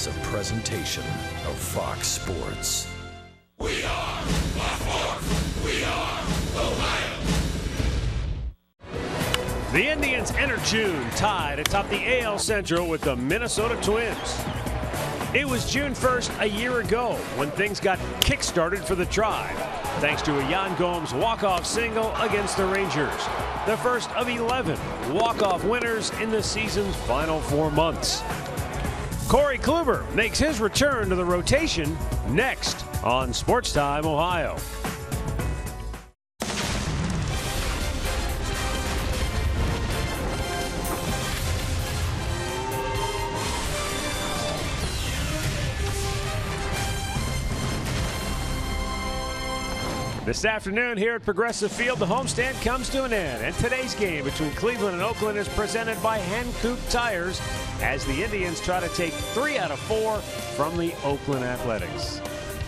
is a presentation of Fox Sports. We are Fox. We are Ohio. The Indians enter June tied atop the AL Central with the Minnesota Twins. It was June 1st a year ago when things got kick-started for the Tribe, thanks to a Yan Gomes walk-off single against the Rangers, the first of 11 walk-off winners in the season's final 4 months. Corey Kluber makes his return to the rotation next on Sports Time Ohio. This afternoon here at Progressive Field, the homestand comes to an end, and today's game between Cleveland and Oakland is presented by Hankook Tires as the Indians try to take 3 out of 4 from the Oakland Athletics.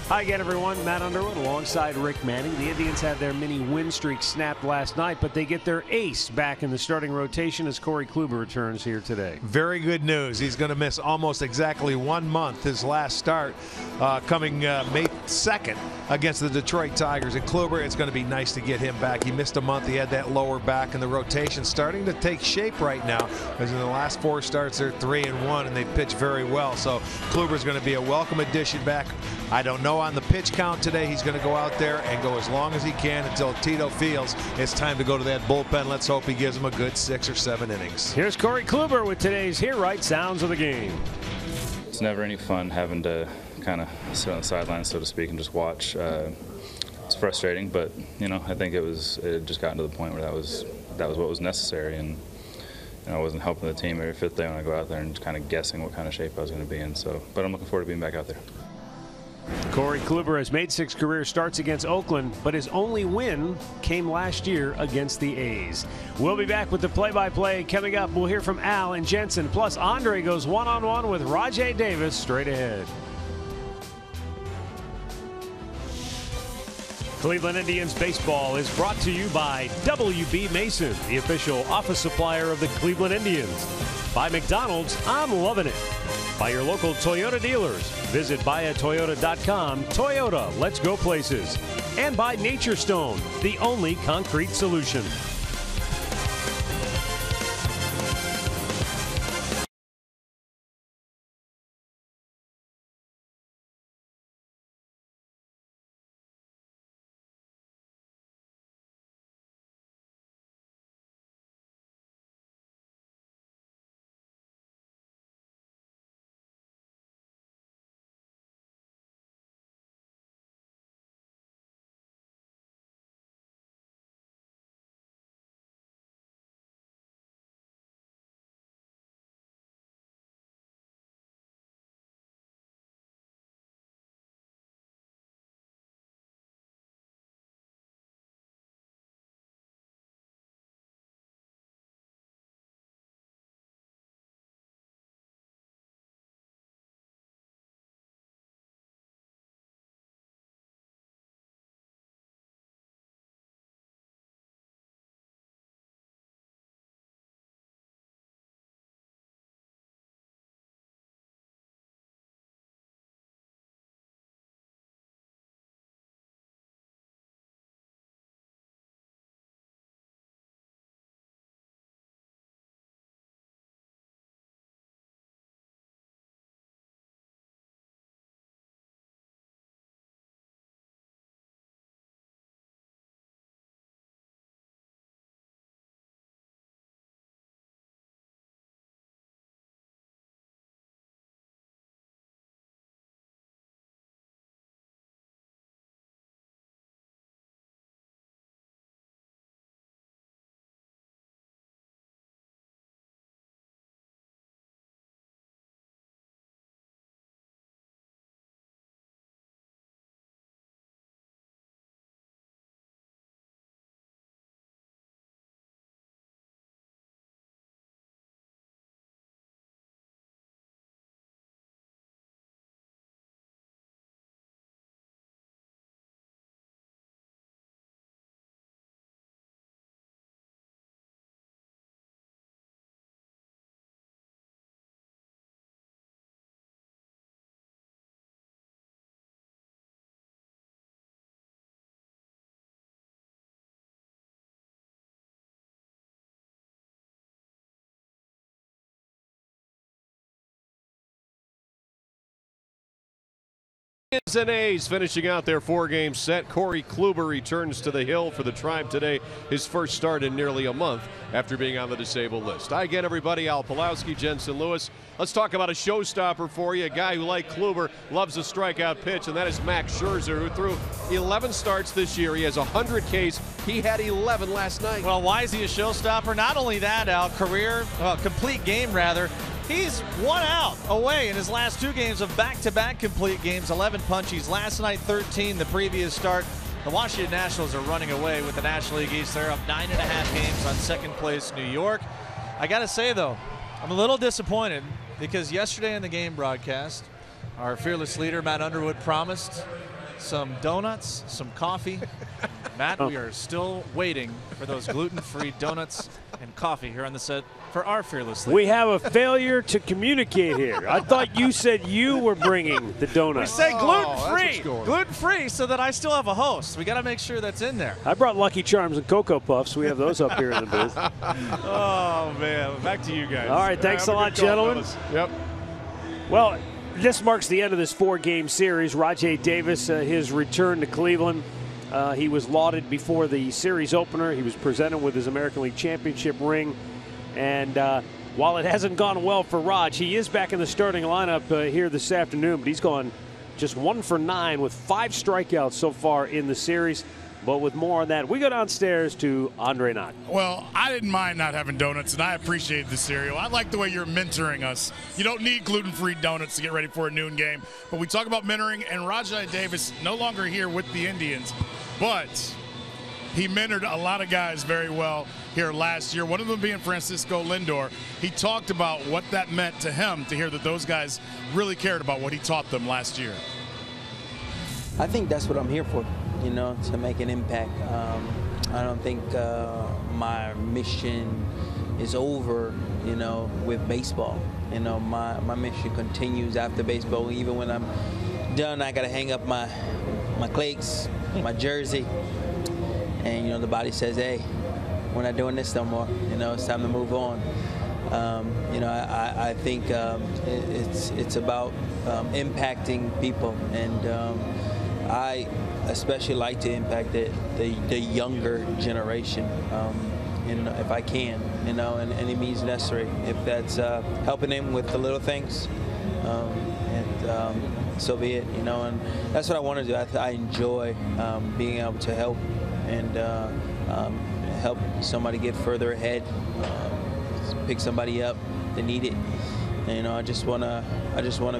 Hi again, everyone. Matt Underwood alongside Rick Manning. The Indians had their mini win streak snapped last night, but they get their ace back in the starting rotation as Corey Kluber returns here today. Very good news. He's going to miss almost exactly 1 month. His last start coming May 2nd against the Detroit Tigers. And Kluber, it's going to be nice to get him back. He missed a month. He had that lower back, and the rotation starting to take shape right now. As in the last 4 starts, they're 3-1, and they pitch very well. So Kluber's going to be a welcome addition back. I don't know on the pitch count today. He's going to go out there and go as long as he can until Tito feels it's time to go to that bullpen. Let's hope he gives him a good 6 or 7 innings. Here's Corey Kluber with today's Hear Right sounds of the game. It's never any fun having to kind of sit on the sidelines, so to speak, and just watch. It's frustrating, but I think it just gotten to the point where that was what was necessary, and I wasn't helping the team every 5th day when I go out there and just kind of guessing what kind of shape I was going to be in. So, but I'm looking forward to being back out there. Corey Kluber has made 6 career starts against Oakland, but his only win came last year against the A's. We'll be back with the play-by-play coming up. We'll hear from Al and Jensen, plus Andre goes one-on-one with Rajay Davis straight ahead. Cleveland Indians baseball is brought to you by W.B. Mason, the official office supplier of the Cleveland Indians. By McDonald's, I'm loving it. By your local Toyota dealers. Visit buyatoyota.com. Toyota, let's go places. And by Nature Stone, the only concrete solution. And A's finishing out their 4-game set. Corey Kluber returns to the hill for the Tribe today. His first start in nearly a month after being on the disabled list. Hi again, everybody. Al Pawlowski, Jensen Lewis. Let's talk about a showstopper for you. A guy who, like Kluber, loves a strikeout pitch, and that is Max Scherzer, who threw 11 starts this year. He has 100 Ks. He had 11 last night. Well, why is he a showstopper? Not only that, Al, complete game rather. He's 1 out away in his last 2 games of back-to-back complete games. 11 punchies last night, 13 the previous start. The Washington Nationals are running away with the National League East. They're up 9.5 games on second place New York. I got to say, though, I'm a little disappointed because yesterday in the game broadcast, our fearless leader, Matt Underwood, promised some donuts, some coffee. Matt, we are still waiting for those gluten-free donuts and coffee here on the set for our fearless leader. We have a failure to communicate here. I thought you said you were bringing the donuts. We say gluten-free. Gluten-free so that I still have a host. We got to make sure that's in there. I brought Lucky Charms and Cocoa Puffs. We have those up here in the booth. Oh, man. Back to you guys. All right. Thanks a lot, gentlemen. Yep. Well, this marks the end of this 4-game series. Rajai Davis, his return to Cleveland. He was lauded before the series opener. He was presented with his American League Championship ring. And while it hasn't gone well for Raj, he is back in the starting lineup here this afternoon. But he's gone just 1 for 9 with 5 strikeouts so far in the series. But with more on that, we go downstairs to Andre Knott. Well, I didn't mind not having donuts, and I appreciate the cereal. I like the way you're mentoring us. You don't need gluten-free donuts to get ready for a noon game. But we talk about mentoring, and Rajai Davis no longer here with the Indians. But he mentored a lot of guys very well here last year, one of them being Francisco Lindor. He talked about what that meant to him to hear that those guys really cared about what he taught them last year. I think that's what I'm here for, you know, to make an impact. I don't think my mission is over, you know, with baseball. You know, my mission continues after baseball. Even when I'm done, I got to hang up my cleats, my jersey, and, you know, the body says, hey, we're not doing this no more. You know, it's time to move on. You know, I think it's about impacting people, and I especially like to impact the younger generation, and if I can, you know, and any means necessary. If that's helping them with the little things, so be it, you know. And that's what I want to do. I enjoy being able to help and help somebody get further ahead, pick somebody up that need it. And, you know, I just wanna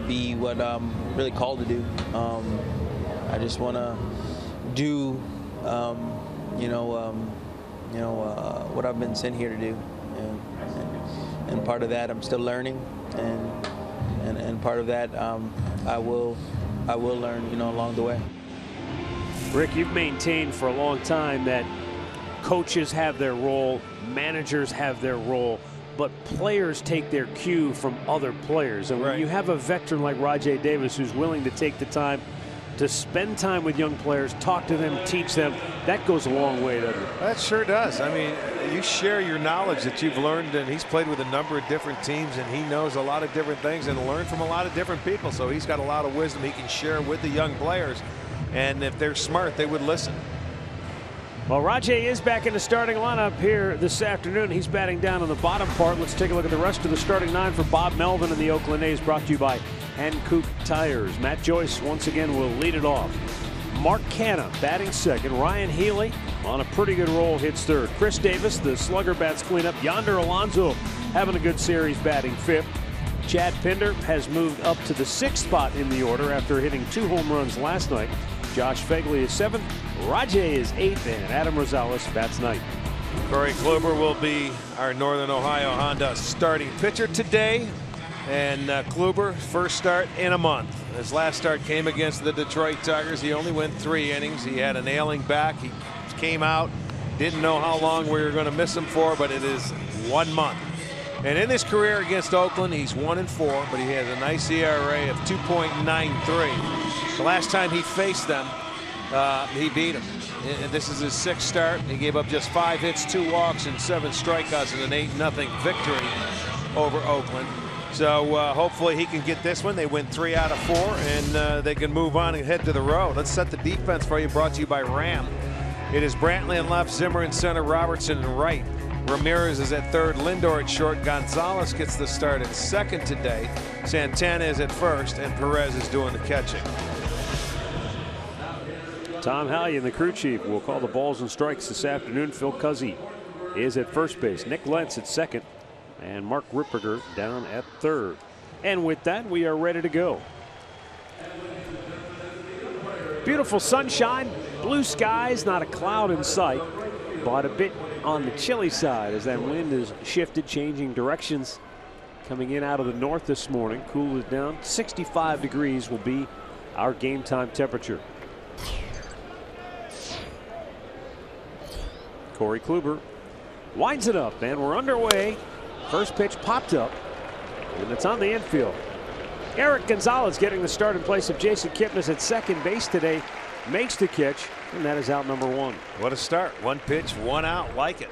be what I'm really called to do. I just want to do, what I've been sent here to do, and part of that I'm still learning, and part of that I will learn, you know, along the way. Rick, you've maintained for a long time that coaches have their role, managers have their role, but players take their cue from other players. And when you have a veteran like Rajai Davis who's willing to take the time to spend time with young players, talk to them, teach them, that goes a long way, doesn't it? That sure does. I mean, you share your knowledge that you've learned, and he's played with a number of different teams, and he knows a lot of different things and learned from a lot of different people. So he's got a lot of wisdom he can share with the young players, and if they're smart, they would listen. Well, Rajai is back in the starting lineup here this afternoon. He's batting down on the bottom part. Let's take a look at the rest of the starting 9 for Bob Melvin and the Oakland A's, brought to you by Hankook Tires. Matt Joyce once again will lead it off. Mark Canha batting second. Ryan Healy on a pretty good roll, hits third. Chris Davis, the slugger, bats cleanup. Yonder Alonso having a good series, batting fifth. Chad Pinder has moved up to the 6th spot in the order after hitting 2 home runs last night. Josh Phegley is 7th. Rajai is 8th, and Adam Rosales bats 9th. Corey Kluber will be our Northern Ohio Honda starting pitcher today. And Kluber, first start in a month. His last start came against the Detroit Tigers. He only went 3 innings. He had an ailing back. He came out, didn't know how long we were going to miss him for, but it is 1 month. And in his career against Oakland, he's 1-4, but he has a nice ERA of 2.93. The last time he faced them, he beat them. And this is his 6th start. He gave up just 5 hits, 2 walks, and 7 strikeouts in an 8-0 victory over Oakland. So hopefully he can get this one. They win 3 out of 4, and they can move on and head to the road. Let's set the defense for you, brought to you by Ram. It is Brantley in left, Zimmer in center, Robertson in right. Ramirez is at third, Lindor at short. Gonzalez gets the start at second today. Santana is at first, and Perez is doing the catching. Tom Hallion, the crew chief, will call the balls and strikes this afternoon. Phil Cuzzy is at first base. Nick Lentz at second, and Mark Ripperger down at third. And with that, we are ready to go. Beautiful sunshine, blue skies, not a cloud in sight, but a bit on the chilly side as that wind is shifted, changing directions. Coming in out of the north this morning, cool it down. 65 degrees will be our game time temperature. Corey Kluber winds it up, and we're underway. First pitch popped up, and it's on the infield. Eric Gonzalez getting the start in place of Jason Kipnis at second base today. Makes the catch, and that is out number 1. What a start. 1 pitch, 1 out. Like it.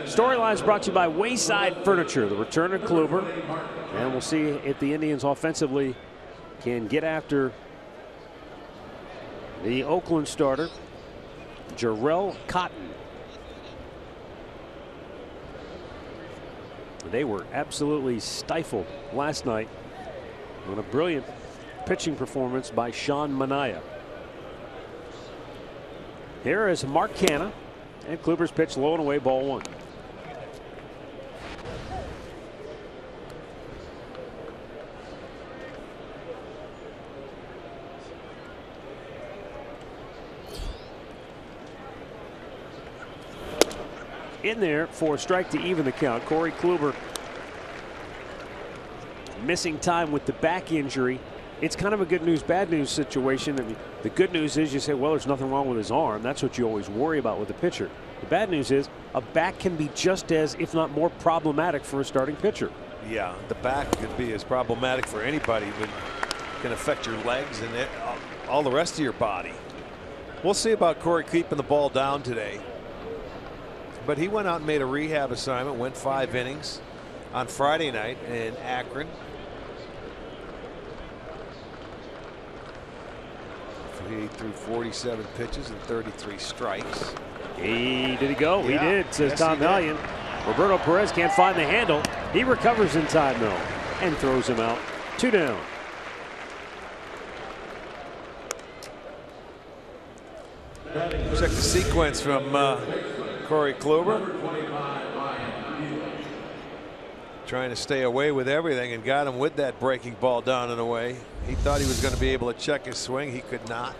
Storylines brought to you by Wayside Furniture, the return of Kluber. And we'll see if the Indians offensively can get after the Oakland starter, Jarrell Cotton. They were absolutely stifled last night on a brilliant pitching performance by Sean Manaea. Here is Mark Canha, and Kluber's pitch low and away, ball 1. In there for a strike to even the count. Corey Kluber missing time with the back injury. It's kind of a good news, bad news situation. I mean, the good news is you say, well, there's nothing wrong with his arm. That's what you always worry about with a pitcher. The bad news is a back can be just as, if not more, problematic for a starting pitcher. Yeah, the back could be as problematic for anybody, but it can affect your legs and all the rest of your body. We'll see about Corey keeping the ball down today. But he went out and made a rehab assignment, went 5 innings on Friday night in Akron. He threw 47 pitches and 33 strikes. Did he go? Yeah. He did, says Yes, Tom Hallion. Roberto Perez can't find the handle. He recovers in time, though, and throws him out. 2 down. Check the sequence from Corey Kluber. Trying to stay away with everything and got him with that breaking ball down and away. He thought he was going to be able to check his swing. He could not.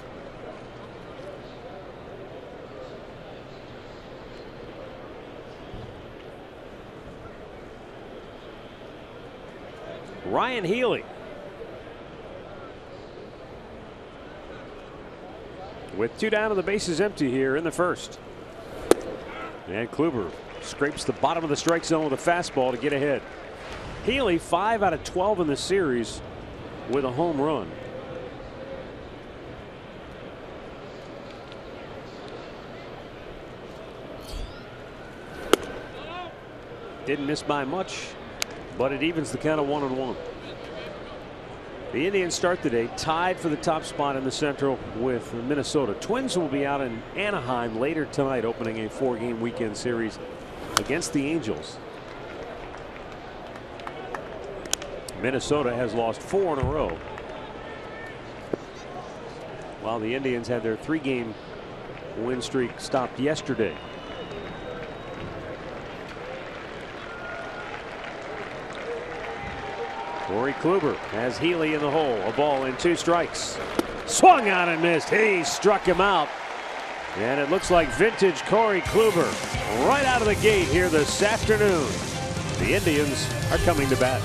Ryan Healy with 2 down and the bases empty here in the first. And Kluber scrapes the bottom of the strike zone with a fastball to get ahead. Healy 5 out of 12 in the series with a home run. Didn't miss by much, but it evens the count of 1-1. The Indians start the day tied for the top spot in the Central with Minnesota. Twins will be out in Anaheim later tonight, opening a 4-game weekend series against the Angels. Minnesota has lost 4 in a row, while the Indians had their 3-game win streak stopped yesterday. Corey Kluber has Healy in the hole. A ball and 2 strikes. Swung on and missed. He struck him out. And it looks like vintage Corey Kluber right out of the gate here this afternoon. The Indians are coming to bat.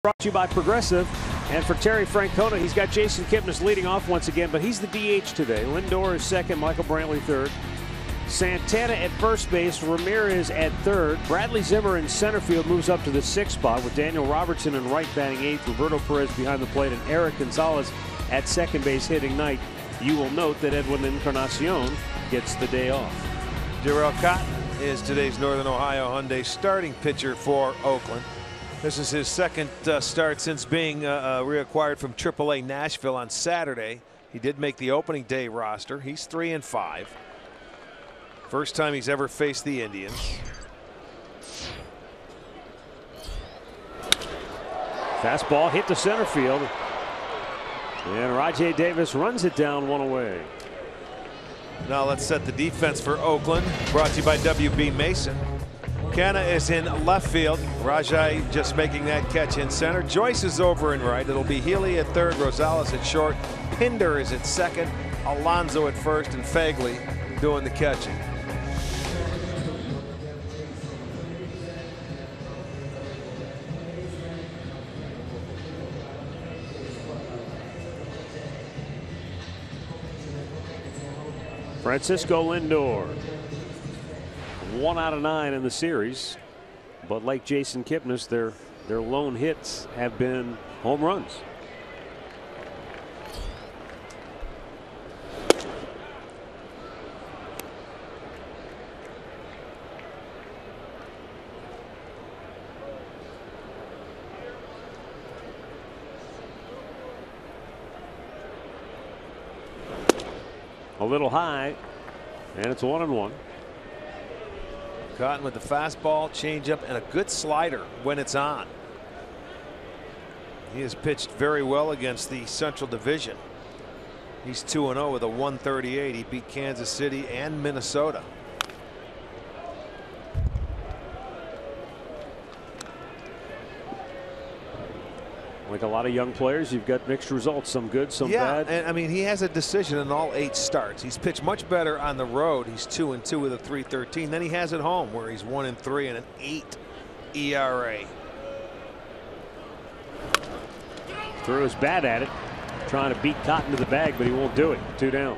Brought to you by Progressive. And for Terry Francona, he's got Jason Kipnis leading off once again, but he's the DH today. Lindor is second, Michael Brantley third. Santana at first base, Ramirez at third. Bradley Zimmer in center field moves up to the sixth spot with Daniel Robertson in right batting eighth, Roberto Perez behind the plate, and Eric Gonzalez at second base hitting ninth. You will note that Edwin Encarnacion gets the day off. Darrell Cotton is today's Northern Ohio Hyundai starting pitcher for Oakland. This is his second start since being reacquired from AAA Nashville on Saturday. He did make the opening day roster. He's 3-5. First time he's ever faced the Indians. Fastball hit to center field. And Rajay Davis runs it down, one away. Now let's set the defense for Oakland. Brought to you by WB Mason. Canna is in left field. Rajai just making that catch in center. Joyce is over in right. It'll be Healy at third, Rosales at short. Pinder is at second, Alonso at first, and Fagley doing the catching. Francisco Lindor. 1 out of 9 in the series, but like Jason Kipnis, their lone hits have been home runs. A little high, and it's 1-1. Cotton with the fastball, changeup, and a good slider when it's on. He has pitched very well against the Central Division. He's 2-0 with a 138. He beat Kansas City and Minnesota. Like a lot of young players, you've got mixed results, some good, some bad. And I mean, he has a decision in all 8 starts. He's pitched much better on the road. He's 2-2 with a 3.13. Then he has at home where he's 1-3 and an 8 ERA. Threw his bat at it, trying to beat Cotton to the bag, but he won't do it. 2 down.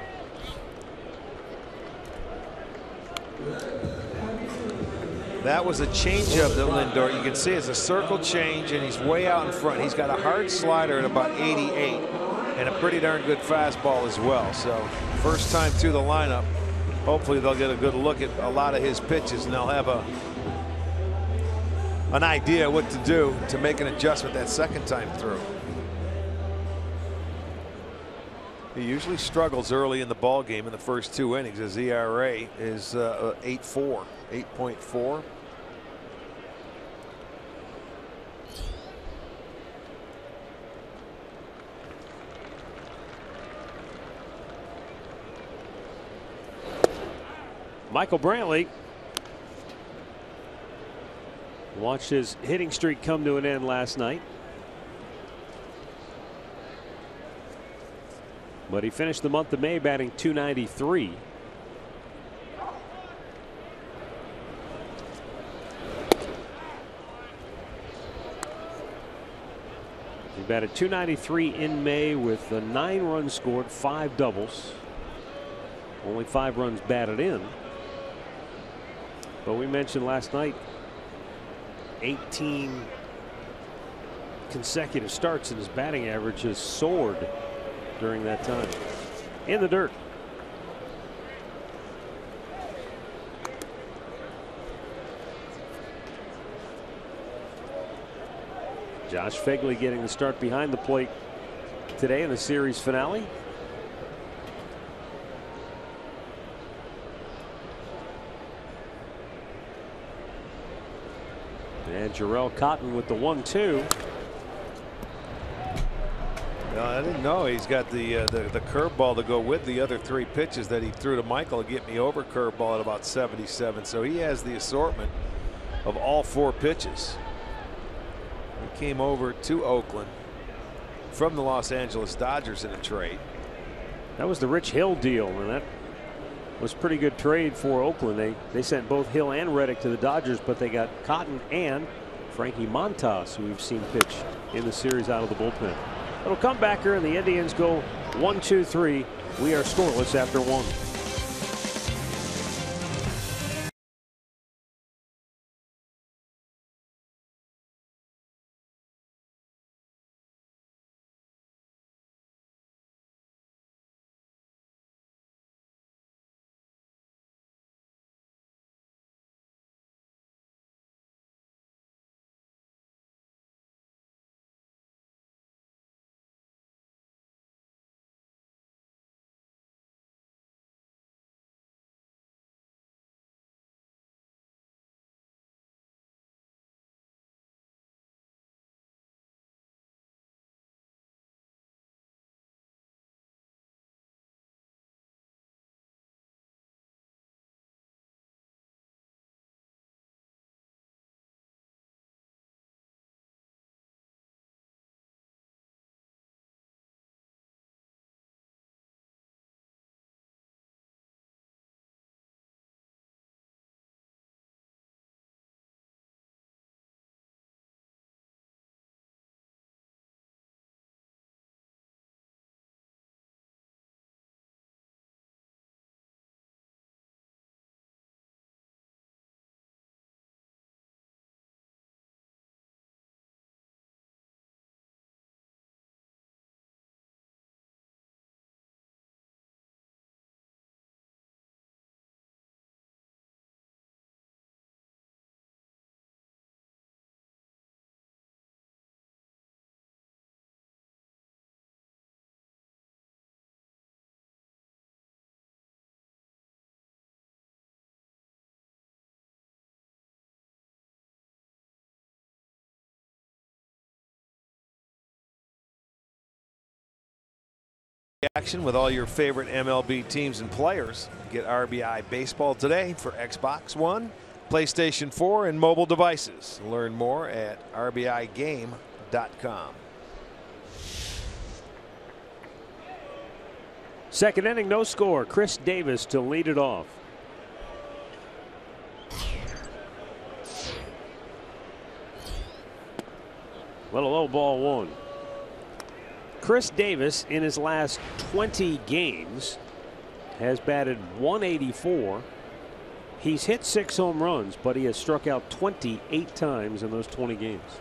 That was a changeup that Lindor, you can see it's a circle change, and he's way out in front. He's got a hard slider at about 88 and a pretty darn good fastball as well. So first time through the lineup, hopefully they'll get a good look at a lot of his pitches, and they'll have an idea what to do to make an adjustment that second time through. He usually struggles early in the ball game in the first 2 innings. His ERA is 8.4. Michael Brantley watched his hitting streak come to an end last night, but he finished the month of May batting .293. He batted .293 in May with 9 runs scored, 5 doubles, only 5 runs batted in. But we mentioned last night 18 consecutive starts, and his batting average has soared during that time. In the dirt. Josh Fagley getting the start behind the plate today in the series finale. And Jarrell Cotton with the 1-2. I didn't know he's got the curveball to go with the other 3 pitches that he threw to Michael to get me over curveball at about 77. So he has the assortment of all 4 pitches. He came over to Oakland from the Los Angeles Dodgers in a trade. That was the Rich Hill deal, and that was a pretty good trade for Oakland. They sent both Hill and Reddick to the Dodgers, but they got Cotton and Frankie Montas, who we've seen pitch in the series out of the bullpen. It'll come back here, and the Indians go 1-2-3. We are scoreless after 1. Action with all your favorite MLB teams and players. Get RBI Baseball today for Xbox One, PlayStation 4, and mobile devices. Learn more at rbigame.com. Second inning, no score. Chris Davis to lead it off. Little low ball 1. Chris Davis in his last 20 games has batted .184. He's hit 6 home runs, but he has struck out 28 times in those 20 games.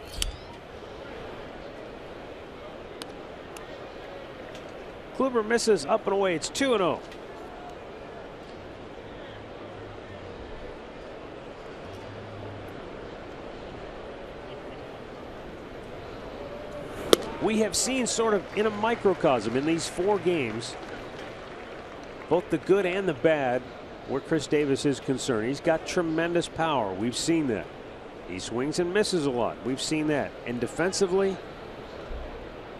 Kluber misses up and away. It's 2-0. We have seen sort of in a microcosm in these 4 games, both the good and the bad, where Chris Davis is concerned. He's got tremendous power. We've seen that. He swings and misses a lot. We've seen that. And defensively,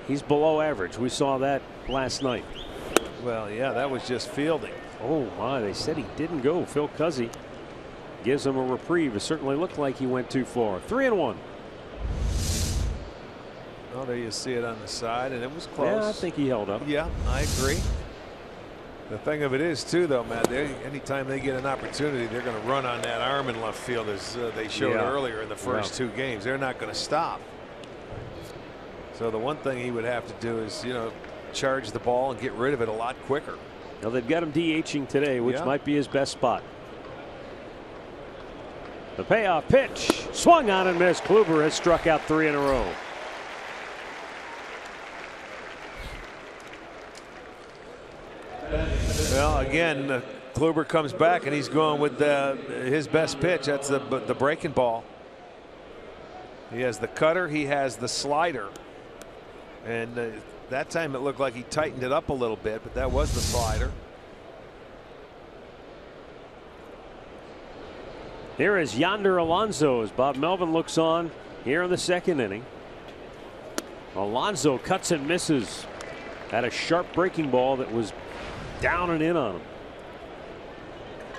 he's below average. We saw that last night. Well, yeah, that was just fielding. Oh, my. They said he didn't go. Phil Cuzzy gives him a reprieve. It certainly looked like he went too far. 3-1. Oh, there you see it on the side, and it was close. Yeah, I think he held up. Yeah, I agree. The thing of it is, too, though, Matt, anytime they get an opportunity, they're going to run on that arm in left field, as they showed earlier in the first 2 games. They're not going to stop. So the one thing he would have to do is, charge the ball and get rid of it a lot quicker. Now they've got him DHing today, which might be his best spot. The payoff pitch, swung on and missed. Kluber has struck out 3 in a row. Well, again, Kluber comes back and he's going with his best pitch. That's the breaking ball. He has the cutter, he has the slider, and that time it looked like he tightened it up a little bit, but that was the slider. Here is Yonder Alonso as Bob Melvin looks on here in the second inning. Alonso cuts and misses at a sharp breaking ball that was down and in on him.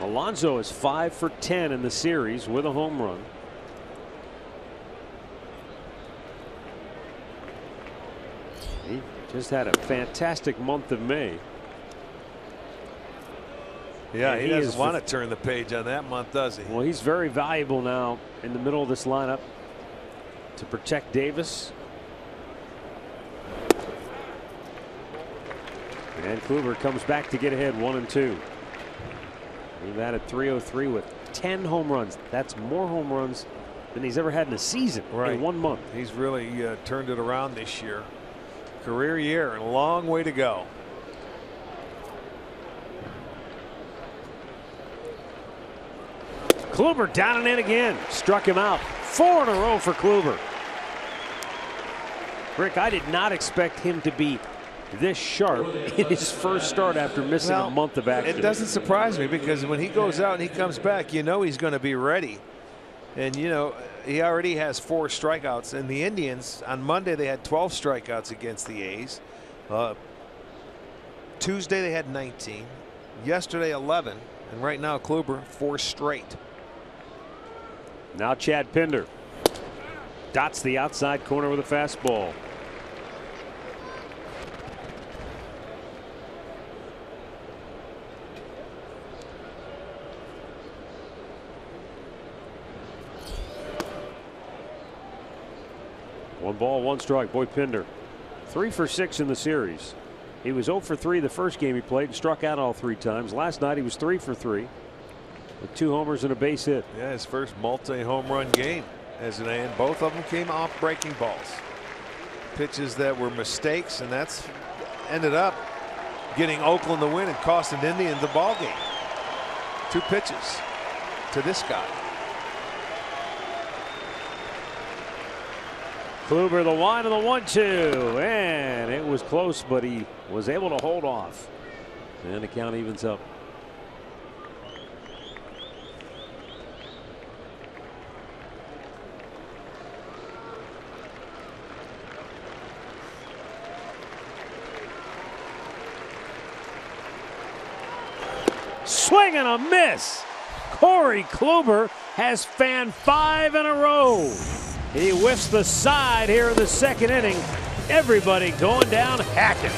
Alonso is 5 for 10 in the series with a home run. He just had a fantastic month of May. Yeah, he doesn't want to turn the page on that month, does he? Well, he's very valuable now in the middle of this lineup. to protect Davis. And Kluber comes back to get ahead 1-2. We've added 303 with 10 home runs. That's more home runs than he's ever had in a season in 1 month. He's really turned it around this year. Career year and a long way to go. Kluber down and in again. Struck him out. 4 in a row for Kluber. Rick, I did not expect him to be this sharp in his first start after missing a month of action. It doesn't surprise me because when he goes out and he comes back, you know he's going to be ready. And, you know, he already has 4 strikeouts. And the Indians, on Monday, they had 12 strikeouts against the A's. Tuesday, they had 19. Yesterday, 11. And right now, Kluber, 4 straight. Now Chad Pinder dots the outside corner with a fastball. One ball, 1 strike. Boy, Pinder 3 for 6 in the series. He was 0 for 3 the first game he played and struck out all 3 times. Last night he was 3 for 3 with 2 homers and a base hit. Yeah, his first multi-home run game as an A, and both of them came off breaking balls. Pitches that were mistakes, and that's ended up getting Oakland the win and costing Indians the ball game. 2 pitches to this guy. Kluber the one and the 1-2, and it was close, but he was able to hold off, and the count evens up. Swing and a miss. Corey Kluber has fanned 5 in a row. He whiffs the side here in the second inning. Everybody going down hacking.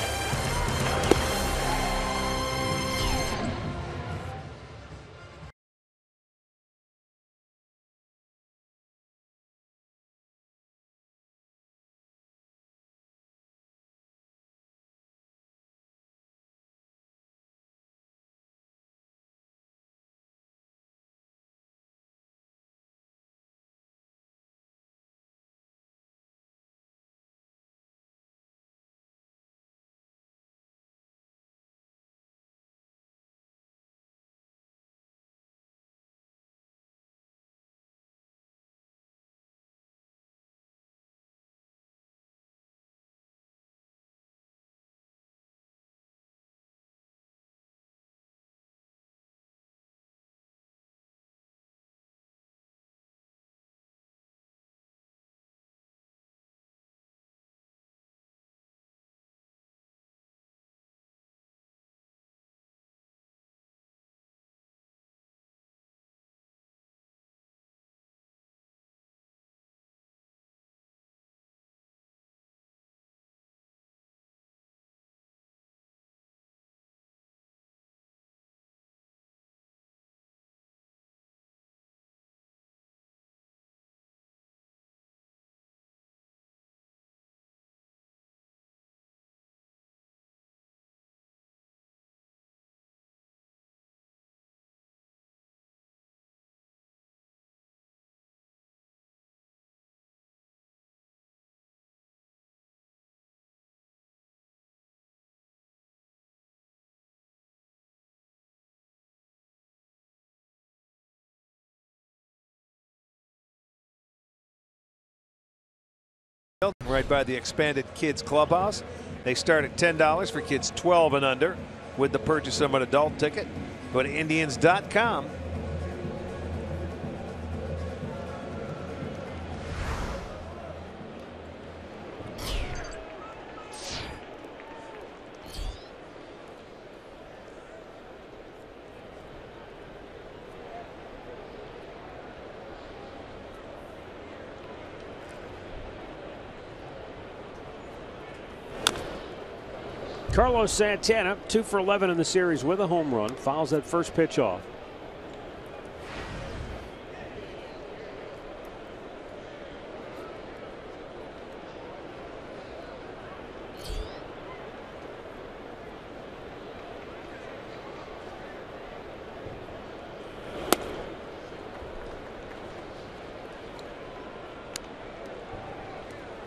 Right by the expanded kids clubhouse. They start at $10 for kids 12 and under with the purchase of an adult ticket. Go to Indians.com. Carlos Santana 2 for 11 in the series with a home run. Fouls that first pitch off.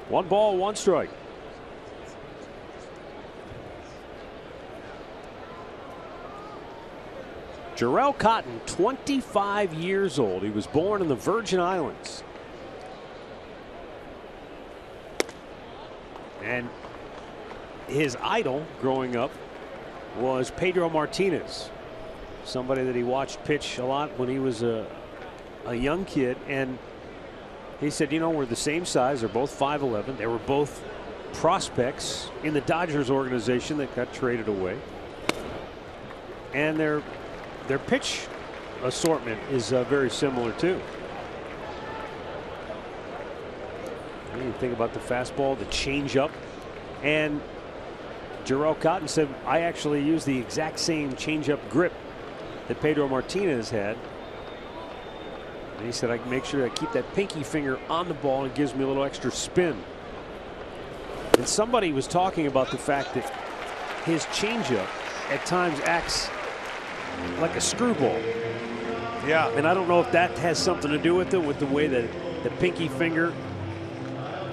1 ball, 1 strike. Jarrell Cotton, 25 years old. He was born in the Virgin Islands. And his idol growing up was Pedro Martinez, somebody that he watched pitch a lot when he was a young kid. And he said, you know, we're the same size. They're both 5'11". They were both prospects in the Dodgers organization that got traded away. And their pitch assortment is very similar too. You think about the fastball, the changeup, and Jarrell Cotton said, I actually use the exact same changeup grip that Pedro Martinez had. And he said, I make sure I keep that pinky finger on the ball and it gives me a little extra spin. And somebody was talking about the fact that his changeup at times acts like a screwball. Yeah. And I don't know if that has something to do with it, with the way that the pinky finger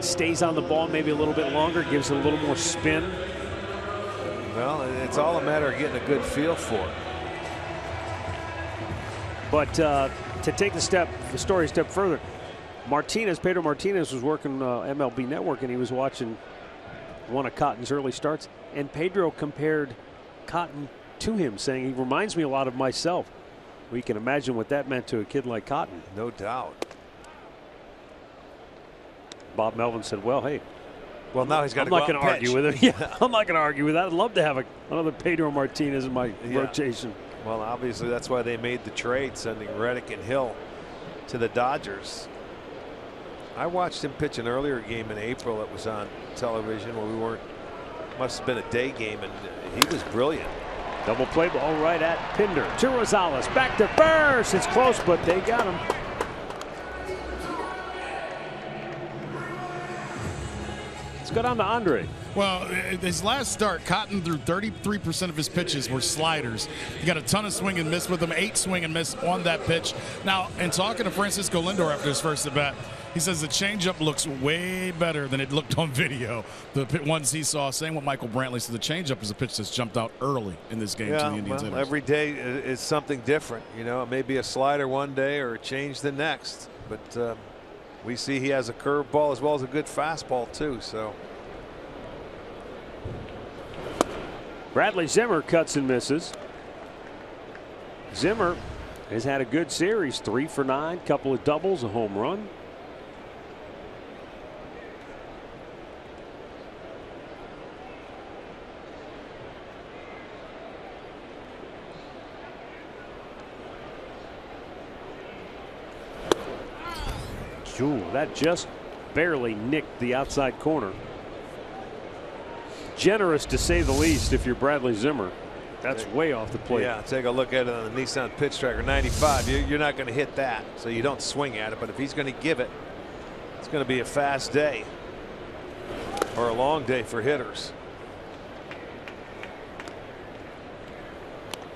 stays on the ball maybe a little bit longer, gives it a little more spin. Well, it's all a matter of getting a good feel for it. But to take the story a step further, Pedro Martinez was working MLB Network, and he was watching one of Cotton's early starts, and Pedro compared Cotton to him, saying he reminds me a lot of myself. We can imagine what that meant to a kid like Cotton. No doubt. Bob Melvin said, well, hey. Well, now he's got to I'm not going to argue with it. Yeah, I'm not going to argue with that. I'd love to have another Pedro Martinez in my rotation. Well, obviously that's why they made the trade, sending Reddick and Hill to the Dodgers. I watched him pitch an earlier game in April that was on television where we weren't, must have been a day game, and he was brilliant. Double play ball right at Pinder. To Rosales, back to first. It's close, but they got him. Let's go down to Andre. Well, his last start, Cotton threw 33% of his pitches were sliders. He got a ton of swing and miss with them, 8 swing and miss on that pitch. Now, in talking to Francisco Lindor after his first at bat, he says the changeup looks way better than it looked on video. The ones he saw, same with Michael Brantley, so the changeup is a pitch that's jumped out early in this game to the Indians. Well, every day is something different. You know, it may be a slider one day or a change the next, but we see he has a curveball as well as a good fastball too. So Bradley Zimmer cuts and misses. Zimmer has had a good series, 3 for 9, couple of doubles, a home run. Ooh, that just barely nicked the outside corner. Generous to say the least if you're Bradley Zimmer. That's way off the plate. Yeah, take a look at it on the Nissan Pitch Tracker 95. You're not going to hit that, so you don't swing at it. But if he's going to give it, it's going to be a fast day or a long day for hitters.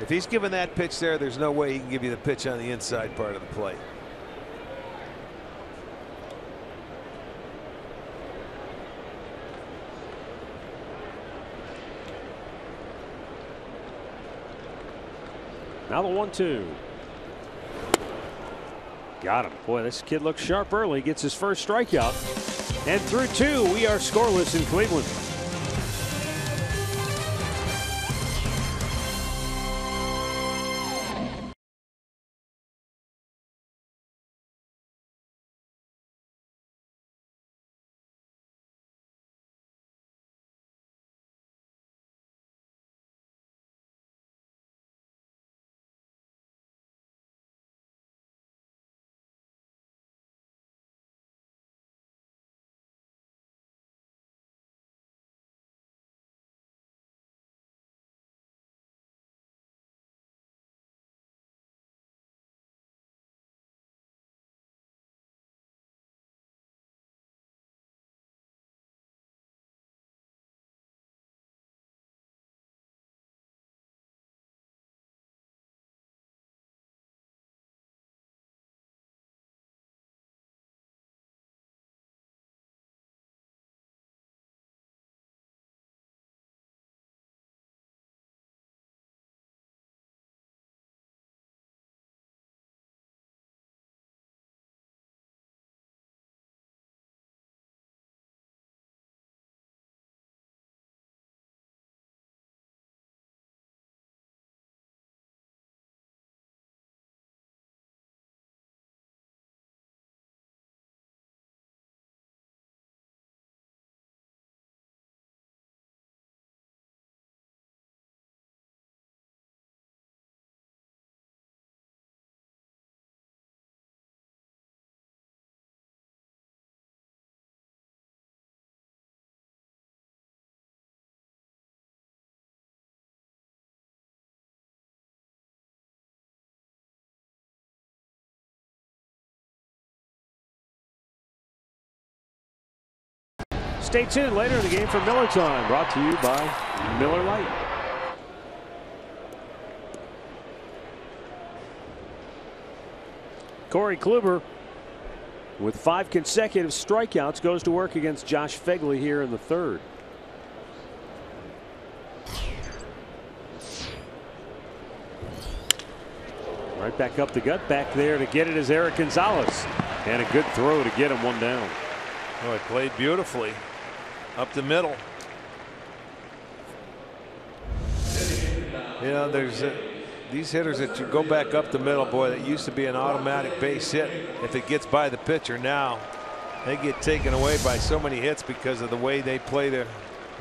If he's given that pitch there, there's no way he can give you the pitch on the inside part of the plate. Now the 1-2. Got him. Boy, this kid looks sharp early. Gets his first strikeout. And through 2, we are scoreless in Cleveland. Stay tuned later in the game for Miller Time, brought to you by Miller Lite. Corey Kluber, with 5 consecutive strikeouts, goes to work against Josh Phegley here in the 3rd. Right back up the gut. Back there to get it is Eric Gonzalez. And a good throw to get him 1 down. Oh, it played beautifully up the middle. You know, there's these hitters that you go back up the middle, boy, that used to be an automatic base hit if it gets by the pitcher. Now they get taken away by so many hits because of the way they play their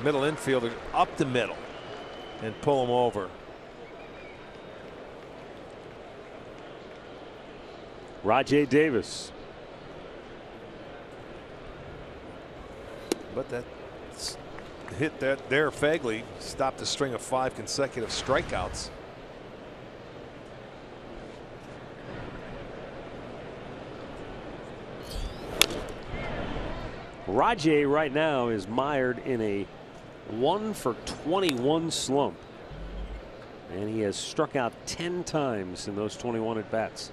middle infielder up the middle and pull them over. Rajai Davis. But that hit that there, Phegley stopped a string of 5 consecutive strikeouts. Rajai right now is mired in a 1-for-21 slump. And he has struck out 10 times in those 21 at bats.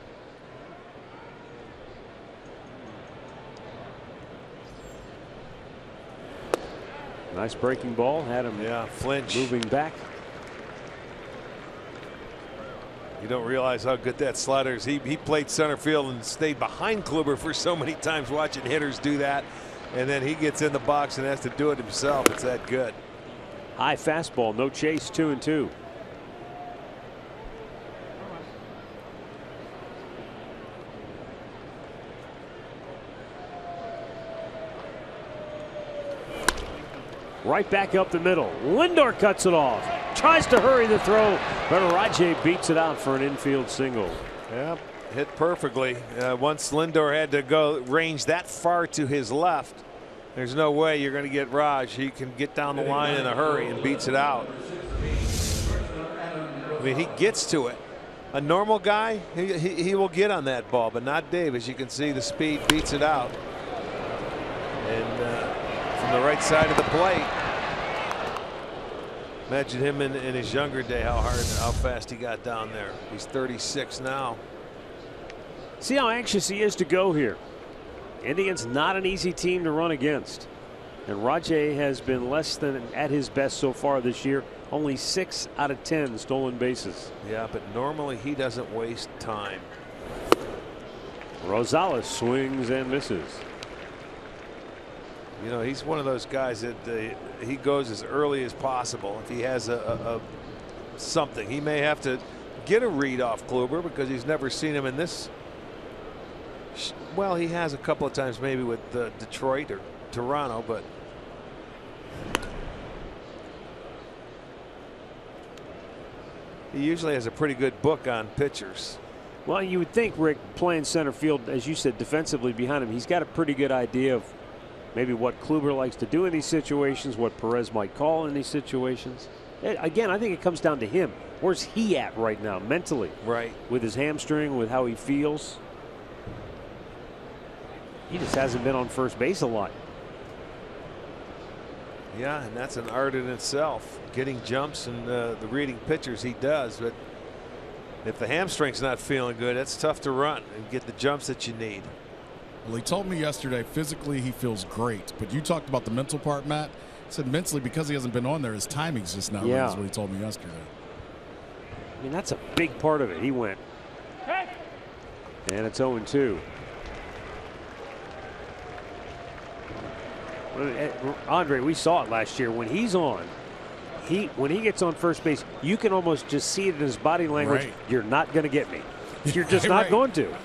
Nice breaking ball, had him flinch, moving back. You don't realize how good that slider is. He played center field and stayed behind Kluber for so many times, watching hitters do that, and then he gets in the box and has to do it himself. It's that good. High fastball, no chase, 2-2. Right back up the middle. Lindor cuts it off. Tries to hurry the throw, but Rajai beats it out for an infield single. Yeah, hit perfectly. Once Lindor had to go range that far to his left, there's no way you're going to get Raj. He can get down the line in a hurry and beats it out. I mean, he gets to it. A normal guy, he will get on that ball, but not Davis. You can see the speed beats it out. And from the right side of the plate. Imagine him in his younger day, how fast he got down there. He's 36 now. See how anxious he is to go here. Indians not an easy team to run against. And Rajai has been less than at his best so far this year. Only 6 out of 10 stolen bases. Yeah, but normally he doesn't waste time. Rosales swings and misses. You know, he's one of those guys that he goes as early as possible. If he has something, he may have to get a read off Kluber because he's never seen him in this. Well, he has a couple of times maybe with Detroit or Toronto, but he usually has a pretty good book on pitchers. Well, you would think, Rick, playing center field, as you said, defensively behind him, he's got a pretty good idea of maybe what Kluber likes to do in these situations, what Perez might call in these situations. Again, I think it comes down to him. Where's he at right now mentally? Right. With his hamstring, with how he feels. He just hasn't been on first base a lot. Yeah, and that's an art in itself. Getting jumps and the reading pitchers he does. But if the hamstring's not feeling good, it's tough to run and get the jumps that you need. Well, he told me yesterday physically he feels great, but you talked about the mental part, Matt. He said mentally, because he hasn't been on there, his timing's just not right. That's what he told me yesterday. I mean, that's a big part of it. He went. And it's 0-2. Andre, we saw it last year. When he's on, when he gets on first base, you can almost just see it in his body language. Right. You're not going to get me. You're just not going to.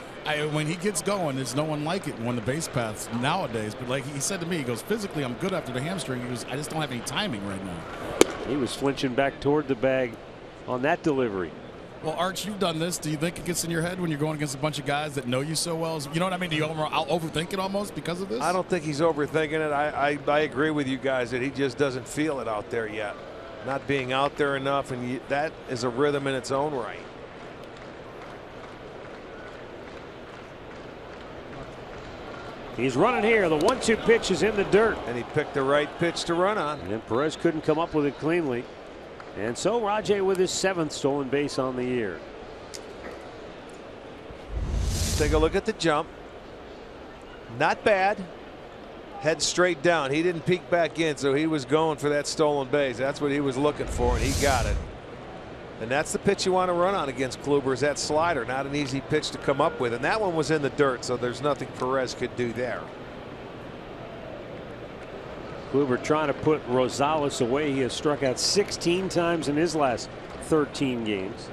When he gets going, there's no one like it on the base paths nowadays. But like he said to me, he goes, physically, I'm good after the hamstring. He goes, I just don't have any timing right now. He was flinching back toward the bag on that delivery. Well, Arch, you've done this. Do you think it gets in your head when you're going against a bunch of guys that know you so well? You know what I mean? Do you overthink it almost because of this? I don't think he's overthinking it. I agree with you guys that he just doesn't feel it out there yet. Not being out there enough, and that is a rhythm in its own right. He's running here. The 1-2 pitch is in the dirt. And he picked the right pitch to run on. And Perez couldn't come up with it cleanly. And so Rajay with his 7th stolen base on the year. Take a look at the jump. Not bad. Head straight down. He didn't peek back in, so he was going for that stolen base. That's what he was looking for, and he got it. And that's the pitch you want to run on against Kluber, is that slider. Not an easy pitch to come up with. And that one was in the dirt, so there's nothing Perez could do there. Kluber trying to put Rosales away. He has struck out 16 times in his last 13 games.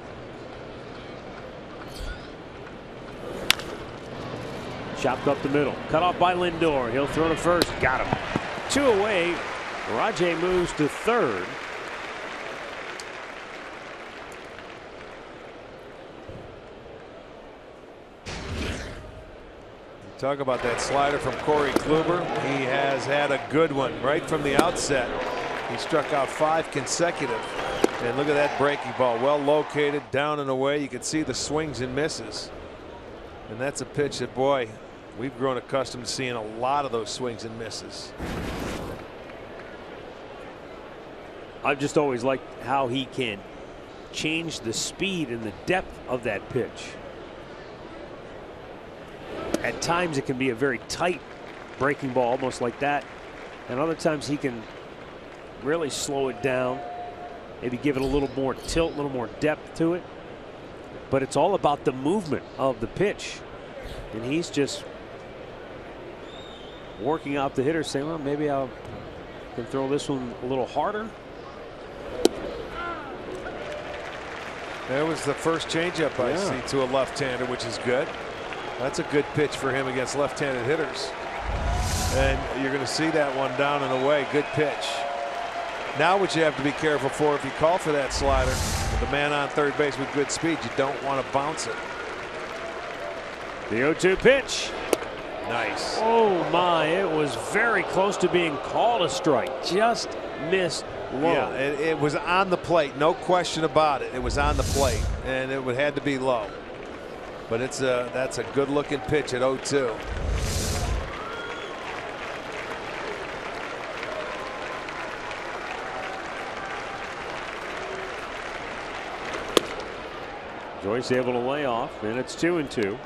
Chopped up the middle. Cut off by Lindor. He'll throw to first. Got him. 2 away. Rajay moves to third. Talk about that slider from Corey Kluber. He has had a good one right from the outset. He struck out 5 consecutive. And look at that breaking ball. Well located, down and away. You can see the swings and misses. And that's a pitch that, boy, we've grown accustomed to seeing a lot of those swings and misses. I've just always liked how he can change the speed and the depth of that pitch. At times it can be a very tight breaking ball, almost like that. And other times he can really slow it down, maybe give it a little more tilt, a little more depth to it. But it's all about the movement of the pitch. And he's just working out the hitter, saying, well, maybe I can throw this one a little harder. There was the first changeup I see to a left-hander, which is good. That's a good pitch for him against left-handed hitters. And you're going to see that one down and away. Good pitch. Now what you have to be careful for, if you call for that slider, with the man on third base with good speed, you don't want to bounce it. The 0-2 pitch. Nice. Oh my, it was very close to being called a strike. Just missed low. Yeah, it was on the plate, no question about it. It was on the plate, and it had to be low. But that's a good looking pitch at 0-2. Joyce able to lay off, and it's 2-2.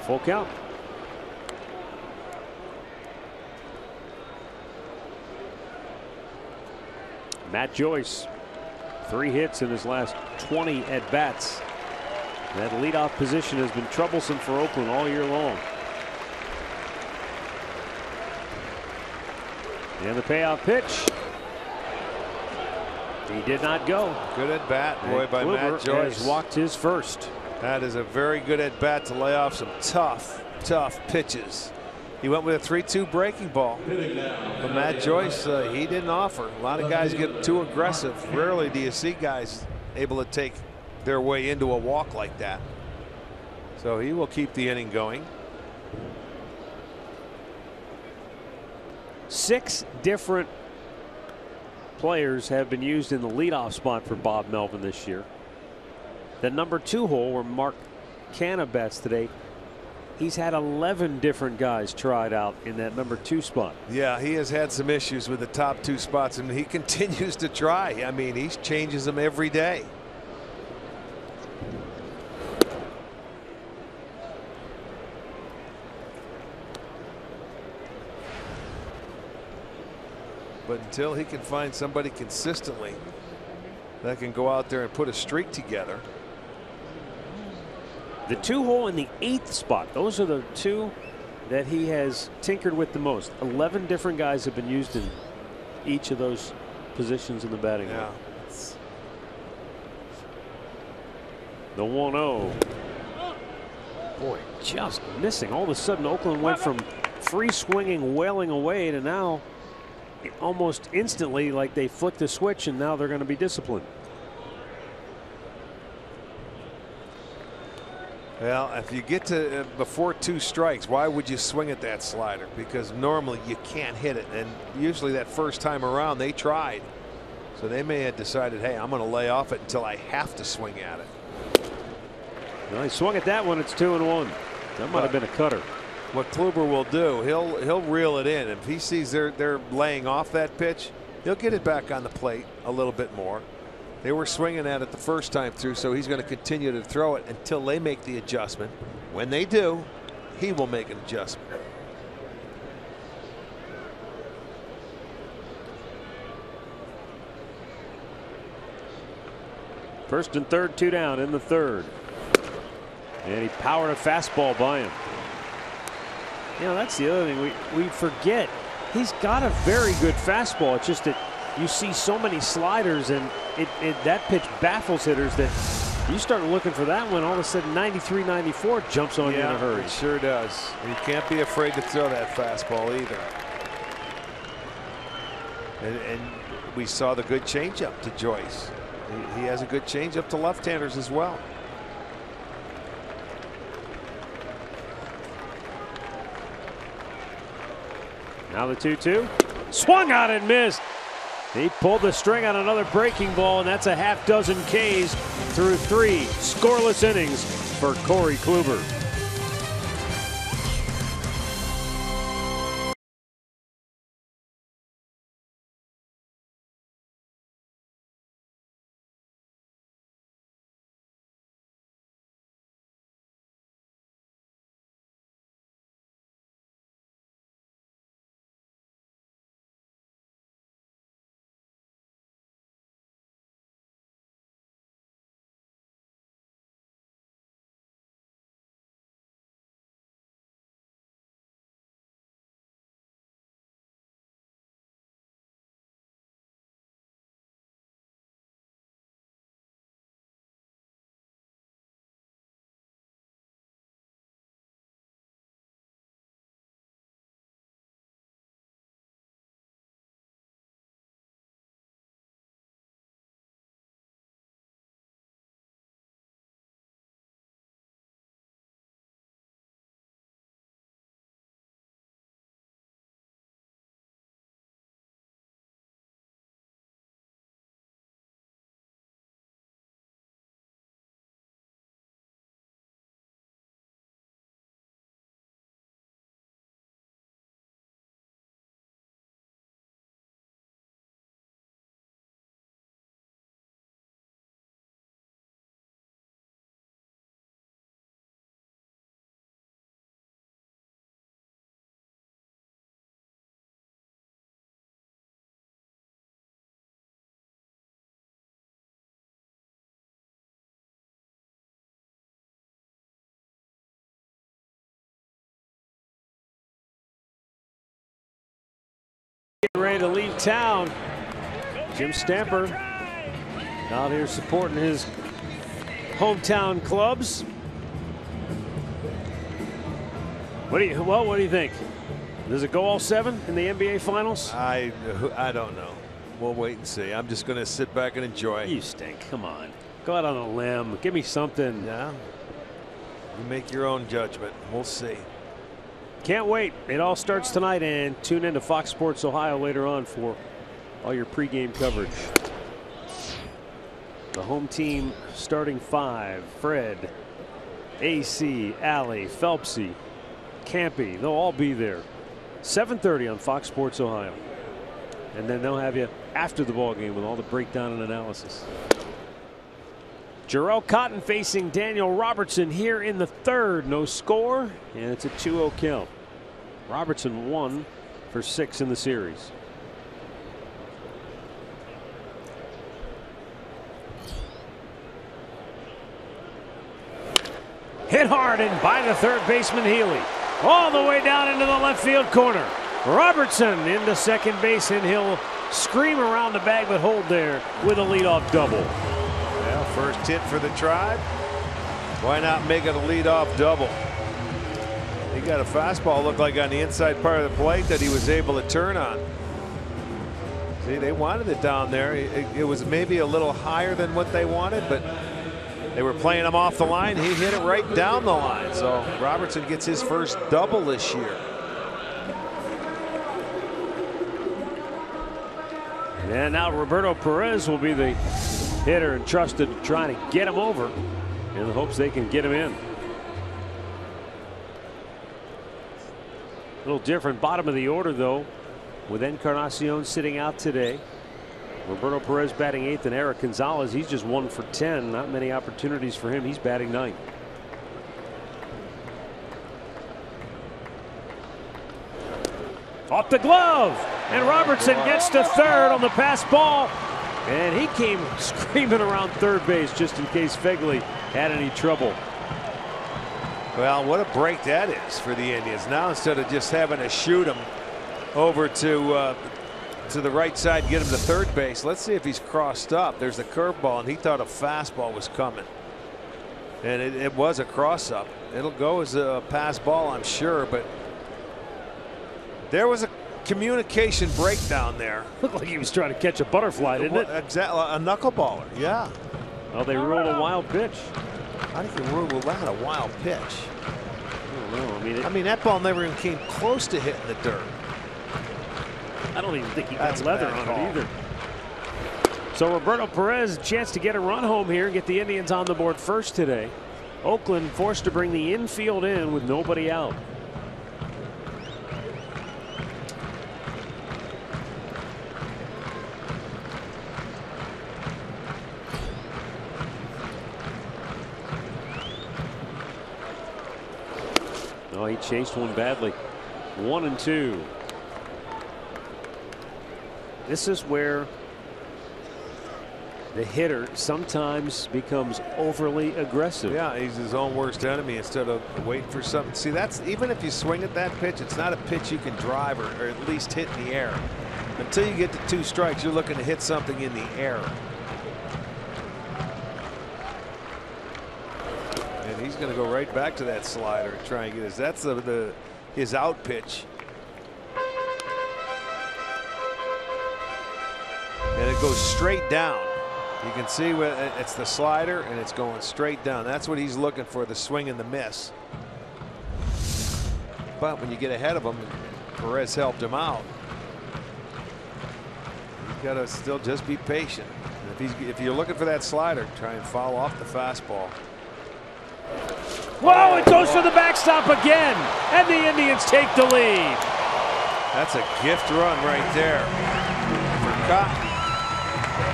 Full count. Matt Joyce, 3 hits in his last 20 at-bats. That leadoff position has been troublesome for Oakland all year long. And the payoff pitch. He did not go. Good at bat, boy, by Kluber Matt Joyce. has walked his first. That is a very good at bat to lay off some tough pitches. He went with a 3-2 breaking ball. But Matt Joyce, he didn't offer. A lot of guys get too aggressive. Rarely do you see guys able to take their way into a walk like that. So he will keep the inning going. 6 different players have been used in the leadoff spot for Bob Melvin this year. The number 2 hole where Mark Canha bats today, he's had 11 different guys tried out in that number 2 spot. Yeah, he has had some issues with the top 2 spots, and he continues to try. I mean, he changes them every day. But until he can find somebody consistently that can go out there and put a streak together. The 2 hole in the 8th spot, those are the 2 that he has tinkered with the most. 11 different guys have been used in each of those positions in the batting order. The 1-0. Boy, just missing. All of a sudden, Oakland went from free swinging, wailing away to now almost instantly like they flicked the switch, and now they're going to be disciplined. Well, if you get to before 2 strikes, why would you swing at that slider? Because normally you can't hit it, and usually that first time around they tried. So they may have decided, hey, I'm going to lay off it until I have to swing at it. Well, he swung at that one. It's 2-1. That might have been a cutter. What Kluber will do, he'll reel it in. If he sees they're laying off that pitch, he'll get it back on the plate a little bit more. They were swinging at it the first time through, so he's going to continue to throw it until they make the adjustment. When they do, he will make an adjustment. First and third, 2 down in the third. And he powered a fastball by him. You know, that's the other thing we forget. He's got a very good fastball. It's just that you see so many sliders, and that pitch baffles hitters that you start looking for that one. All of a sudden, 93, 94 jumps on you in a hurry. It sure does. You can't be afraid to throw that fastball either. And we saw the good changeup to Joyce. He has a good changeup to left-handers as well. Now the 2-2. Swung out and missed. He pulled the string on another breaking ball, and that's a half dozen Ks through 3 scoreless innings for Corey Kluber. Getting ready to leave town. Jim Stamper out here supporting his hometown clubs. What do you think? Does it go all 7 in the NBA Finals? I don't know. We'll wait and see. I'm just going to sit back and enjoy. You stink. Come on. Go out on a limb. Give me something. Yeah. You make your own judgment. We'll see. Can't wait. It all starts tonight, and tune into Fox Sports Ohio later on for all your pregame coverage. The home team starting 5: Fred, AC, Alley, Phelpsy, Campy. They'll all be there. 7:30 on Fox Sports Ohio. And then they'll have you after the ball game with all the breakdown and analysis. Jarrell Cotton facing Daniel Robertson here in the third. No score, and it's a 2-0 count. Robertson 1 for 6 in the series. Hit hard and by the third baseman Healy. All the way down into the left field corner. Robertson into second base, and he'll scream around the bag but hold there with a leadoff double. Well, first hit for the Tribe. Why not make it a leadoff double? He got a fastball looked like on the inside part of the plate that he was able to turn on. See, they wanted it down there. It was maybe a little higher than what they wanted, but They were playing him off the line. He hit it right down the line. So Robertson gets his first double this year. And now Roberto Perez will be the hitter entrusted to trying to get him over in the hopes they can get him in. A little different bottom of the order, though, with Encarnacion sitting out today. Roberto Perez batting 8th, and Eric Gonzalez, he's just 1 for 10. Not many opportunities for him. He's batting 9th. Off the glove, and Robertson gets to third on the pass ball, and he came screaming around third base just in case Fegley had any trouble. Well, what a break that is for the Indians. Now instead of just having to shoot him over to the right side, get him to third base, let's see if he's crossed up. There's the curveball, and he thought a fastball was coming, and it was a cross up. It'll go as a pass ball, I'm sure, but there was a communication breakdown there. Looked like he was trying to catch a butterfly, didn't it? Exactly, a knuckleballer. Yeah. Well, they ruled a wild pitch. How do you rule that a wild pitch? I don't know. I mean, that ball never even came close to hitting the dirt. I don't even think he got leather on it either. So Roberto Perez, a chance to get a run home here and get the Indians on the board first today. Oakland forced to bring the infield in with nobody out. Oh, he chased one badly. 1-2. This is where the hitter sometimes becomes overly aggressive. Yeah, he's his own worst enemy instead of waiting for something. See, that's even if you swing at that pitch, it's not a pitch you can drive or at least hit in the air. Until you get to 2 strikes, you're looking to hit something in the air. And he's going to go right back to that slider and try and get his. That's his out pitch. And it goes straight down. You can see it's the slider and it's going straight down. That's what he's looking for, the swing and the miss. But when you get ahead of him, Perez helped him out. You've got to still just be patient. If you're looking for that slider, try and foul off the fastball. Whoa, it goes for the backstop again, and the Indians take the lead. That's a gift run right there for Cotton.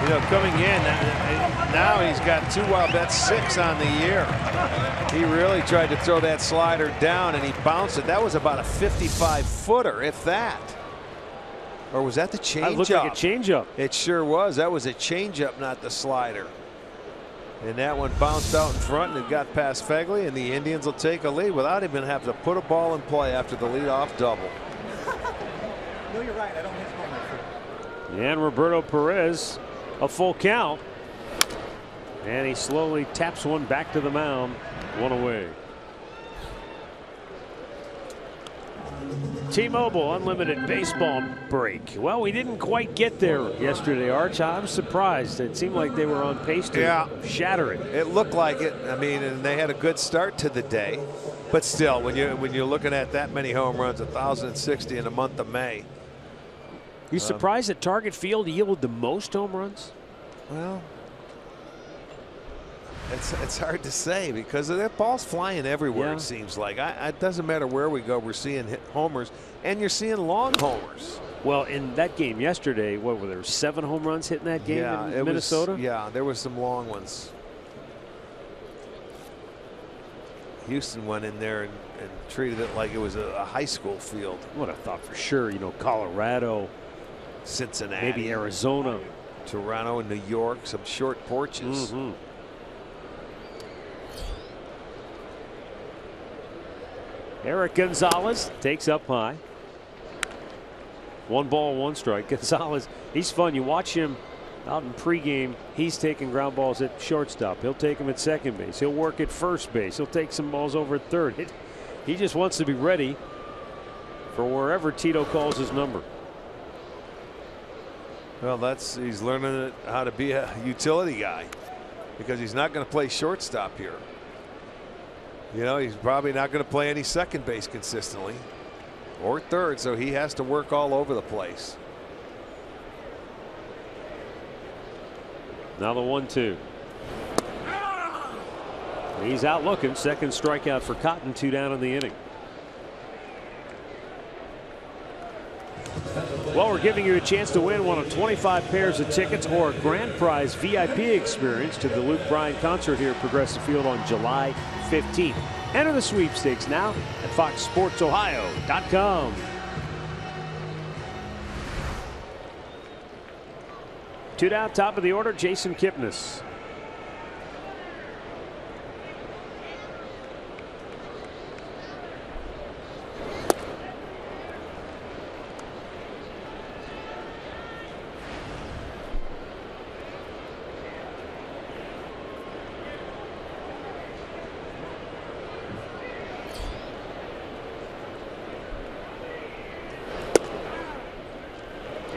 You know, coming in now he's got 2 wild. That's 6 on the year. He really tried to throw that slider down and he bounced it. That was about a 55-footer, if that. Or was that the changeup? It looked like a changeup. It sure was. That was a changeup, not the slider. And that one bounced out in front and it got past Fegley, and the Indians will take a lead without even having to put a ball in play after the leadoff double. No, you're right. I don't miss home. And Roberto Perez, a full count. And he slowly taps one back to the mound, 1 away. T-Mobile Unlimited Baseball break. Well, we didn't quite get there yesterday, Arch. I'm surprised. It seemed like they were on pace to shatter it. It looked like it. I mean, and they had a good start to the day. But still, when you're looking at that many home runs, 1,060 in the month of May. You surprised that Target Field yielded the most home runs? Well, it's hard to say because that ball's flying everywhere. It seems like it doesn't matter where we go, we're seeing homers, and you're seeing long homers. Well, in that game yesterday, what were there 7 home runs hit in that game in Minnesota? There was some long ones. Houston went in there and treated it like it was a high school field. What I thought for sure, you know, Colorado, Cincinnati, maybe Arizona, Toronto, and New York, some short porches. Eric Gonzalez takes up high. 1 ball, 1 strike. Gonzalez, he's fun. You watch him out in pregame. He's taking ground balls at shortstop. He'll take them at second base. He'll work at first base. He'll take some balls over at third. He just wants to be ready for wherever Tito calls his number. Well, he's learning how to be a utility guy. because he's not going to play shortstop here. You know, he's probably not going to play any second base consistently or third, so he has to work all over the place. Now the 1-2. He's out looking. Second strikeout for Cotton. 2 down in the inning. Well, we're giving you a chance to win one of 25 pairs of tickets or a grand prize VIP experience to the Luke Bryan concert here at Progressive Field on July 15th. Enter the sweepstakes now at foxsportsohio.com. Two down, top of the order, Jason Kipnis.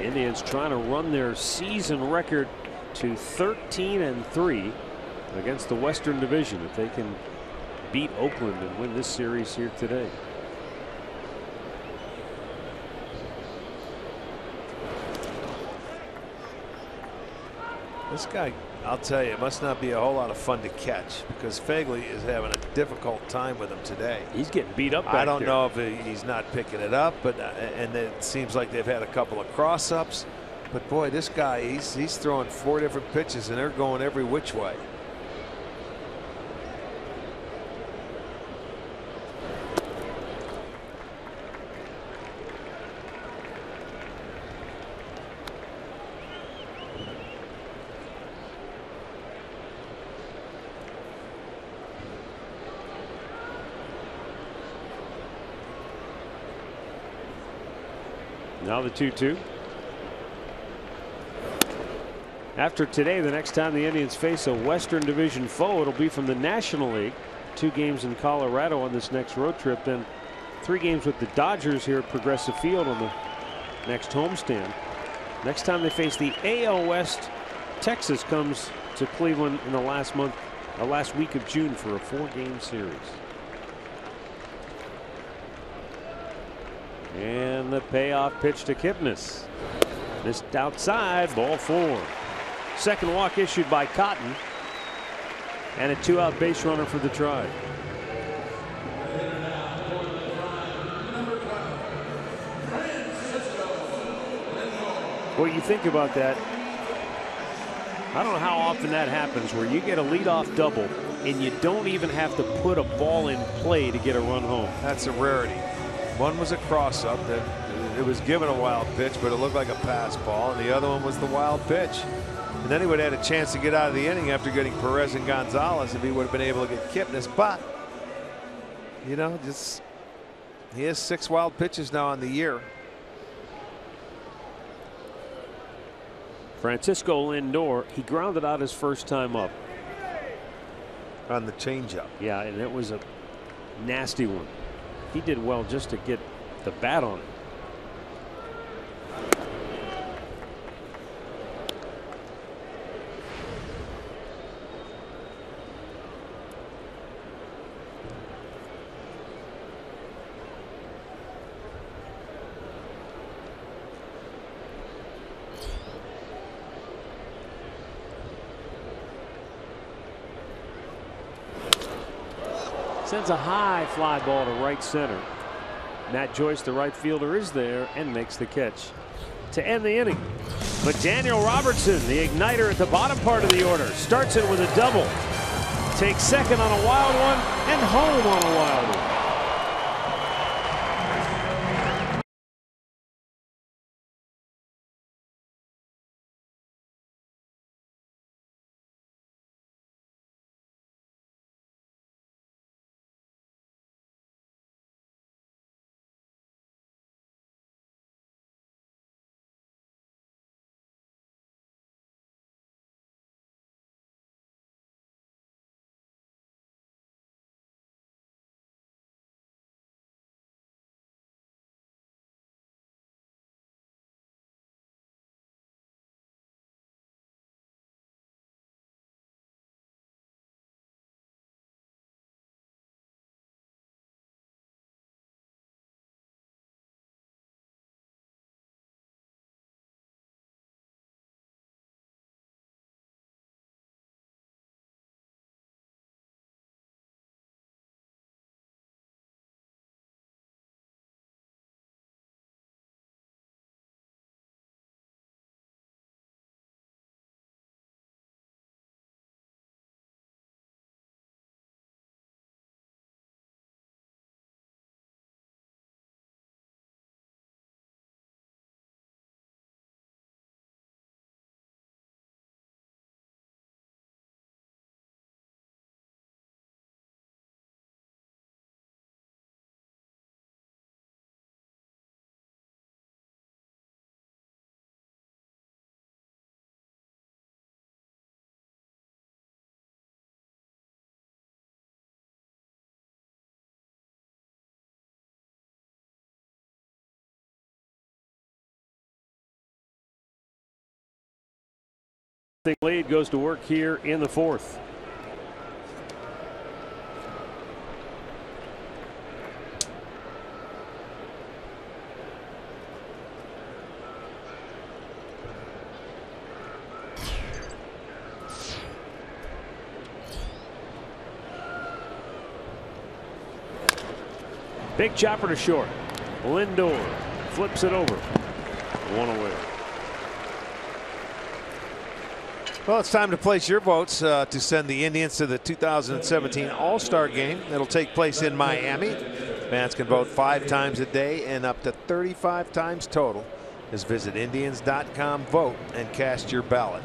Indians trying to run their season record to 13-3 against the Western Division if they can beat Oakland and win this series here today. This guy, I'll tell you, it must not be a whole lot of fun to catch because Fagley is having a difficult time with him today. He's getting beat up back I don't there. know if he's not picking it up, but and it seems like they've had a couple of cross-ups. But boy, this guy, he's throwing 4 different pitches and they're going every which way. Now the 2-2. After today, the next time the Indians face a Western Division foe, it'll be from the National League. 2 games in Colorado on this next road trip, then 3 games with the Dodgers here at Progressive Field on the next homestand. Next time they face the AL West, Texas comes to Cleveland in the last week of June for a 4-game series. And the payoff pitch to Kipnis. Missed outside, ball 4. Second walk issued by Cotton. And a 2-out base runner for the Tribe. Well, you think about that. I don't know how often that happens where you get a leadoff double and you don't even have to put a ball in play to get a run home. That's a rarity. One was a cross-up that it was given a wild pitch, but it looked like a pass ball, and the other one was the wild pitch. And then he would have had a chance to get out of the inning after getting Perez and Gonzalez if he would have been able to get Kipnis. But, you know, just he has 6 wild pitches now on the year. Francisco Lindor, he grounded out his first time up. On the changeup. Yeah, and it was a nasty one. He did well just to get the bat on it. Sends a high fly ball to right center. Matt Joyce, the right fielder, is there and makes the catch to end the inning. But Daniel Robertson, the igniter at the bottom part of the order, starts it with a double. Takes second on a wild one and home on a wild one. 1-0 lead goes to work here in the fourth. Big chopper to short. Lindor flips it over. One away. Well, it's time to place your votes to send the Indians to the 2017 All-Star Game. It'll take place in Miami. Fans can vote 5 times a day and up to 35 times total. Just visit Indians.com, vote, and cast your ballot.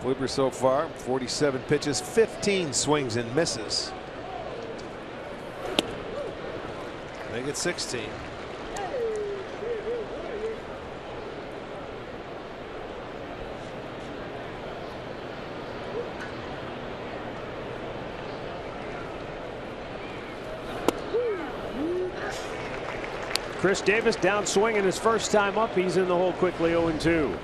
Kluber so far, 47 pitches, 15 swings and misses. Make it 16. Chris Davis down swinging his first time up. He's in the hole quickly, 0-2.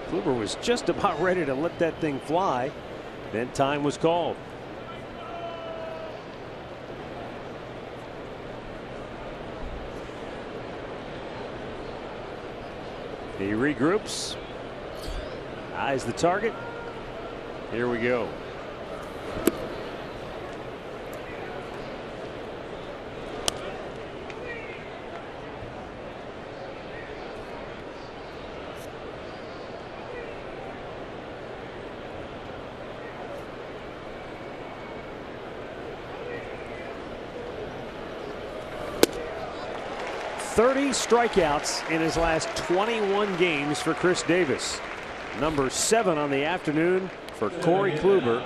Kluber was just about ready to let that thing fly. Then time was called. He regroups. Eyes the target. Here we go. .30 strikeouts in his last 21 games for Chris Davis. Number 7 on the afternoon for Corey Kluber.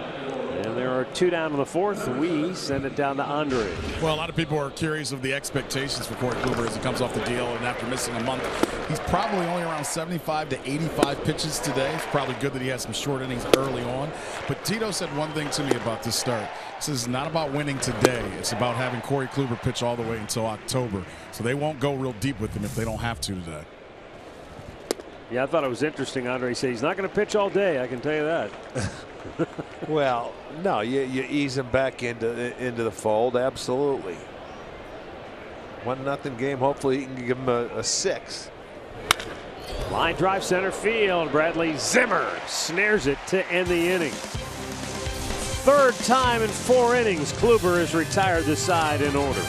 And there are 2 down in the fourth. We send it down to Andre. Well, a lot of people are curious of the expectations for Corey Kluber as he comes off the deal, and after missing a month, he's probably only around 75 to 85 pitches today. It's probably good that he has some short innings early on. But Tito said one thing to me about this start. He says it's not about winning today. It's about having Corey Kluber pitch all the way until October. So they won't go real deep with him if they don't have to today. Yeah, I thought it was interesting. Andre said he's not going to pitch all day. I can tell you that. Well, no, you ease him back into the fold. Absolutely. 1-0 game. Hopefully, you can give him a 6. Line drive center field. Bradley Zimmer snares it to end the inning. Third time in 4 innings, Kluber has retired the side in order.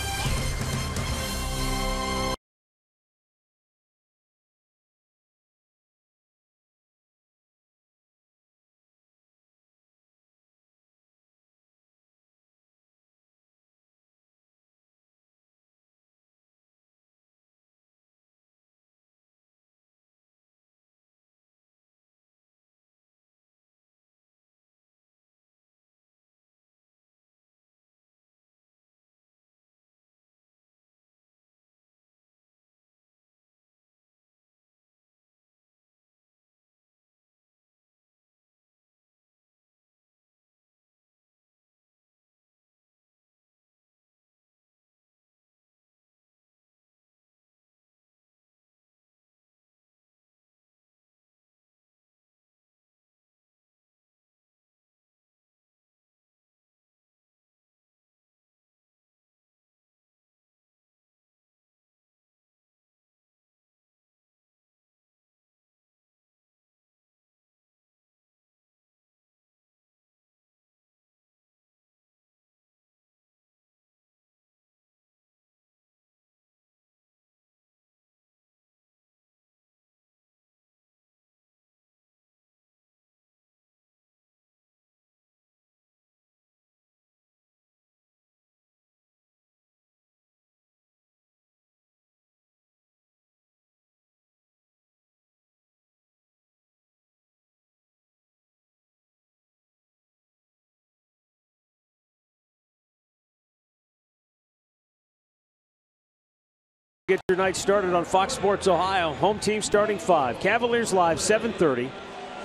Get your night started on Fox Sports Ohio. Home team starting 5. Cavaliers live 7:30.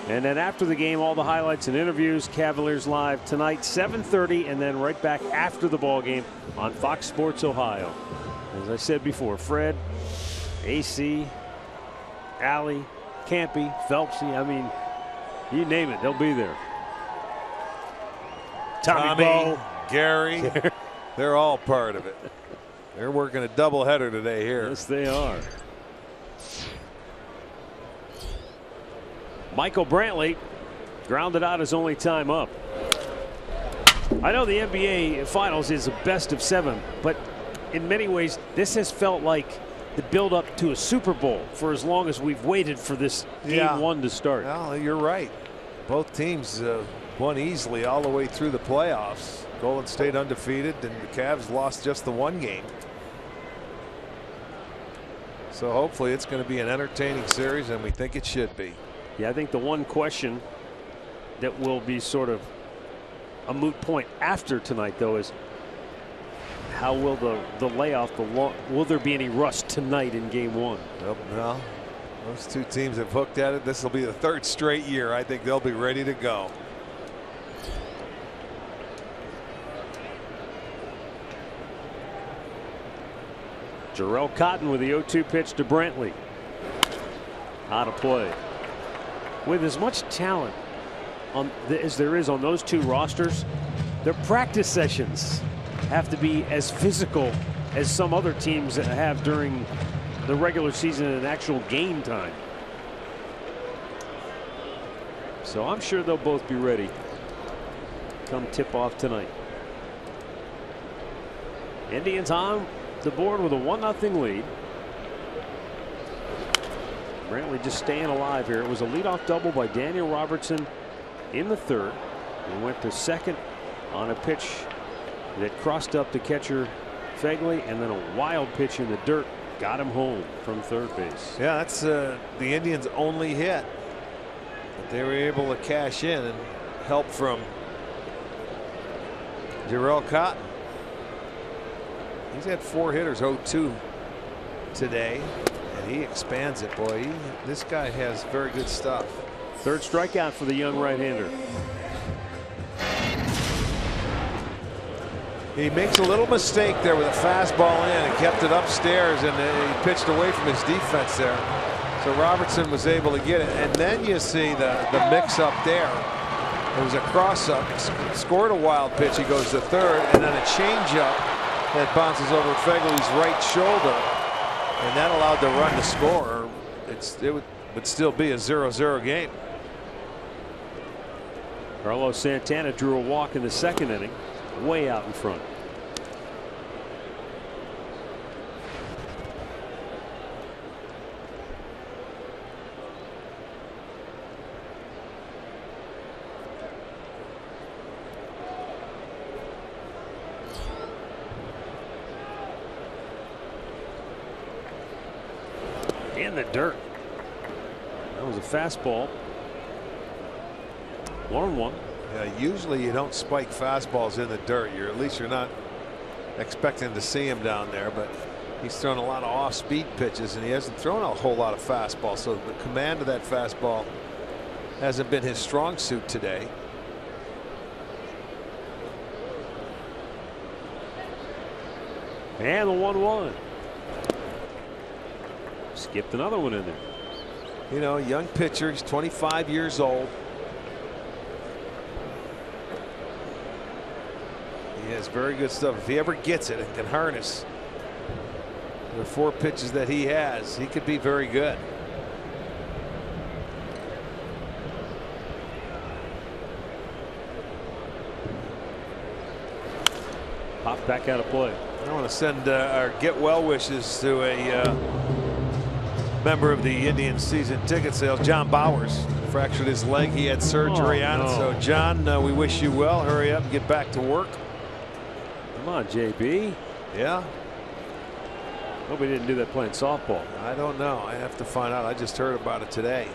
And then after the game, all the highlights and interviews. Cavaliers live tonight 7:30, and then right back after the ball game on Fox Sports Ohio. As I said before, Fred, AC, Allie, Campy, Phelpsy, I mean, you name it, they'll be there. Tommy Bo, Gary, they're all part of it. They're working a doubleheader today here. Yes, they are. Michael Brantley grounded out his only time up. I know the NBA Finals is a best of 7, but in many ways, this has felt like the build-up to a Super Bowl for as long as we've waited for this game 1 to start. Well, you're right. Both teams won easily all the way through the playoffs. Golden State undefeated, and the Cavs lost just the 1 game. So hopefully it's going to be an entertaining series, and we think it should be. Yeah, I think the one question that will be sort of a moot point after tonight, though, is how will the layoff, will there be any rust tonight in game 1? Well, those two teams have hooked at it. This will be the 3rd straight year. I think they'll be ready to go. Jarrell Cotton with the 0-2 pitch to Brantley. Out of play. With as much talent as there is on those two rosters, their practice sessions have to be as physical as some other teams that have during the regular season and actual game time. So I'm sure they'll both be ready come tip off tonight. Indians on the board with a 1-0 lead. Brantley just staying alive here. It was a leadoff double by Daniel Robertson in the 3rd. He went to second on a pitch that crossed up to catcher Fegley, and then a wild pitch in the dirt got him home from 3rd base. Yeah, that's the Indians' only hit. But they were able to cash in and help from Jarrell Cotton. He's had 4 hitters, 0-2 today, and he expands it. Boy, this guy has very good stuff. 3rd strikeout for the young right-hander. He makes a little mistake there with a fastball in and kept it upstairs, and he pitched away from his defense there. So Robertson was able to get it, and then you see the mix up there. It was a cross up, scored a wild pitch. He goes to 3rd, and then a changeup that bounces over Fegley's right shoulder, and that allowed the run to score. It would still be a 0-0 game. Carlos Santana drew a walk in the 2nd inning, way out in front. In the dirt. That was a fastball. 1-1. Yeah, usually you don't spike fastballs in the dirt. At least you're not expecting to see him down there, but he's thrown a lot of off-speed pitches, and he hasn't thrown a whole lot of fastballs. So the command of that fastball hasn't been his strong suit today. And the 1-1. Skipped another one in there. You know, young pitcher. He's 25 years old. He has very good stuff. If he ever gets it and can harness the 4 pitches that he has, he could be very good. Popped back out of play. I want to send our get well wishes to a member of the Indian season ticket sales, John Bowers. Fractured his leg. He had surgery on it. So, John, we wish you well. Hurry up and get back to work. Come on, JB. Yeah. Hope he didn't do that playing softball. I don't know. I have to find out. I just heard about it today.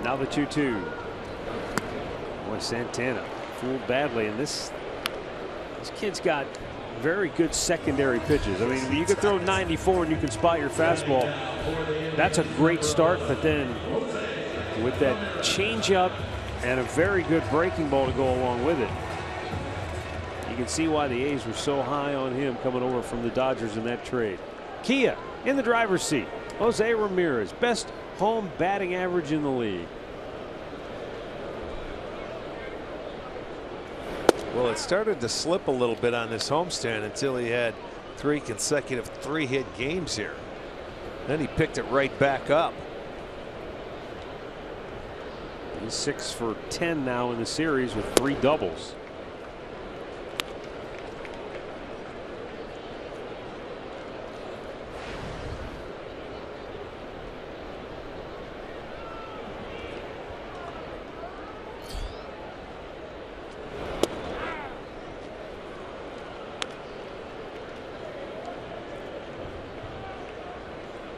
Now the 2-2. Boy, Santana fooled badly, and this kid's got very good secondary pitches. I mean, you can throw 94 and you can spot your fastball. That's a great start, but then with that changeup and a very good breaking ball to go along with it, you can see why the A's were so high on him coming over from the Dodgers in that trade. Kia in the driver's seat. Jose Ramirez, best home batting average in the league. Well, it started to slip a little bit on this homestand until he had 3 consecutive 3-hit games here. Then he picked it right back up. He's 6 for 10 now in the series with 3 doubles.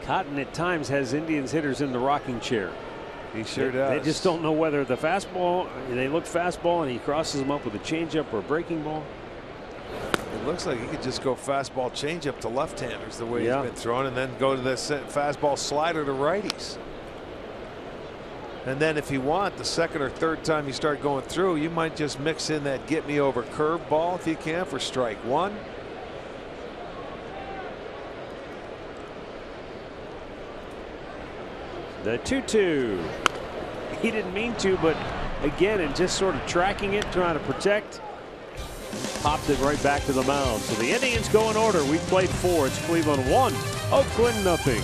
Cotton at times has Indians hitters in the rocking chair. He sure does. They just don't know whether the fastball, they look fastball and he crosses them up with a changeup or a breaking ball. It looks like he could just go fastball changeup to left-handers the way he's been throwing, and then go to this fastball slider to righties. And then if you want, the second or third time you start going through, you might just mix in that get me over curve ball if you can for strike 1. The 2-2. He didn't mean to, but again, and just sort of tracking it, trying to protect, popped it right back to the mound. So the Indians go in order. We've played 4. It's Cleveland 1, Oakland 0.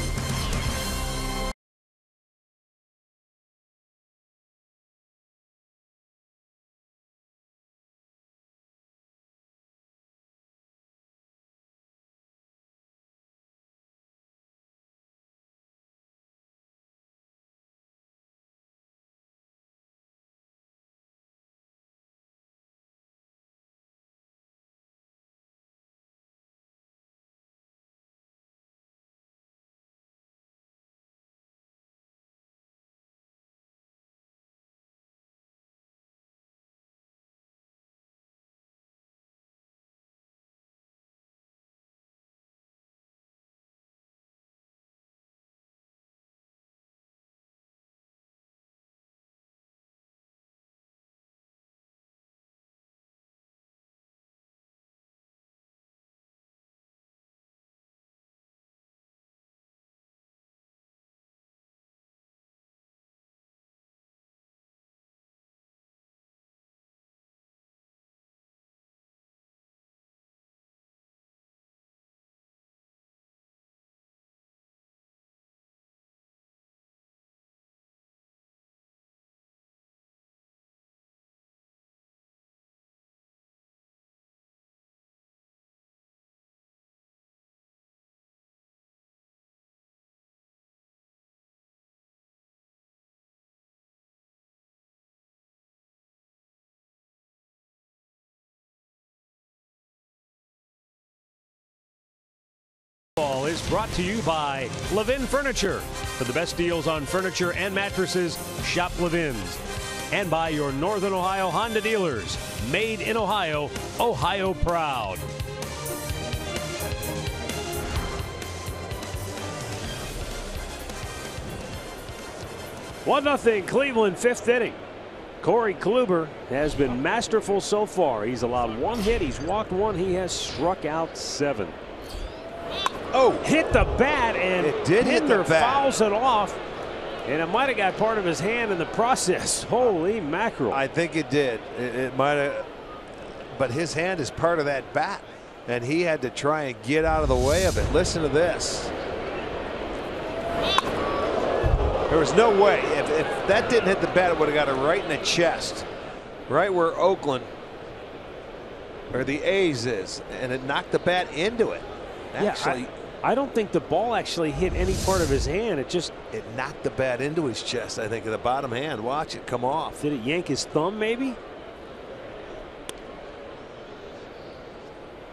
Is brought to you by Levin Furniture. For the best deals on furniture and mattresses, shop Levin's. And by your Northern Ohio Honda dealers. Made in Ohio, Ohio proud. 1-0 Cleveland, 5th inning. Corey Kluber has been masterful so far. He's allowed 1 hit. He's walked 1. He has struck out 7. Oh, hit the bat, and it did hit the bat. Fouls it off, and it might have got part of his hand in the process. Holy mackerel. I think it did. It might have, but his hand is part of that bat, and he had to try and get out of the way of it. Listen to this. There was no way. If that didn't hit the bat, it would have got it right in the chest, right where Oakland or the A's is, and it knocked the bat into it. Actually, I don't think the ball actually hit any part of his hand. It knocked the bat into his chest, I think, of the bottom hand. Watch it come off. Did it yank his thumb, maybe?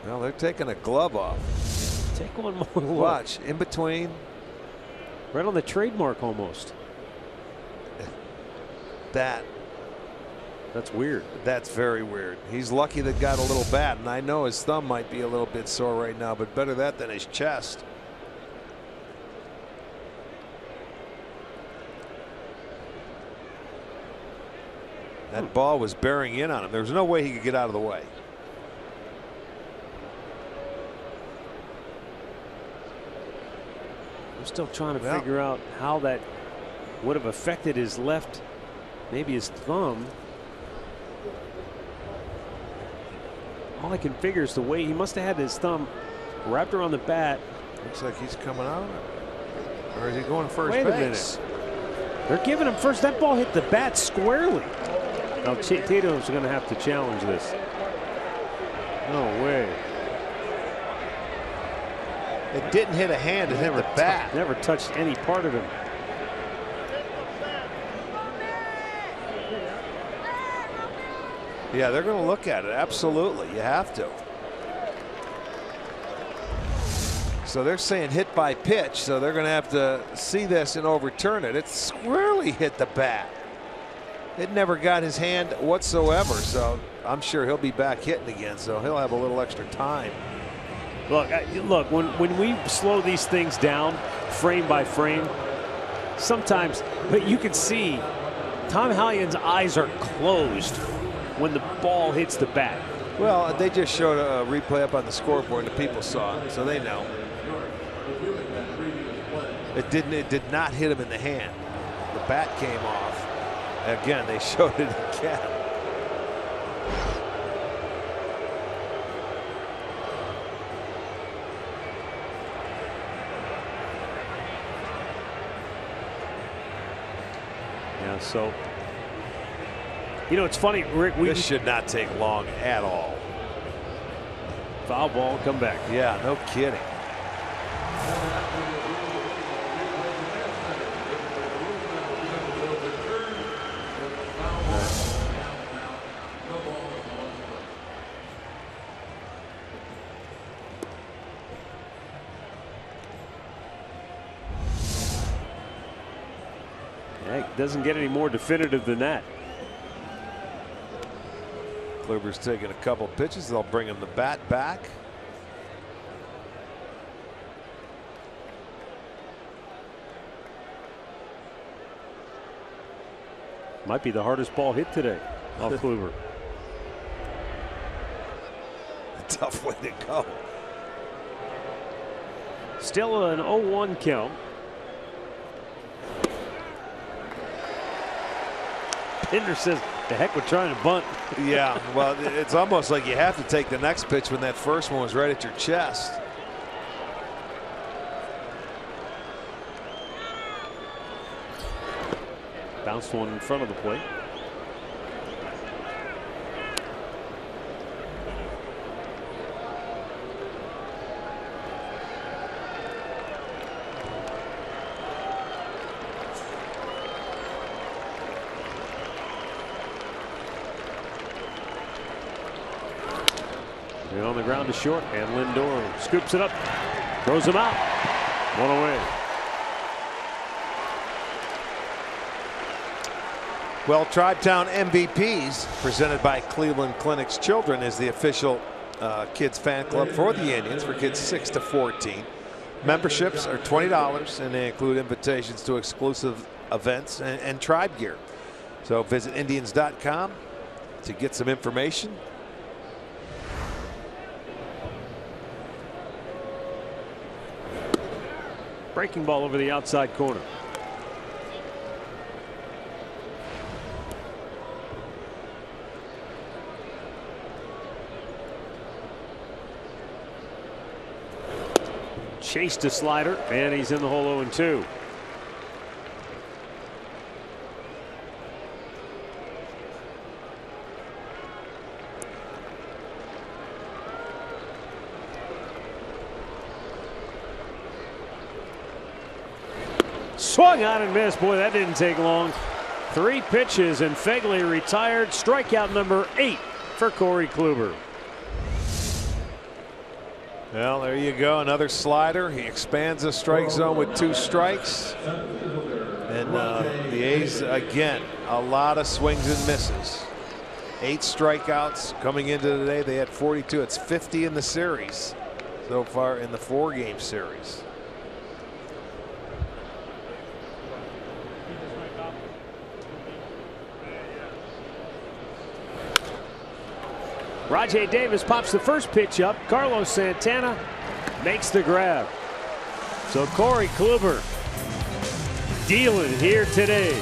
Well, they're taking a glove off. Take one more look. Watch, in between. Right on the trademark almost. That That's weird. That's very weird. He's lucky that got a little bat, and I know his thumb might be a little bit sore right now, but better that than his chest. That ball was bearing in on him. There was no way he could get out of the way. I'm still trying to figure out how that would have affected his left, maybe his thumb. All I can figure is the way he must have had his thumb wrapped around the bat. Looks like he's coming out. Or is he going first base? Wait a minute. They're giving him first. That ball hit the bat squarely. Now Tatum's going to have to challenge this. No way. It didn't hit a hand. It hit the bat. Never touched any part of him. Yeah, they're going to look at it. Absolutely. You have to. So they're saying hit by pitch. So they're going to have to see this and overturn it. It squarely hit the bat. It never got his hand whatsoever. So I'm sure he'll be back hitting again. So he'll have a little extra time. Look, when we slow these things down frame by frame, sometimes, but you can see Tom Hallion's eyes are closed when the ball hits the bat. Well, they just showed a replay up on the scoreboard and the people saw it, so they know. It did not hit him in the hand. The bat came off. Again, they showed it again. Yeah, so you know, it's funny, Rick. This should not take long at all. Foul ball, come back. Yeah, no kidding. It doesn't get any more definitive than that. Kluber's taking a couple pitches. They'll bring him the bat back. Might be the hardest ball hit today off Kluber. Tough way to go. Still an 0-1 count. Pinder says, the heck with trying to bunt. Yeah, well, it's almost like you have to take the next pitch when that first one was right at your chest. Bounced one in front of the plate. And on the ground to short, and Lindor scoops it up, throws him out. One away. Well, Tribetown MVPs, presented by Cleveland Clinic's Children, is the official kids fan club for the Indians for kids 6 to 14. Memberships are $20, and they include invitations to exclusive events and tribe gear. So visit Indians.com to get some information. Breaking ball over the outside corner. Chased a slider, and he's in the hole 0-2. Swung on and missed. Boy, that didn't take long. 3 pitches, and Fegley retired. Strikeout number 8 for Corey Kluber. Well, there you go. Another slider. He expands the strike zone with 2 strikes. And the A's, again, a lot of swings and misses. 8 strikeouts coming into today. They had 42. It's 50 in the series so far in the 4-game series. Rajai Davis pops the first pitch up. Carlos Santana makes the grab. So Corey Kluber dealing here today.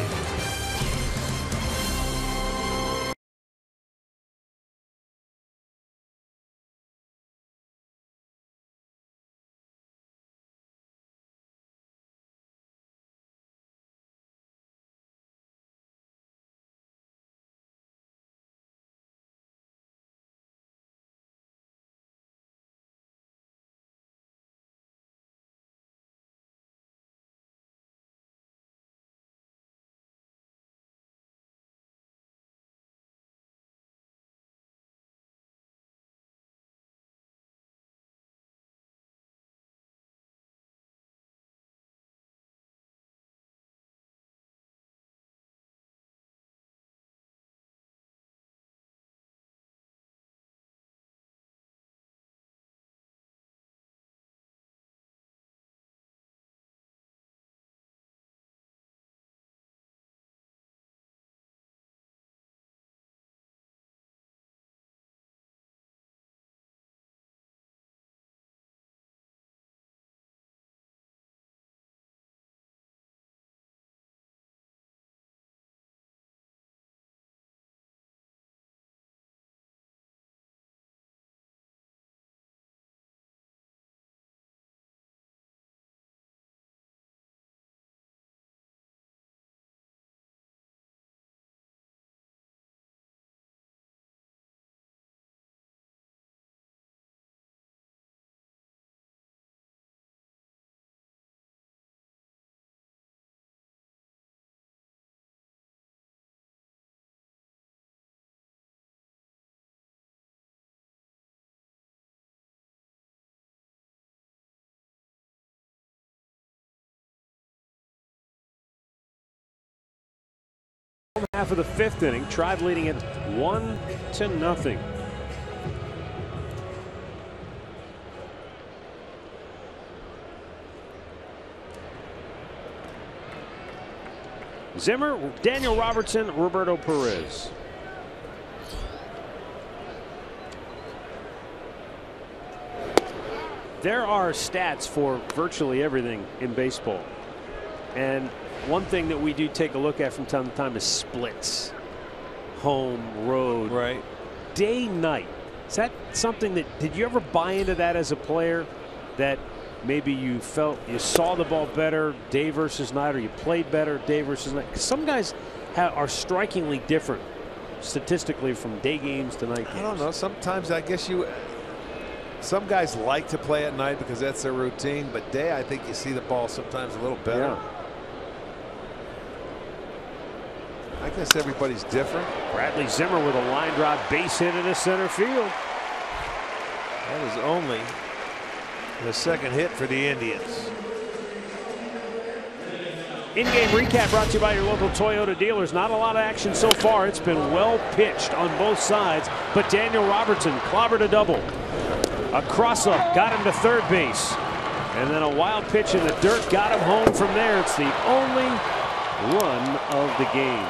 Half of the 5th inning, Tribe leading it 1-0. Zimmer, Daniel Robertson, Roberto Perez. There are stats for virtually everything in baseball. And one thing that we do take a look at from time to time is splits. Home, road, right, day, night. Is that something that, did you ever buy into that as a player, that maybe you felt you saw the ball better day versus night, or you played better day versus night? 'Cause some guys are strikingly different statistically from day games to night games. I don't know. Sometimes I guess some guys like to play at night because that's their routine, but day I think you see the ball sometimes a little better. Yeah. I guess everybody's different. Bradley Zimmer with a line drive base hit into center field. That is only the 2nd hit for the Indians. In-game recap brought to you by your local Toyota dealers. Not a lot of action so far. It's been well pitched on both sides, but Daniel Robertson clobbered a double. A cross-up got him to third base, and then a wild pitch in the dirt got him home from there. It's the only run of the game.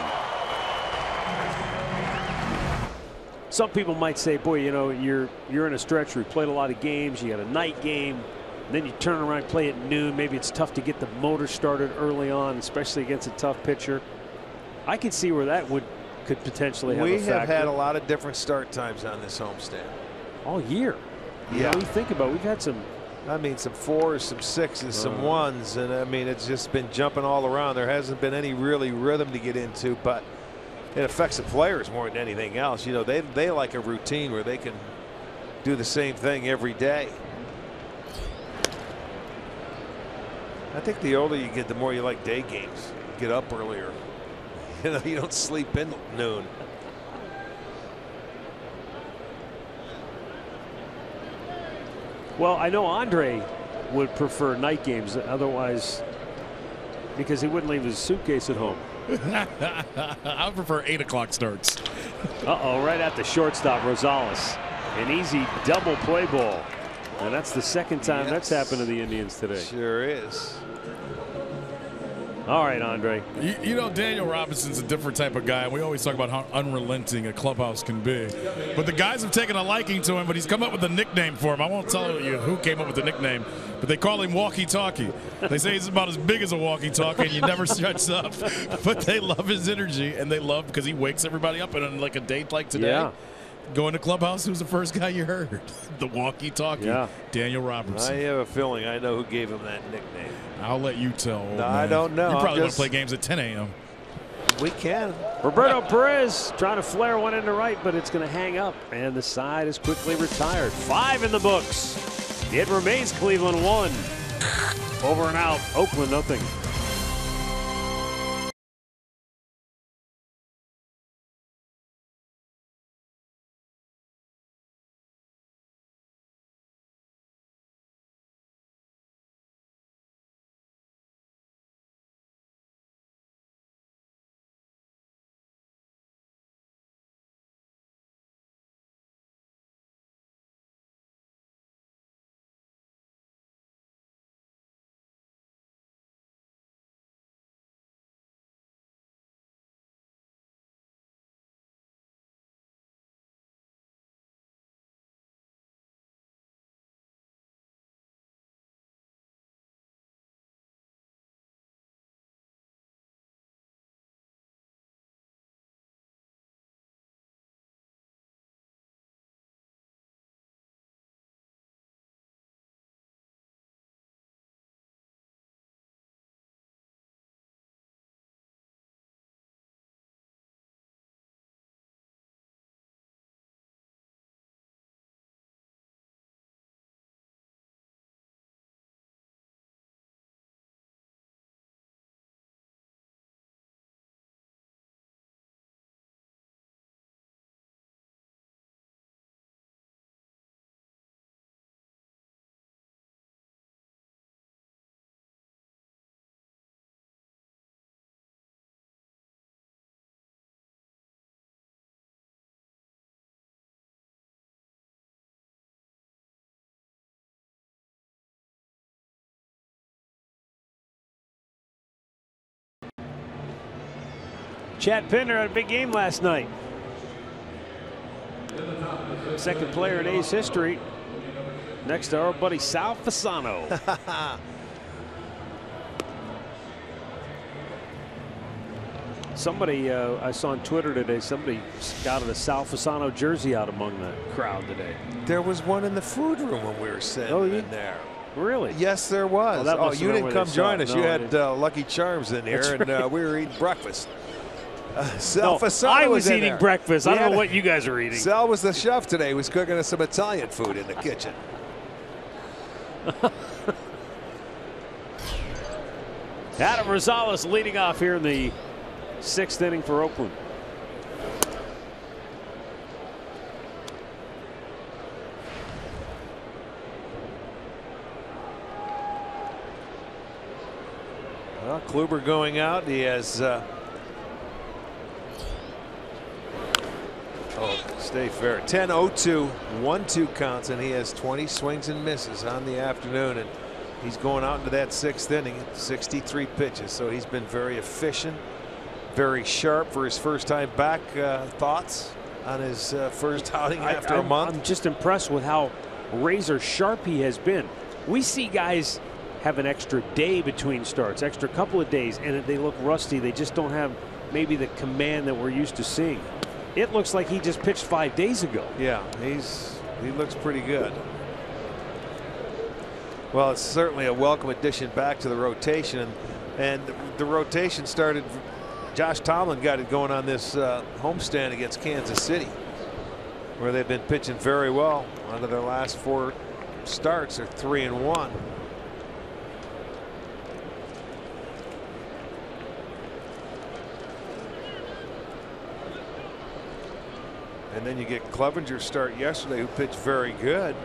Some people might say, boy, you know, you're in a stretch where you played a lot of games, you got a night game, and then you turn around and play at noon. Maybe it's tough to get the motor started early on, especially against a tough pitcher. I could see where that could potentially have a factor. We have had a lot of different start times on this homestand. All year. Yeah. You think about it, we've had some. I mean, some 4s, some 6s, some 1s, and I mean, it's just been jumping all around. There hasn't been any really rhythm to get into, but it affects the players more than anything else. You know, they like a routine where they can do the same thing every day. I think the older you get, the more you like day games. Get up earlier. You know, you don't sleep in noon. Well, I know Andre would prefer night games, otherwise, because he wouldn't leave his suitcase at home. I would prefer 8 o'clock starts. Right at the shortstop, Rosales. An easy double play ball. And that's the second time that's happened to the Indians today. Sure is. All right, Andre. You know, Daniel Robinson's a different type of guy. We always talk about how unrelenting a clubhouse can be. But the guys have taken a liking to him, but he's come up with a nickname for him. I won't tell you who came up with the nickname, but they call him walkie-talkie. They say he's about as big as a walkie-talkie, and you never shuts up. But they love his energy, and they love because he wakes everybody up. And on like a date like today, going to clubhouse, who's the first guy you heard? The walkie-talkie, Daniel Robinson. I have a feeling I know who gave him that nickname. I'll let you tell. No, I don't know. You probably want to play games at 10 a.m. We can. Roberto Perez trying to flare one into right, but it's going to hang up, and the side is quickly retired. 5 in the books. It remains Cleveland 1. Over and out. Oakland nothing. Chad Pinder had a big game last night. Second player in A's history. Next to our buddy Sal Fasano. Somebody I saw on Twitter today, somebody scouted a Sal Fasano jersey out among the crowd today. There was one in the food room when we were sitting in there. Really? Yes, there was. Oh, you didn't come join us. No, you had Lucky Charms in here, and we were eating breakfast. No, I was eating breakfast. I don't know what you guys are eating. Sal was the chef today. He was cooking us some Italian food in the kitchen. Adam Rosales leading off here in the 6th inning for Oakland. Well, Kluber going out. He has stay fair. 10-0-2, 1-2 counts, and he has 20 swings and misses on the afternoon, and he's going out into that 6th inning. 63 pitches, so he's been very efficient, very sharp for his first time back. Thoughts on his first outing after a month? I'm just impressed with how razor sharp he has been. We see guys have an extra day between starts, extra couple of days, and they look rusty. They just don't have maybe the command that we're used to seeing. It looks like he just pitched 5 days ago. Yeah, he looks pretty good. Well, it's certainly a welcome addition back to the rotation, and the rotation started. Josh Tomlin got it going on this homestand against Kansas City, where they've been pitching very well. Out of their last 4 starts, they're 3-1. And then you get Clevenger's start yesterday, who pitched very good.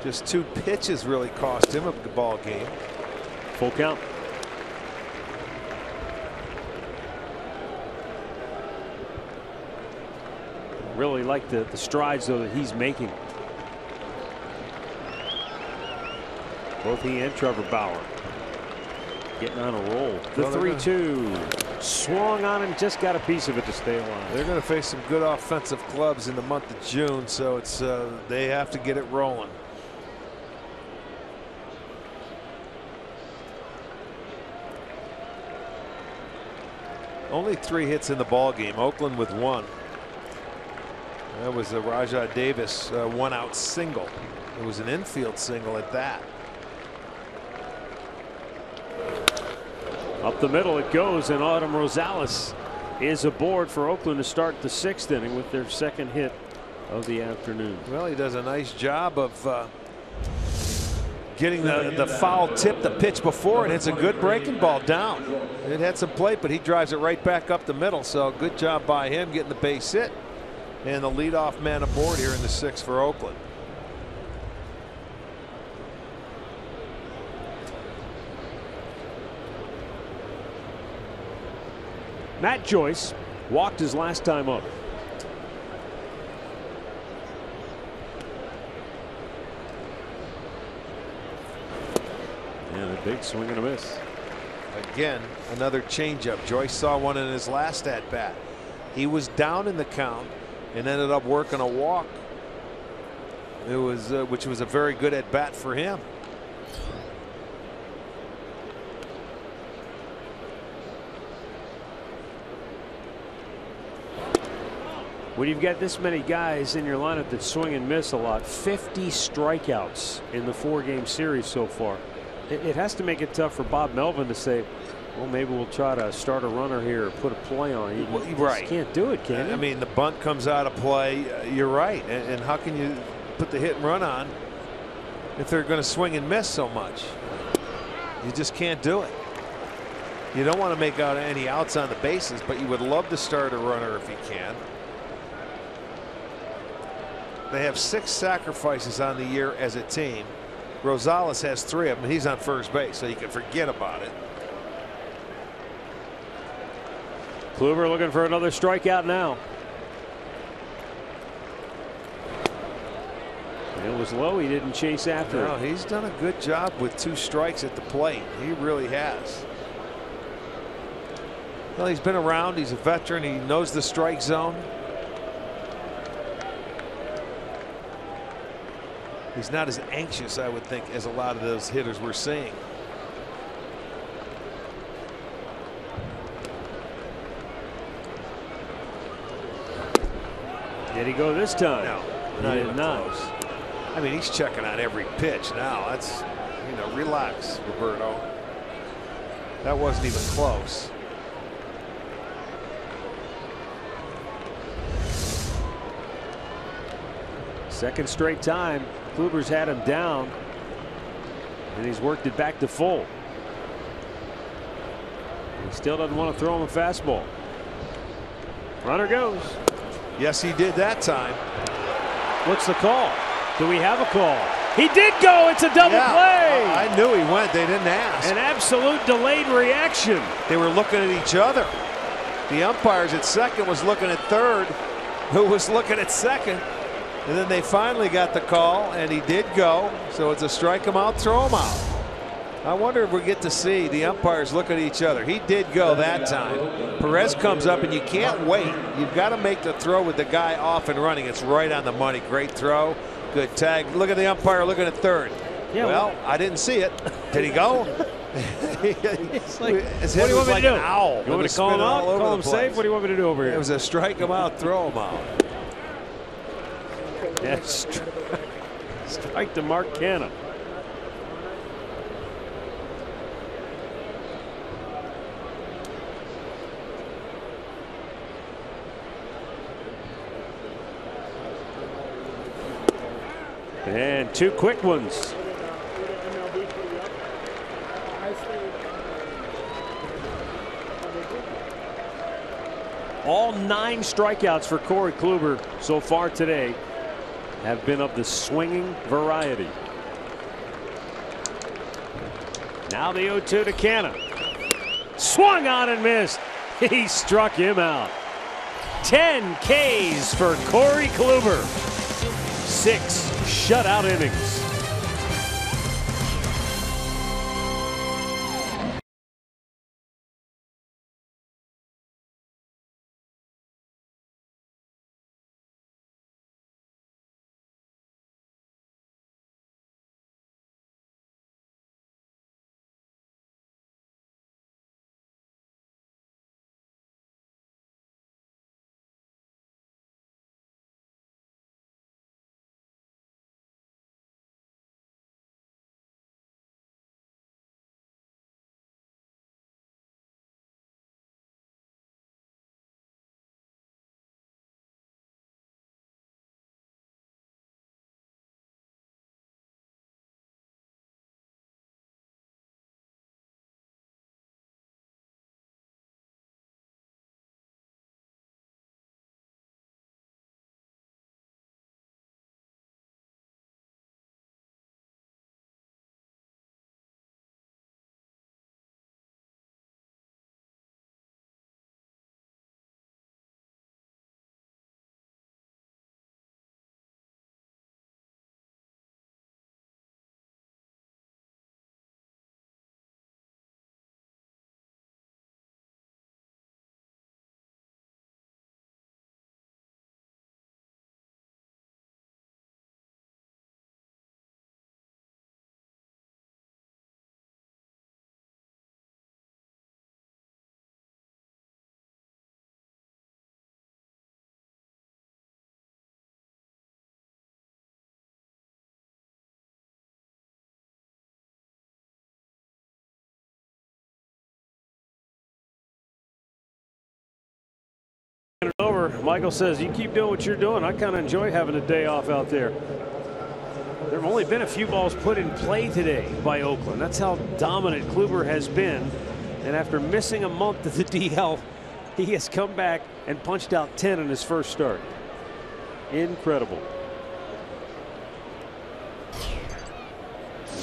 Just 2 pitches really cost him a ball game. Full count. Really like the strides, though, that he's making. Both he and Trevor Bauer getting on a roll. The 3-2 swung on and just got a piece of it to stay alive. They're going to face some good offensive clubs in the month of June, so it's they have to get it rolling. Only 3 hits in the ball game. Oakland with 1. That was a Rajai Davis 1-out single. It was an infield single at that. Up the middle it goes, and Autumn Rosales is aboard for Oakland to start the 6th inning with their 2nd hit of the afternoon. Well, he does a nice job of getting the foul tip the pitch before, and it's a good breaking ball down. It had some plate, but he drives it right back up the middle. So good job by him getting the base hit, and the leadoff man aboard here in the 6th for Oakland. Matt Joyce walked his last time up. And a big swing and a miss. Again, another changeup. Joyce saw one in his last at bat. He was down in the count and ended up working a walk. It was which was a very good at bat for him. When you've got this many guys in your lineup that swing and miss a lot, 50 strikeouts in the 4-game series so far. It has to make it tough for Bob Melvin to say, well, maybe we'll try to start a runner here or put a play on. You right. Can't do it, can you? I mean, the bunt comes out of play. You're right. And how can you put the hit and run on if they're going to swing and miss so much? You just can't do it. You don't want to make out any outs on the bases, but you would love to start a runner if you can. They have 6 sacrifices on the year as a team. Rosales has 3 of them. He's on first base, so you can forget about it. Kluber looking for another strikeout now. It was low. He didn't chase after it. He's done a good job with 2 strikes at the plate. He really has. Well, he's been around. He's a veteran. He knows the strike zone. He's not as anxious, I would think, as a lot of those hitters we're seeing. Did he go this time? No, not even close. I mean, he's checking on every pitch now. That's, you know, relax, Roberto. That wasn't even close. Second straight time Kluber's had him down, and he's worked it back to full. He still doesn't want to throw him a fastball. Runner goes. Yes, he did that time. What's the call? Do we have a call? He did go. It's a double play. I knew he went. They didn't ask. An absolute delayed reaction. They were looking at each other. The umpires at second was looking at third, who was looking at second. And then they finally got the call, and he did go. So it's a strike him out, throw him out. I wonder if we get to see the umpires look at each other. He did go that time. Perez comes up, and you can't wait. You've got to make the throw with the guy off and running. It's right on the money. Great throw. Good tag. Look at the umpire looking at third. Yeah, well, I didn't see it. Did he go? It's like, his what head do you was want me like to do? an owl. You want me to call him out? Call him safe? What do you want me to do over here? It was a strike him out, throw him out. Yes. Strike to Mark Canha. And 2 quick ones. All 9 strikeouts for Corey Kluber so far today have been of the swinging variety. Now the 0-2 to Canha. Swung on and missed. He struck him out. 10 Ks for Corey Kluber. 6 shutout innings. Over. Michael says, you keep doing what you're doing. I kind of enjoy having a day off out there. There have only been a few balls put in play today by Oakland. That's how dominant Kluber has been. And after missing a month of the DL, he has come back and punched out 10 in his first start. Incredible.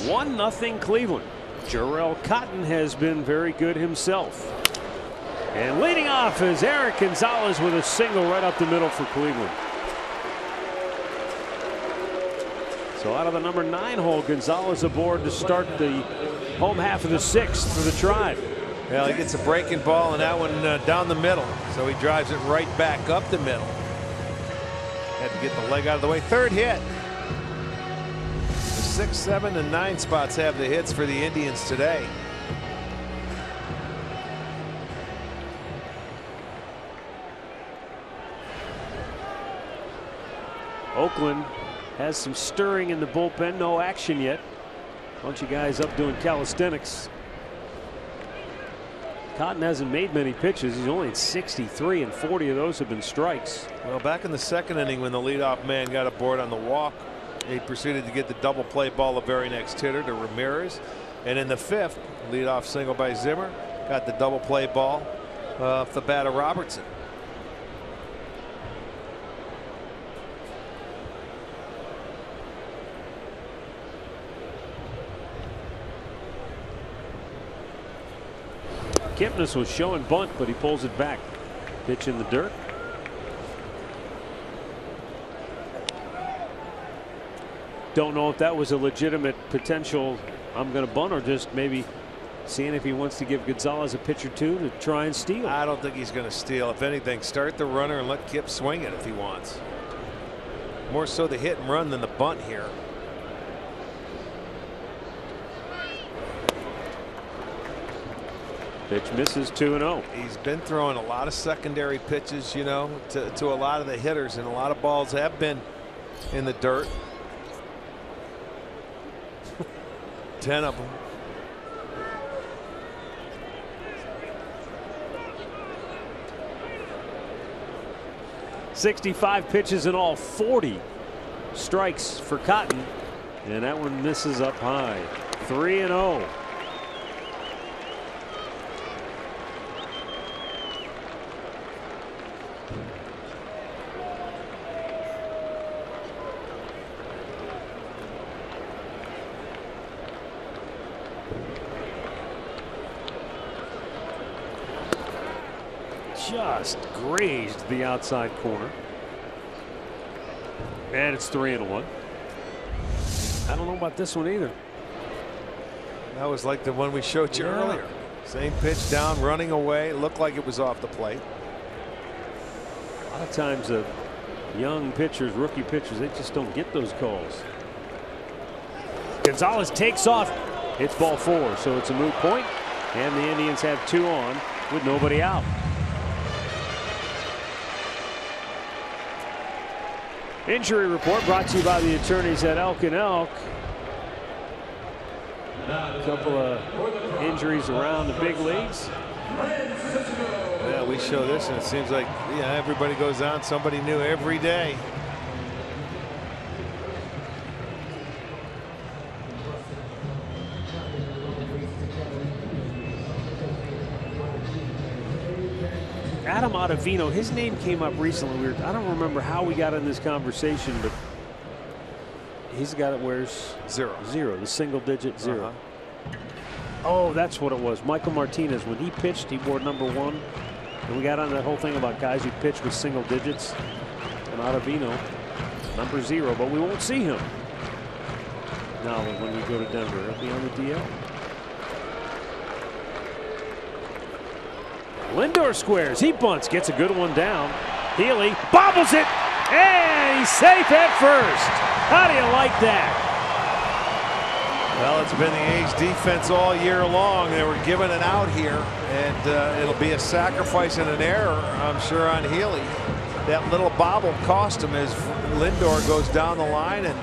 1-0 Cleveland. Jarrell Cotton has been very good himself. And leading off is Eric Gonzalez with a single right up the middle for Cleveland. So out of the number 9 hole, Gonzalez aboard to start the home half of the 6th for the Tribe. Well, he gets a breaking ball and that one down the middle. So he drives it right back up the middle. Had to get the leg out of the way. 3rd hit. The 6, 7, and 9 spots have the hits for the Indians today. Oakland has some stirring in the bullpen. No action yet. Bunch of guys up doing calisthenics. Cotton hasn't made many pitches. He's only at 63, and 40 of those have been strikes. Well, back in the 2nd inning when the leadoff man got aboard on the walk, he proceeded to get the double play ball the very next hitter to Ramirez. And in the 5th, leadoff single by Zimmer, got the double play ball off the bat of Robertson. Kipnis was showing bunt, but he pulls it back. Pitch in the dirt. Don't know if that was a legitimate potential I'm going to bunt, or just maybe seeing if he wants to give Gonzalez a pitch or two to try and steal. I don't think he's going to steal. If anything, start the runner and let Kip swing it if he wants. More so the hit and run than the bunt here. Pitch misses, 2-0. He's been throwing a lot of secondary pitches, you know, to a lot of the hitters, and a lot of balls have been in the dirt. 10 of them. .65 pitches in all, 40 strikes for Cotton, and that one misses up high. 3-0. just grazed the outside corner. And it's 3-1. I don't know about this one either. That was like the one we showed you earlier. Same pitch down, running away. It looked like it was off the plate. A lot of times young pitchers, rookie pitchers, they just don't get those calls. Gonzalez takes off. It's ball 4, so it's a moot point, and the Indians have 2 on with nobody out. Injury report brought to you by the attorneys at Elk & Elk. A couple of injuries around the big leagues. Yeah, we show this, and it seems like everybody goes on somebody new every day. Adam Ottavino, his name came up recently. I don't remember how we got in this conversation, but he's got it. Where's 0? 0, the single digit 0. Oh, that's what it was. Michael Martinez, when he pitched, he wore number 1. And we got on that whole thing about guys who pitch with single digits. And Ottavino, number 0, but we won't see him now when we go to Denver. He'll be on the DL. Lindor squares. He bunts. Gets a good one down. Healy bobbles it. And he's safe at first. How do you like that? Well, it's been the A's defense all year long. They were given an out here, and it'll be a sacrifice and an error, I'm sure, on Healy. That little bobble cost him as Lindor goes down the line and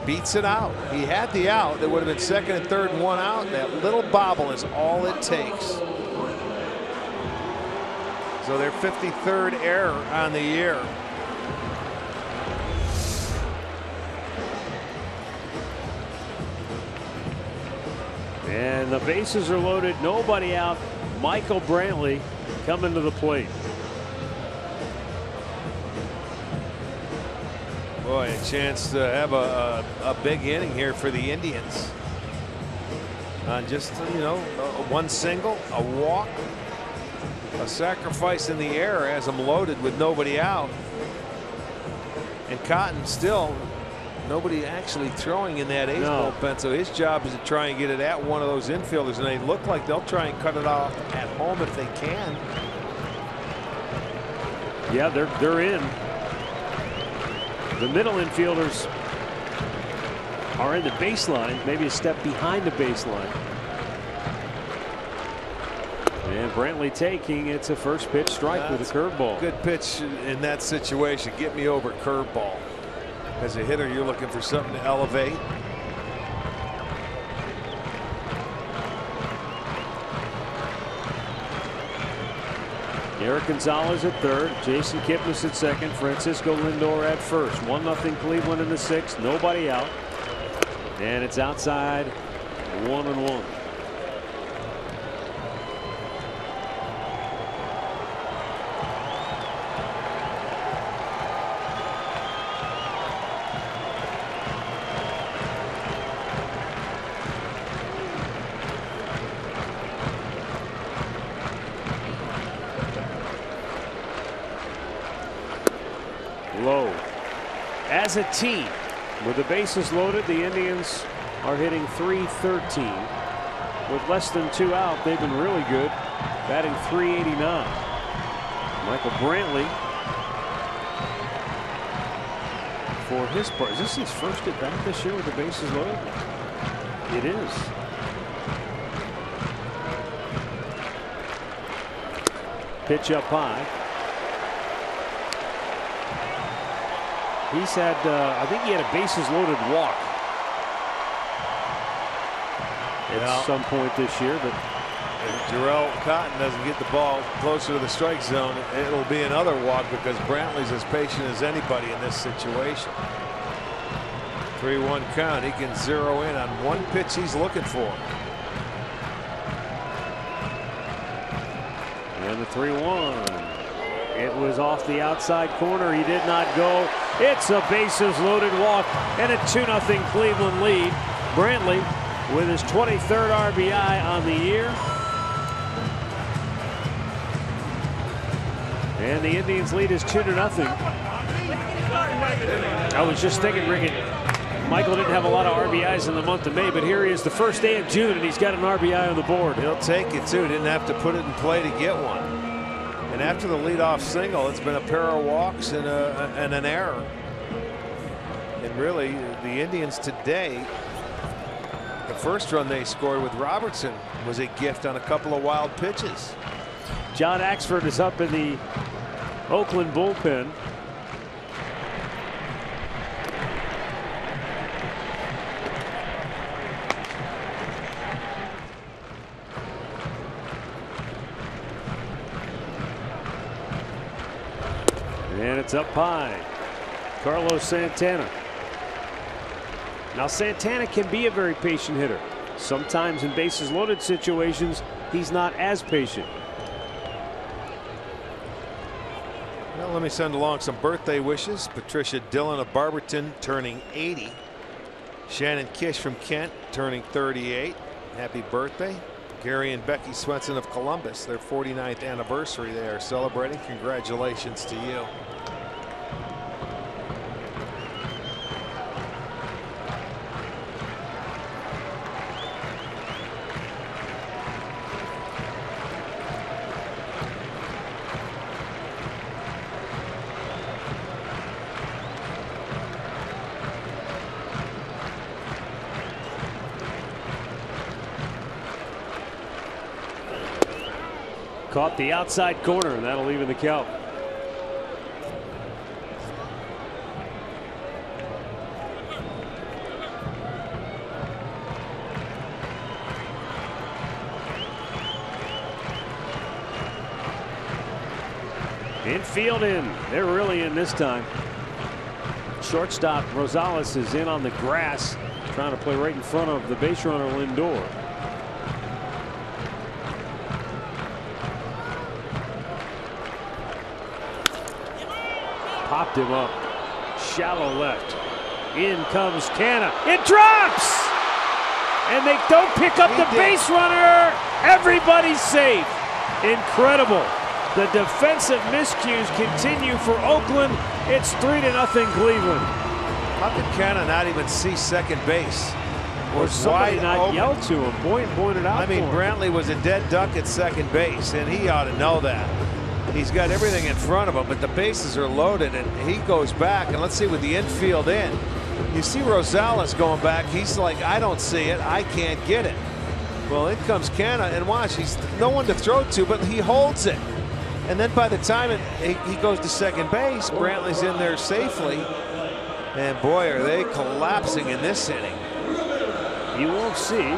beats it out. He had the out. It would have been 2nd and 3rd and 1 out. That little bobble is all it takes. So their 53rd error on the year. And the bases are loaded. Nobody out. Michael Brantley coming to the plate. Boy, a chance to have a big inning here for the Indians. Just, one single, a walk. A sacrifice in the air has them loaded with nobody out. And Cotton still nobody actually throwing in that A's bullpen, so his job is to try and get it at one of those infielders, and they look like they'll try and cut it off at home if they can. Yeah, they're in. The middle infielders are in the baseline, maybe a step behind the baseline. And Brantley taking it's a first pitch strike with a curveball. Good pitch in that situation. Get me over curveball. As a hitter, you're looking for something to elevate. Eric Gonzalez at 3rd, Jason Kipnis at 2nd, Francisco Lindor at 1st. 1-0 Cleveland in the 6th, nobody out. And it's outside 1-1. Low. As a team, with the bases loaded, the Indians are hitting .313. With less than 2 out, they've been really good, batting .389. Michael Brantley, for his part, is this his first at bat this year with the bases loaded? It is. Pitch up high. He's had, I think he had a bases loaded walk at some point this year, but if Jarrell Cotton doesn't get the ball closer to the strike zone, it'll be another walk because Brantley's as patient as anybody in this situation. 3-1 count. He can zero in on one pitch he's looking for. And the 3-1. It was off the outside corner. He did not go. It's a bases loaded walk and a 2-0 Cleveland lead. Brantley with his 23rd RBI on the year. And the Indians lead is 2-0. I was just thinking, Rick, Michael didn't have a lot of RBIs in the month of May, but here he is the first day of June, and he's got an RBI on the board. He'll take it, too. Didn't have to put it in play to get one. And after the leadoff single, it's been a pair of walks and an error. And really, the Indians today, the first run they scored with Robertson was a gift on a couple of wild pitches. John Axford is up in the Oakland bullpen. And it's up high. Carlos Santana. Now Santana can be a very patient hitter. Sometimes in bases loaded situations, he's not as patient. Well, let me send along some birthday wishes. Patricia Dillon of Barberton turning 80. Shannon Kish from Kent turning 38. Happy birthday. Gary and Becky Swenson of Columbus, their 49th anniversary they are celebrating. Congratulations to you. Caught the outside corner, and that'll even the count. Infield in. They're really in this time. Shortstop Rosales is in on the grass, trying to play right in front of the base runner Lindor. Popped him up. Shallow left. In comes Canna. It drops! And they don't pick up the base runner. Everybody's safe. Incredible. The defensive miscues continue for Oakland. It's 3-0 Cleveland. How could Canna not even see second base? Or somebody not yell to him. Boyd pointed out. I mean, Brantley was a dead duck at second base, and he ought to know that. He's got everything in front of him, but the bases are loaded, and he goes back. And let's see with the infield in. You see Rosales going back. He's like, I don't see it. I can't get it. Well, in comes Canna, and watch. He's no one to throw to, but he holds it. And then by the time he goes to second base, Brantley's in there safely. And boy, are they collapsing in this inning. You won't see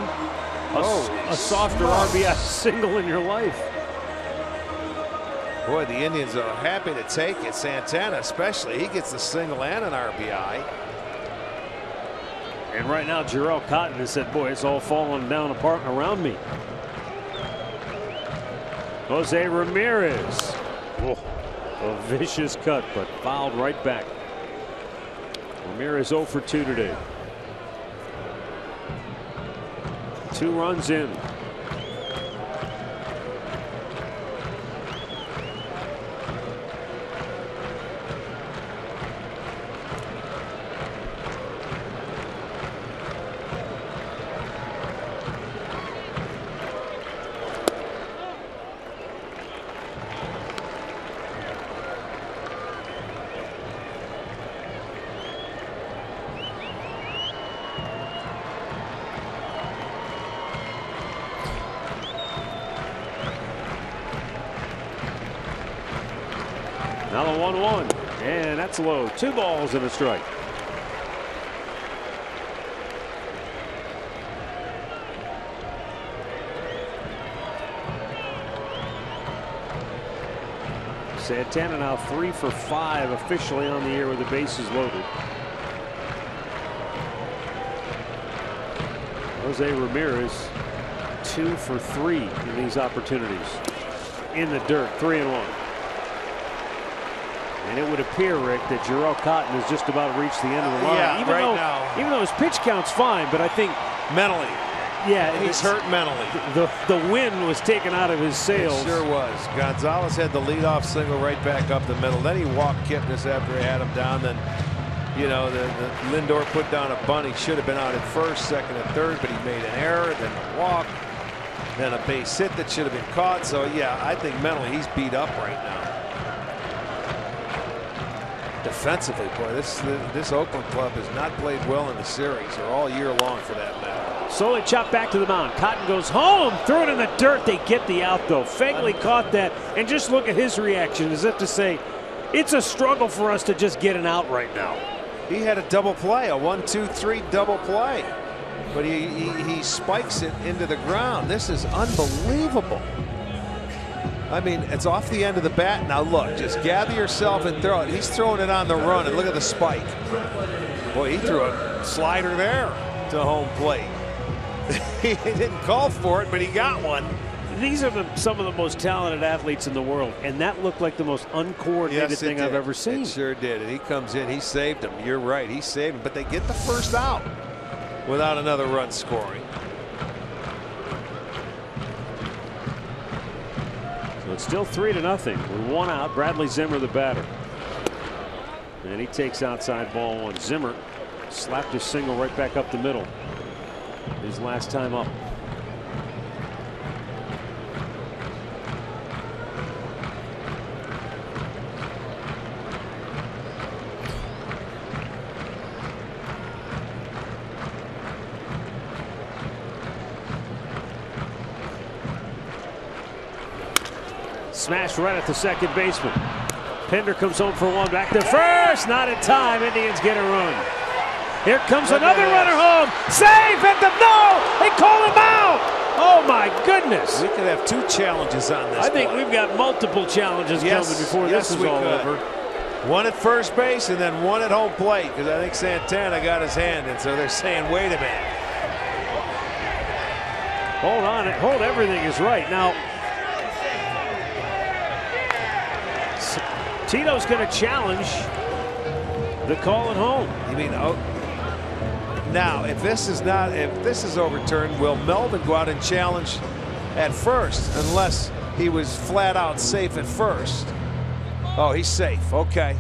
a softer RBI single in your life. Boy, the Indians are happy to take it. Santana especially. He gets the single and an RBI. And right now, Jarrell Cotton has said, boy, it's all falling down apart around me. Jose Ramirez. Whoa, a vicious cut, but fouled right back. Ramirez 0 for 2 today. 2 runs in. Now the 1-1, and that's low. 2 balls and a strike. Santana now 3 for 5 officially on the year with the bases loaded. Jose Ramirez 2 for 3 in these opportunities. In the dirt, 3-1. And it would appear, Rick, that Jarrell Cotton has just about reached the end of the line. Yeah, even though his pitch count's fine, but I think mentally, Yeah, he's hurt mentally. The wind was taken out of his sails. It sure was. Gonzalez had the leadoff single right back up the middle. Then he walked Kipnis after he had him down. Then, you know, the Lindor put down a bunt. He should have been out at first, second, and third, but he made an error. Then a walk. Then a base hit that should have been caught. So yeah, I think mentally he's beat up right now. Defensively, boy, this Oakland club has not played well in the series or all year long for that matter. Slowly chopped back to the mound. Cotton goes home, threw it in the dirt. They get the out though. Fegley caught that, and just look at his reaction as if to say, it's a struggle for us to just get an out right now. He had a double play, a 1-2-3 double play, but he spikes it into the ground. This is unbelievable. I mean, it's off the end of the bat. Now look, just gather yourself and throw it. He's throwing it on the run, and look at the spike. Boy, he threw a slider there to home plate. He didn't call for it, but he got one. These are some of the most talented athletes in the world, and that looked like the most uncoordinated thing I've ever seen. It sure did. And he comes in, he saved him. You're right, he saved him. But they get the first out without another run scoring. So it's still 3-0 with one out. Bradley Zimmer, the batter. And he takes outside ball one. Zimmer slapped his single right back up the middle. His last time up. Smashed right at the second baseman. Pender comes home for one. Back to first. Not in time. Indians get a run. Here comes another runner home. Safe at the no. They call him out. Oh my goodness. We could have two challenges on this. I think we've got multiple challenges coming before this is all over. One at first base and then one at home plate, because I think Santana got his hand in. So they're saying, wait a minute. Hold on. Hold everything is right. Now, Tito's going to challenge the call at home. You mean, oh, now if this is overturned, will Melvin go out and challenge at first unless he was flat out safe at first? Oh, he's safe. Okay,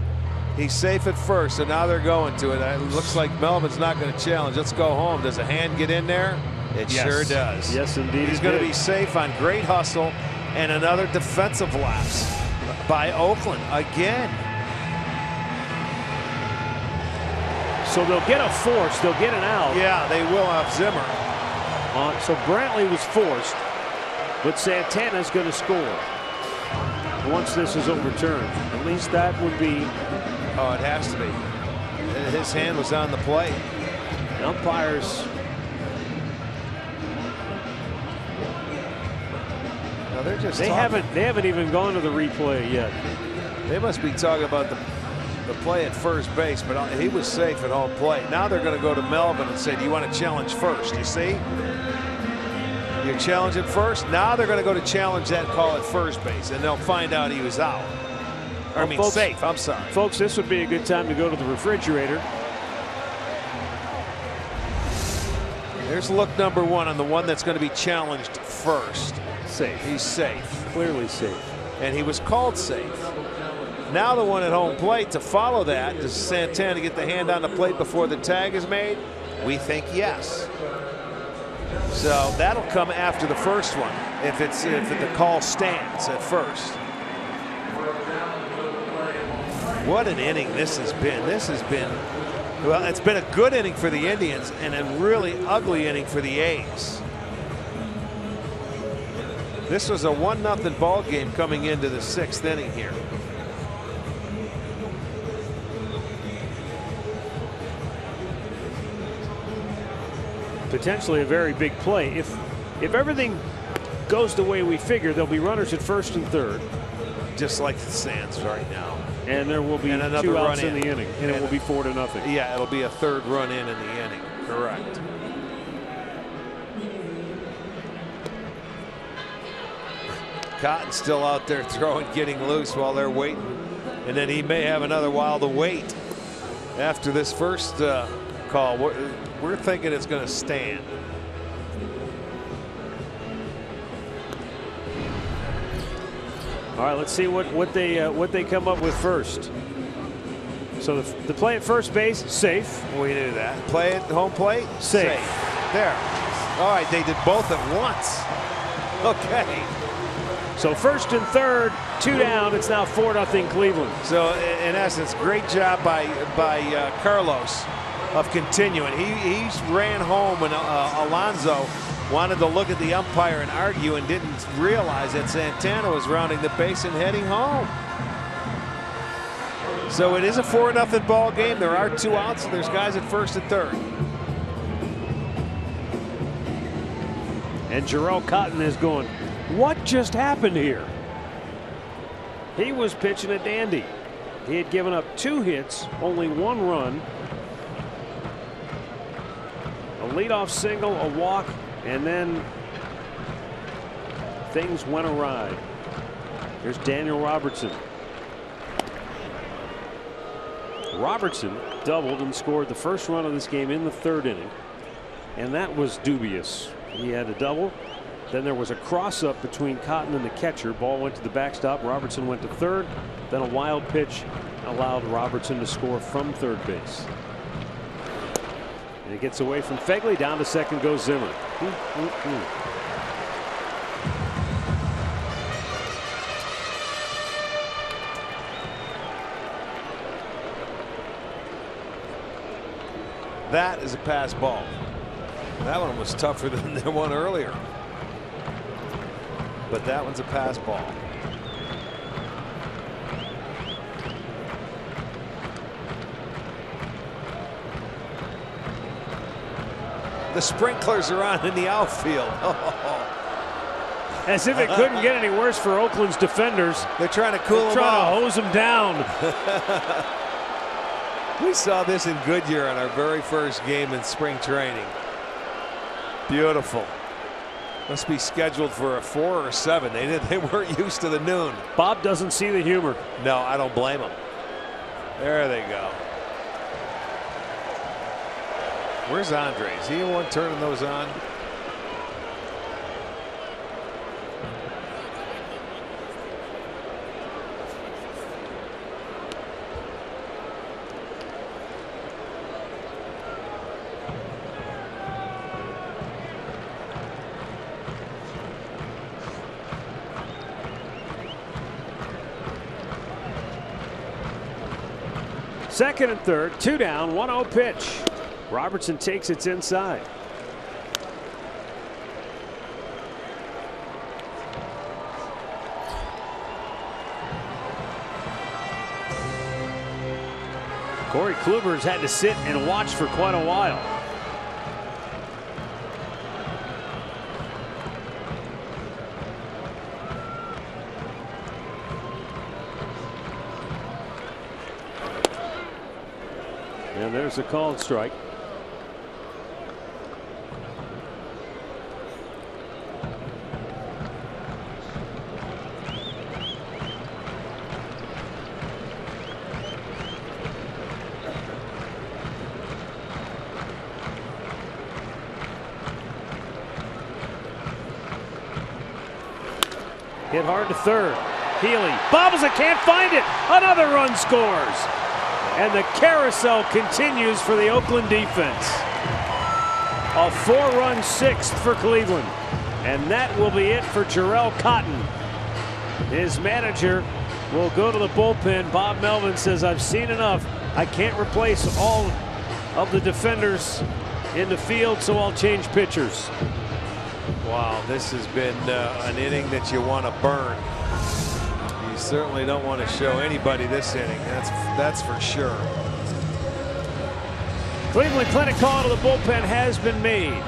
he's safe at first, so now they're going to it. It looks like Melvin's not going to challenge. Let's go home. Does a hand get in there? It sure does. Yes, indeed. He's going to be safe on great hustle and another defensive lapse by Oakland again. So they'll get a force. They'll get an out. Yeah, they will have Zimmer. So Brantley was forced, but Santana's going to score once this is overturned. At least that would be. Oh, it has to be. His hand was on the plate. The umpires. No, they're just. They haven't even gone to the replay yet. They must be talking about the play at first base, but he was safe at home plate. Now they're going to go to Melvin and say, do you want to challenge first? You see? You challenge it first. Now they're going to go to challenge that call at first base, and they'll find out he was out. I mean, folks, safe. I'm sorry. Folks, this would be a good time to go to the refrigerator. There's look number one on the one that's going to be challenged first. Safe. He's safe. Clearly safe. And he was called safe. Now the one at home plate, to follow that, does Santana get the hand on the plate before the tag is made? We think yes. So that'll come after the first one if the call stands at first. What an inning this has been. This has been, well, it's been a good inning for the Indians and a really ugly inning for the A's. This was a 1-0 ball game coming into the 6th inning here. Potentially a very big play. If everything goes the way we figure, there'll be runners at first and third. Just like the Sands right now. And there will be two outs in the inning. And it will be 4-0. Yeah, it'll be a third run in the inning. Correct. Cotton's still out there throwing, getting loose while they're waiting. And then he may have another while to wait after this first call. We're thinking it's going to stand. All right, let's see what they come up with first. So the play at first base, safe. We knew that. Play at home plate, safe. There. All right, they did both at once. Okay. So first and third, 2 down. It's now 4-0 Cleveland. So in essence, great job by Carlos of continuing. He ran home when Alonso wanted to look at the umpire and argue and didn't realize that Santana was rounding the base and heading home. So it is a 4-0 ball game. There are 2 outs, and there's guys at first and third. And Jarrell Cotton is going, what just happened here? He was pitching a dandy. He had given up 2 hits, only 1 run. A leadoff single, a walk, and then things went awry. Here's Daniel Robertson. Robertson doubled and scored the first run of this game in the 3rd inning, and that was dubious. He had a double. Then there was a cross up between Cotton and the catcher. Ball went to the backstop. Robertson went to third. Then a wild pitch allowed Robertson to score from third base. And it gets away from Fegley. Down to second goes Zimmer. That is a pass ball. That one was tougher than the one earlier. But that one's a pass ball. The sprinklers are on in the outfield. As if it couldn't get any worse for Oakland's defenders. They're trying to cool them off. Trying to hose them down. We saw this in Goodyear on our very first game in spring training. Beautiful. Must be scheduled for a 4 or a 7. They weren't used to the noon. Bob doesn't see the humor. No, I don't blame him. There they go. Where's Andre? Is he the one turning those on? Second and third, 2 down, 1-0 pitch. Robertson takes it inside. Corey Kluber's had to sit and watch for quite a while. And there's a called strike. Hit hard to third. Healy bobbles it, can't find it. Another run scores. And the carousel continues for the Oakland defense. A 4-run 6th for Cleveland. And that will be it for Jarrell Cotton. His manager will go to the bullpen. Bob Melvin says, I've seen enough. I can't replace all of the defenders in the field, so I'll change pitchers. Wow, this has been an inning that you want to burn. You certainly don't want to show anybody this inning. That's for sure. Cleveland Clinic call to the bullpen has been made.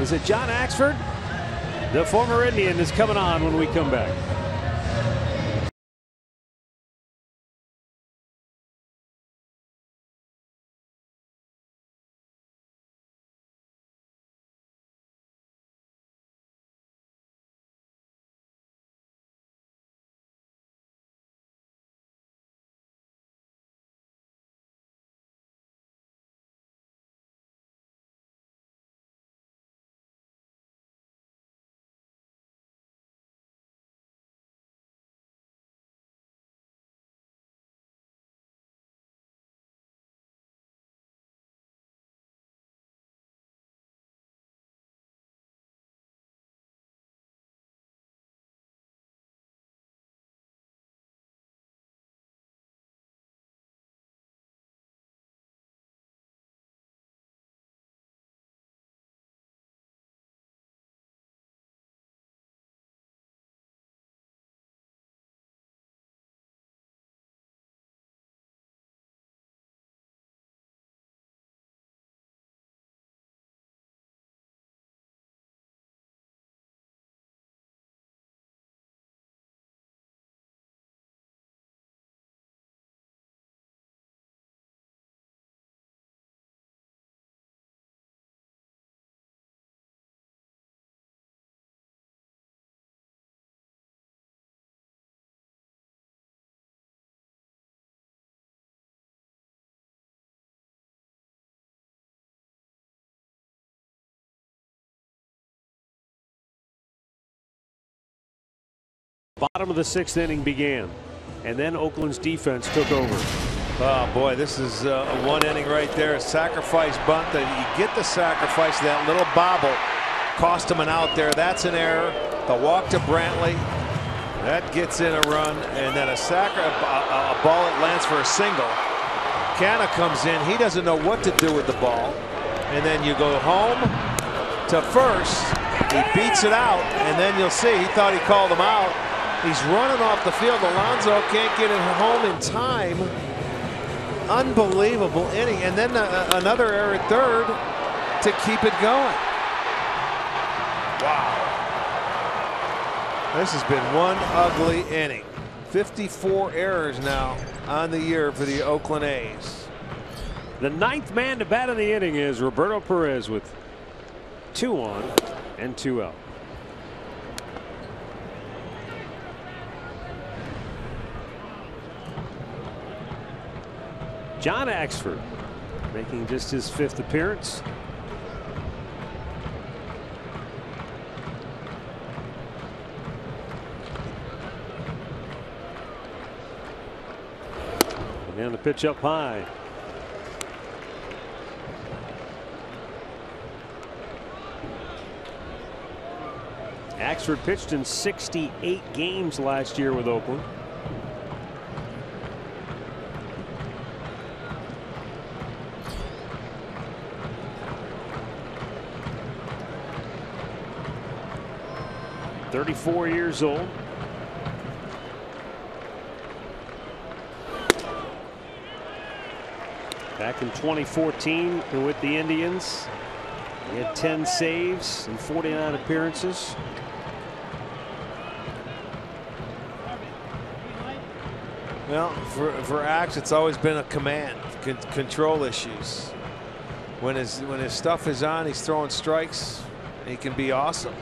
Is it John Axford? The former Indian is coming on when we come back. Bottom of the 6th inning began, and then Oakland's defense took over. Oh boy, this is one inning right there. A sacrifice bunt. That you get the sacrifice. That little bobble cost him an out there. That's an error. The walk to Brantley. That gets in a run, and then a ball that lands for a single. Canna comes in. He doesn't know what to do with the ball. And then you go home to first. He beats it out, and then you'll see he thought he called him out. He's running off the field. Alonso can't get it home in time. Unbelievable inning. And then another error at third to keep it going. Wow. This has been one ugly inning. 54 errors now on the year for the Oakland A's. The 9th man to bat in the inning is Roberto Perez with 2 on and 2 out. John Axford making just his 5th appearance. And the pitch up high. Axford pitched in 68 games last year with Oakland. "34 years old. Back in 2014 with the Indians, he had 10 saves and 49 appearances. Well, for Axe, it's always been a command, control issues. When his stuff is on, he's throwing strikes. He can be awesome.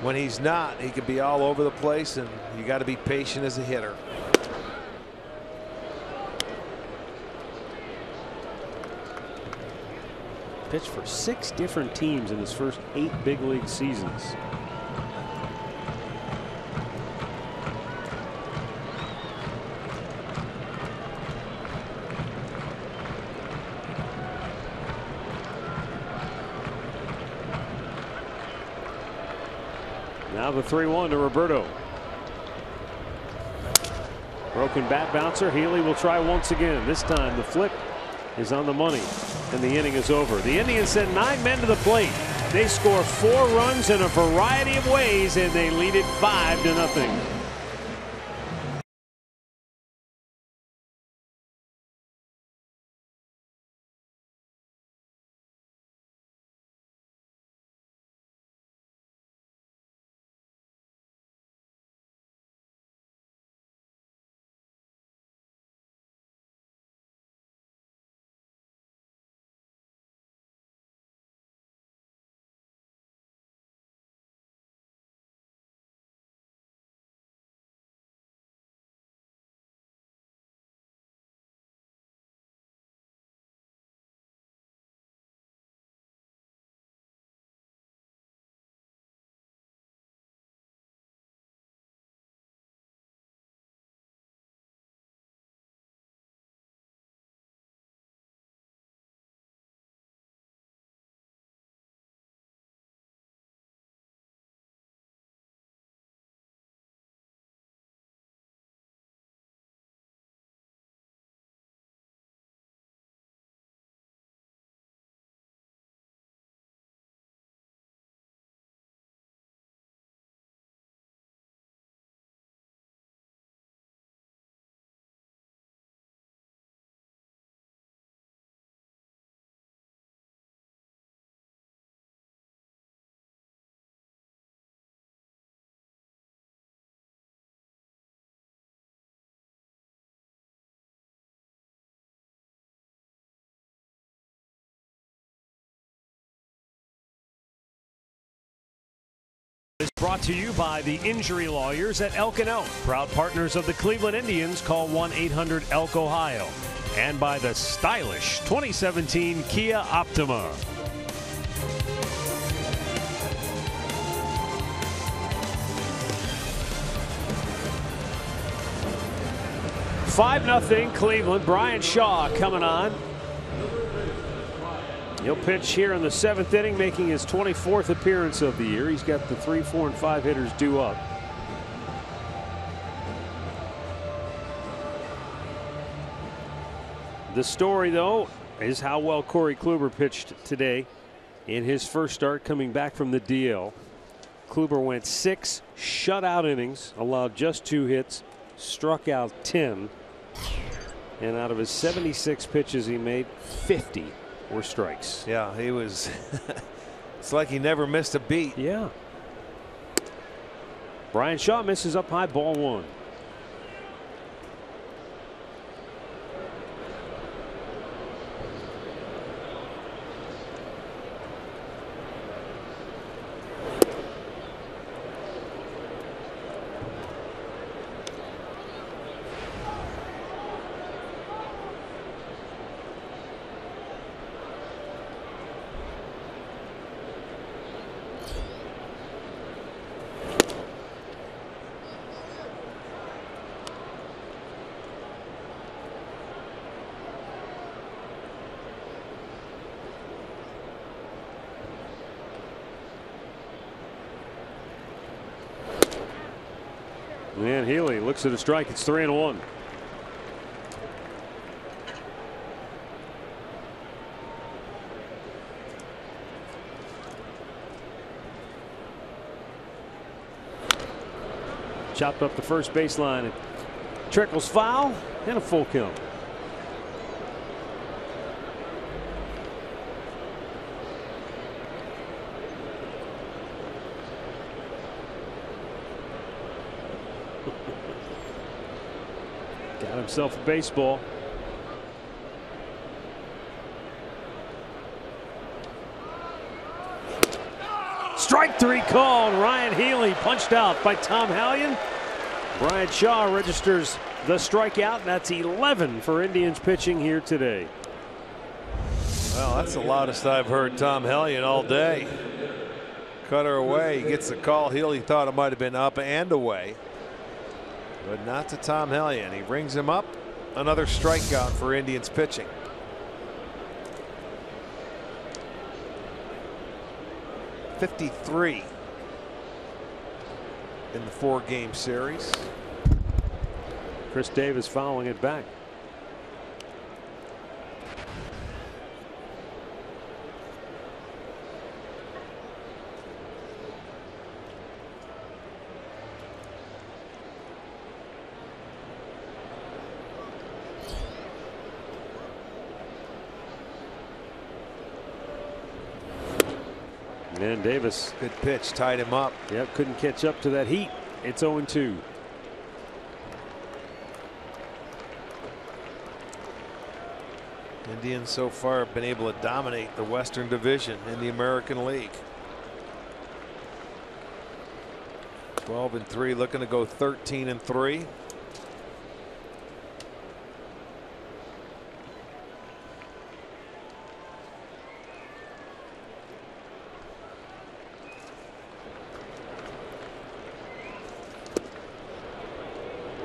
When he's not, he can be all over the place, and you got to be patient as a hitter. Pitched for 6 different teams in his first 8 big league seasons. Now the 3-1 to Roberto. Broken bat bouncer. Healy will try once again. This time the flip is on the money, and the inning is over. The Indians send 9 men to the plate. They score 4 runs in a variety of ways, and they lead it 5-0. Is brought to you by the injury lawyers at Elk & Elk, proud partners of the Cleveland Indians. Call 1-800-ELK-OHIO. And by the stylish 2017 Kia Optima. 5-0 Cleveland. Brian Shaw coming on. He'll pitch here in the 7th inning, making his 24th appearance of the year. He's got the 3, 4, and 5 hitters due up. The story, though, is how well Corey Kluber pitched today in his first start coming back from the DL. Kluber went 6 shutout innings, allowed just 2 hits, struck out 10, and out of his 76 pitches he made, 50 were strikes. Yeah, he was it's like he never missed a beat. Yeah. Brian Shaw misses up high, ball 1. And Healy looks at a strike. It's 3-1. Chopped up the first baseline. It trickles foul and a full count. Got himself a baseball. Strike 3 called. Ryan Healy punched out by Tom Hallion. Brian Shaw registers the strikeout. That's 11 for Indians pitching here today. Well, that's the loudest I've heard Tom Hallion all day. Cutter away. He gets the call. Healy thought it might have been up and away, but not to Tom Hallion. He rings him up. Another strikeout for Indians pitching. .53 in the 4-game series. Chris Davis fouling it back. And Davis, good pitch, tied him up. Yep, couldn't catch up to that heat. It's 0-2. Indians so far have been able to dominate the Western Division in the American League. 12-3, looking to go 13-3.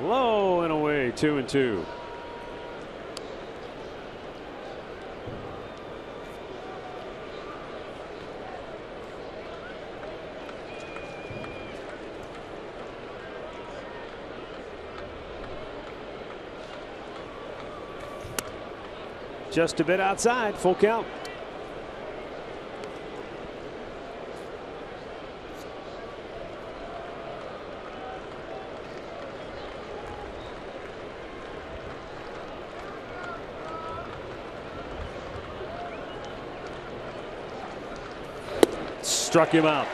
Low and away, 2-2. Just a bit outside, full count. Struck him out.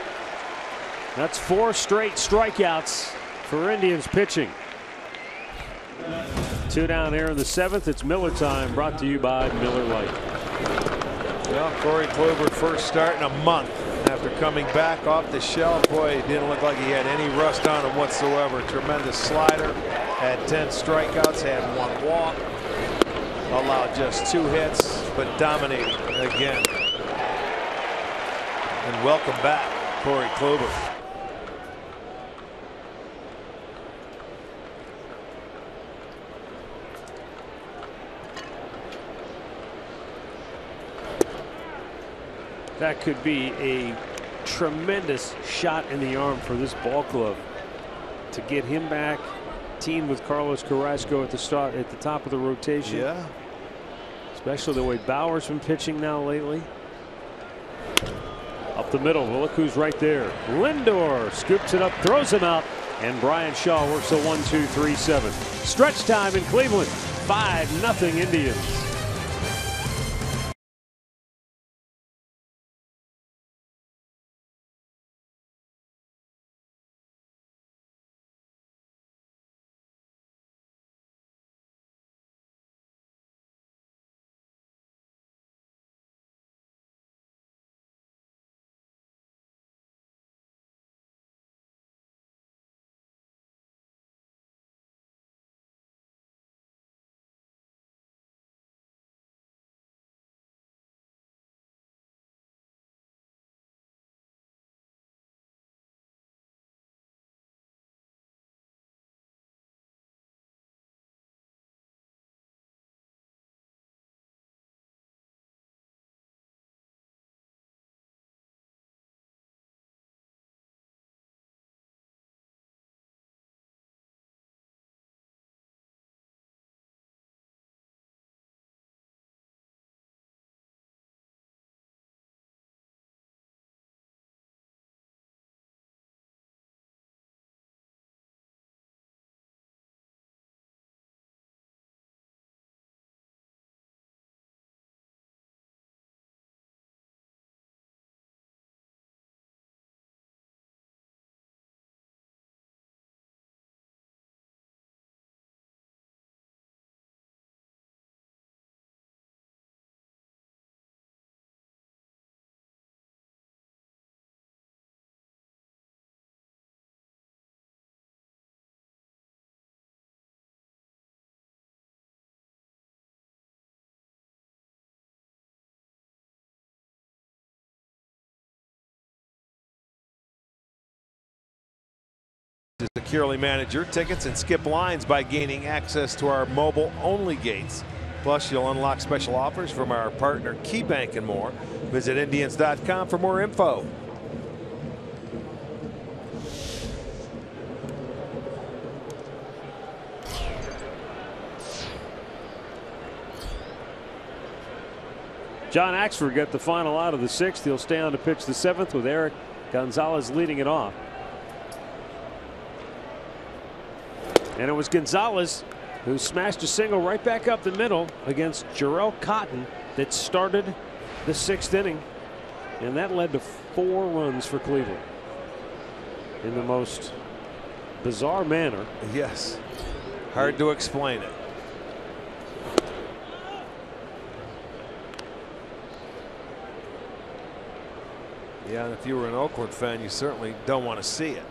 That's 4 straight strikeouts for Indians pitching. 2 down here in the 7th. It's Miller time, brought to you by Miller Lite. Well, Corey Kluber first start in a month after coming back off the shelf. Boy, it didn't look like he had any rust on him whatsoever. Tremendous slider. Had 10 strikeouts, had 1 walk. Allowed just 2 hits, but dominating again. And welcome back, Corey Kluber. That could be a tremendous shot in the arm for this ball club to get him back, teamed with Carlos Carrasco at the top of the rotation. Yeah. Especially the way Bauer's been pitching now lately. Up the middle, well, look who's right there. Lindor scoops it up, throws him out, and Brian Shaw works a 1-2-3-7. Stretch time in Cleveland. 5-0 Indians. Securely manage your tickets and skip lines by gaining access to our mobile-only gates. Plus, you'll unlock special offers from our partner KeyBank and more. Visit Indians.com for more info. John Axford got the final out of the 6th. He'll stay on to pitch the 7th with Eric Gonzalez leading it off. And it was Gonzalez who smashed a single right back up the middle against Jarrell Cotton that started the 6th inning. And that led to 4 runs for Cleveland in the most bizarre manner. Yes. Hard to explain it. Yeah, and if you were an Oakland fan, you certainly don't want to see it.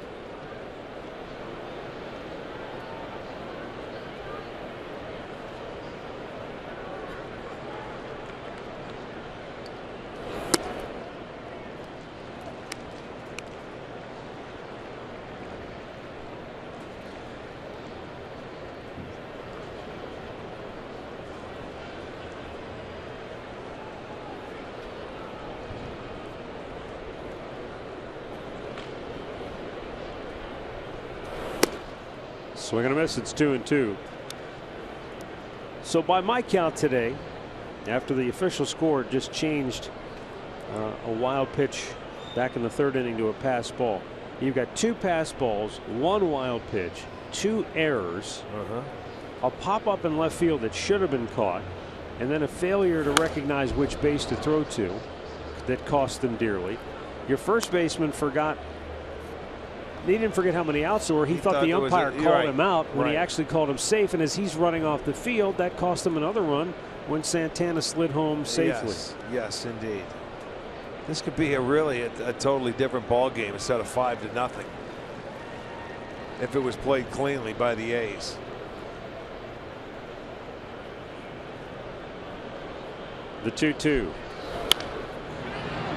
Swing and a miss. It's 2-2. So by my count today, after the official score just changed a wild pitch back in the 3rd inning to a pass ball, you've got 2 pass balls, 1 wild pitch, 2 errors, a pop up in left field that should have been caught, and then a failure to recognize which base to throw to that cost them dearly. Your first baseman forgot. He didn't forget how many outs there were. He thought the umpire called him out when he actually called him safe. And as he's running off the field, that cost him another run when Santana slid home safely. Yes, yes, indeed. This could be a totally different ball game instead of 5-0 if it was played cleanly by the A's. The 2-2.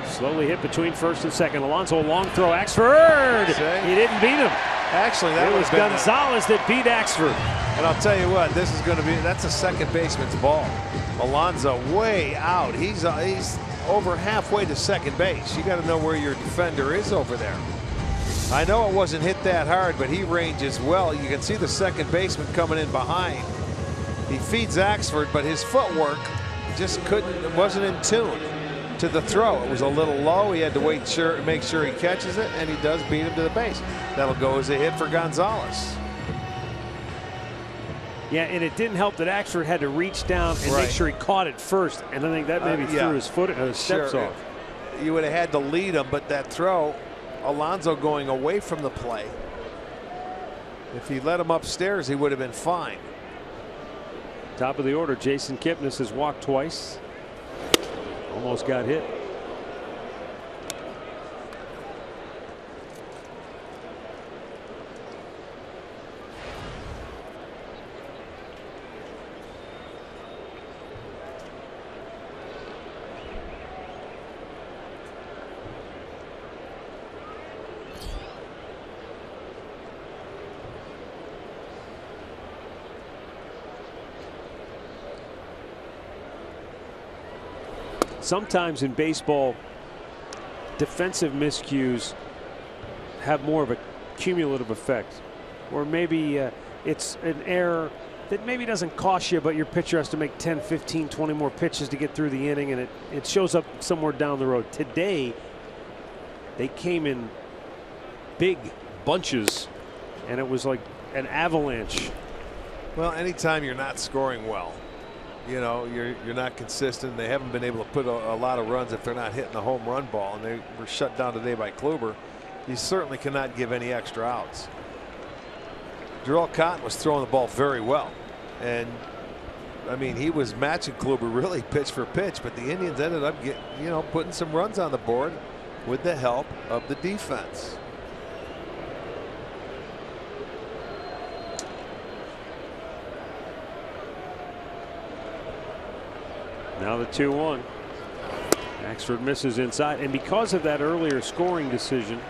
Slowly hit between first and second. Alonso, long throw. Axford. He didn't beat him. Actually, that was Gonzalez that beat Axford. And I'll tell you what, this is going to be, that's a second baseman's ball. Alonso way out. He's over halfway to second base. You got to know where your defender is over there. I know it wasn't hit that hard, but he ranges well. You can see the second baseman coming in behind. He feeds Axford, but his footwork just wasn't in tune to the throw. It was a little low. He had to make sure he catches it, and he does beat him to the base. That'll go as a hit for Gonzalez. Yeah, and it didn't help that Axford had to reach down and make sure he caught it first, and I think that maybe threw his steps off. You would have had to lead him, but that throw, Alonso going away from the play. If he let him upstairs, he would have been fine. Top of the order, Jason Kipnis has walked twice. Almost got hit. Sometimes in baseball, defensive miscues have more of a cumulative effect, or maybe it's an error that maybe doesn't cost you, but your pitcher has to make 10, 15, 20 more pitches to get through the inning, and it shows up somewhere down the road. Today, they came in big bunches, and it was like an avalanche. Well, anytime you're not scoring well, you know, you're not consistent. They haven't been able to put a lot of runs if they're not hitting the home run ball, and they were shut down today by Kluber. You certainly cannot give any extra outs. Jarrell Cotton was throwing the ball very well, and I mean, he was matching Kluber really pitch for pitch, but the Indians ended up putting some runs on the board with the help of the defense. Now the 2-1. Axford misses inside, and because of that earlier scoring decision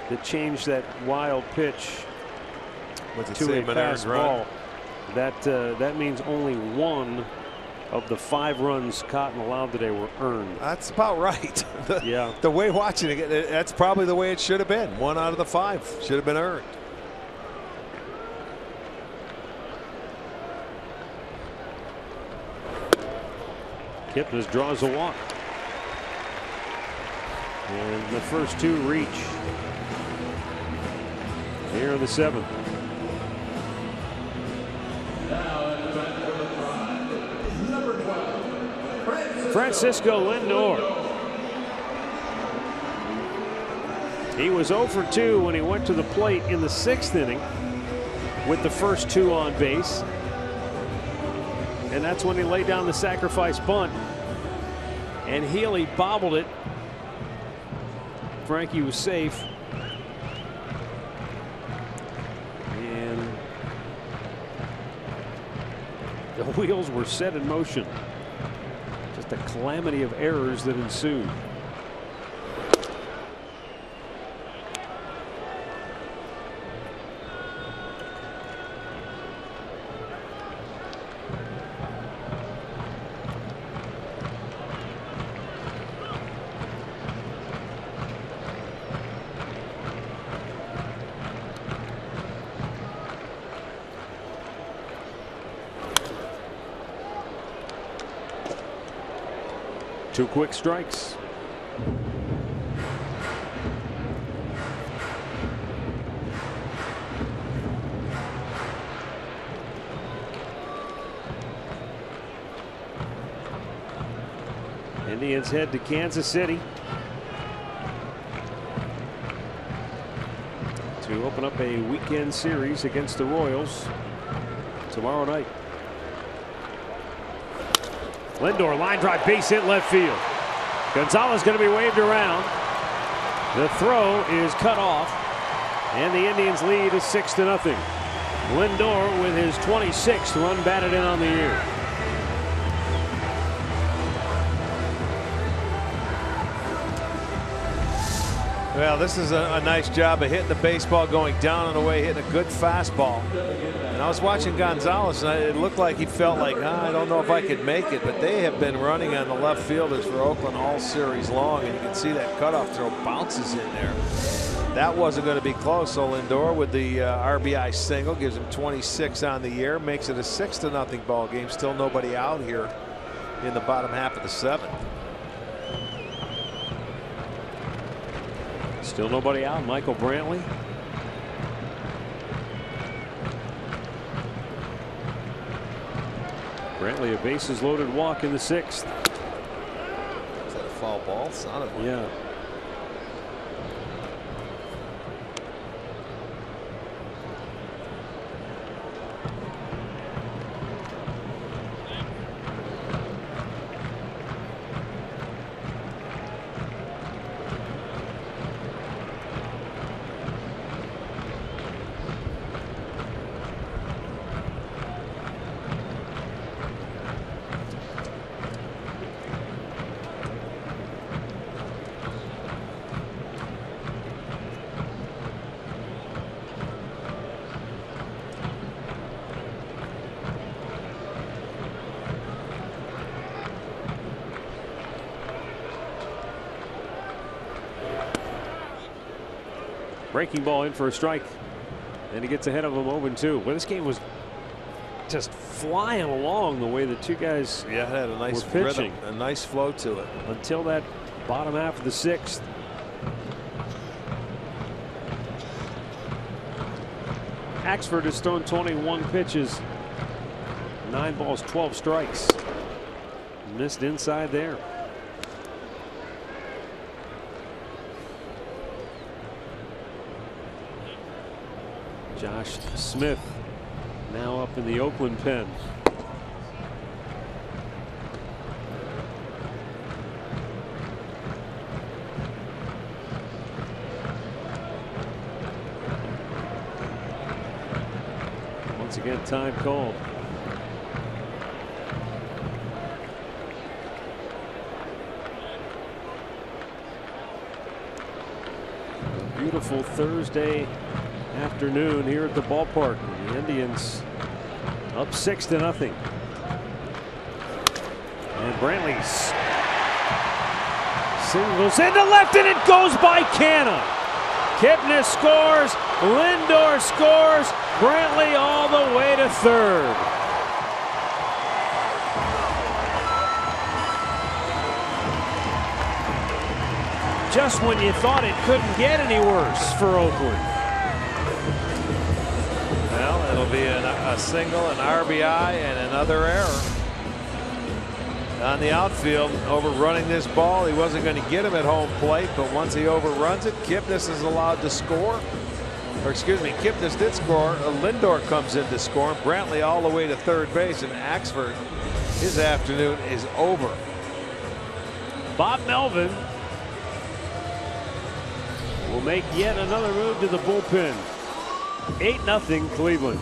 that changed that wild pitch to a fast ball, that means only one of the 5 runs Cotton allowed today were earned. That's about right. Yeah. The way watching it, that's probably the way it should have been. 1 out of the 5 should have been earned. Kipnis draws a walk. And the first 2 reach. Here in the 7th. Francisco Lindor. He was 0 for 2 when he went to the plate in the 6th inning with the first 2 on base. And that's when he laid down the sacrifice bunt. And Healy bobbled it. Frankie was safe. And the wheels were set in motion. Just a calamity of errors that ensued. Two quick strikes. Indians head to Kansas City to open up a weekend series against the Royals tomorrow night. Lindor line drive, base hit left field. Gonzalez going to be waved around. The throw is cut off, and the Indians lead is 6-0. Lindor with his 26th run batted in on the year. Well, this is a nice job of hitting the baseball, going down and away, hitting a good fastball. And I was watching Gonzalez, and it looked like he felt like, I don't know if I could make it. But they have been running on the left fielders for Oakland all series long, and you can see that cutoff throw bounces in there. That wasn't going to be close. So Lindor with the RBI single gives him 26 on the year, makes it a 6-0 ball game. Still nobody out here in the bottom half of the 7th. Still nobody out. Michael Brantley. Brantley, a bases loaded walk in the 6th. Is that a foul ball? Sounded like. Yeah. Breaking ball in for a strike, and he gets ahead of him 0-2. Well, this game was just flying along the way the two guys it had a nice were pitching. Rhythm, a nice flow to it until that bottom half of the 6th. Axford has thrown 21 pitches, 9 balls, 12 strikes. Missed inside there. Josh Smith now up in the Oakland pen. Once again, time called. A beautiful Thursday afternoon here at the ballpark. The Indians up 6-0. And Brantley singles into left, and it goes by Canna. Kipnis scores, Lindor scores, Brantley all the way to 3rd. Just when you thought it couldn't get any worse for Oakland. Well, it'll be a single, an RBI, and another error on the outfield. Overrunning this ball, he wasn't going to get him at home plate, but once he overruns it, Kipnis is allowed to score. Or excuse me, Kipnis did score. Lindor comes in to score. Brantley all the way to 3rd base, and Axford, his afternoon is over. Bob Melvin will make yet another move to the bullpen. 8-0 Cleveland.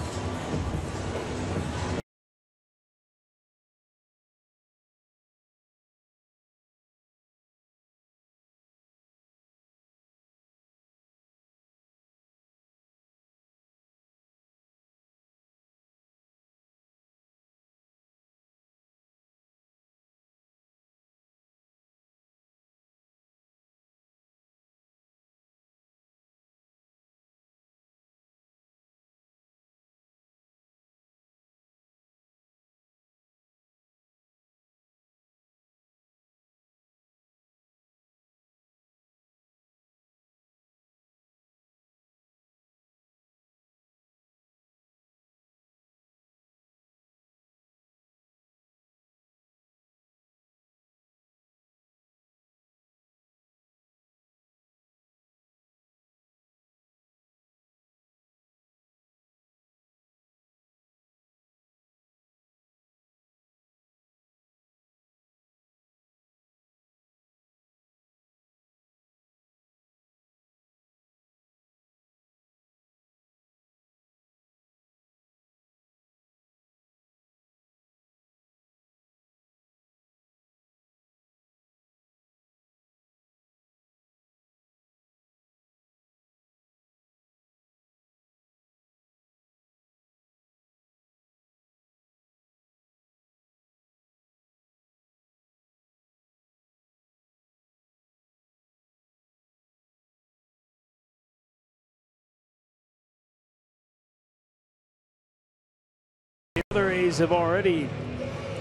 A's have already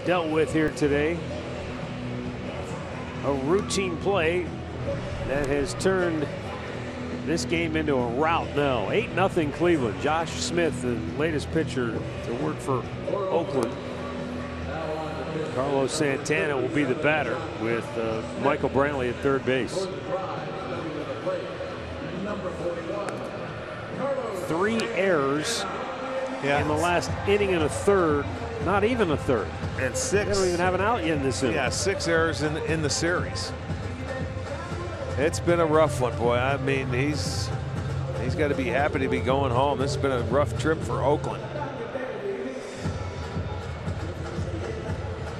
dealt with here today. A routine play that has turned this game into a rout now. 8-0 Cleveland. Josh Smith, the latest pitcher to work for Oakland. Carlos Santana will be the batter with Michael Brantley at third base. 3 errors in the last inning and a third. Not even a third. And 6. They don't even have an out yet in this inning. Yeah, 6 errors in the series. It's been a rough one, boy. I mean, he's got to be happy to be going home. This has been a rough trip for Oakland.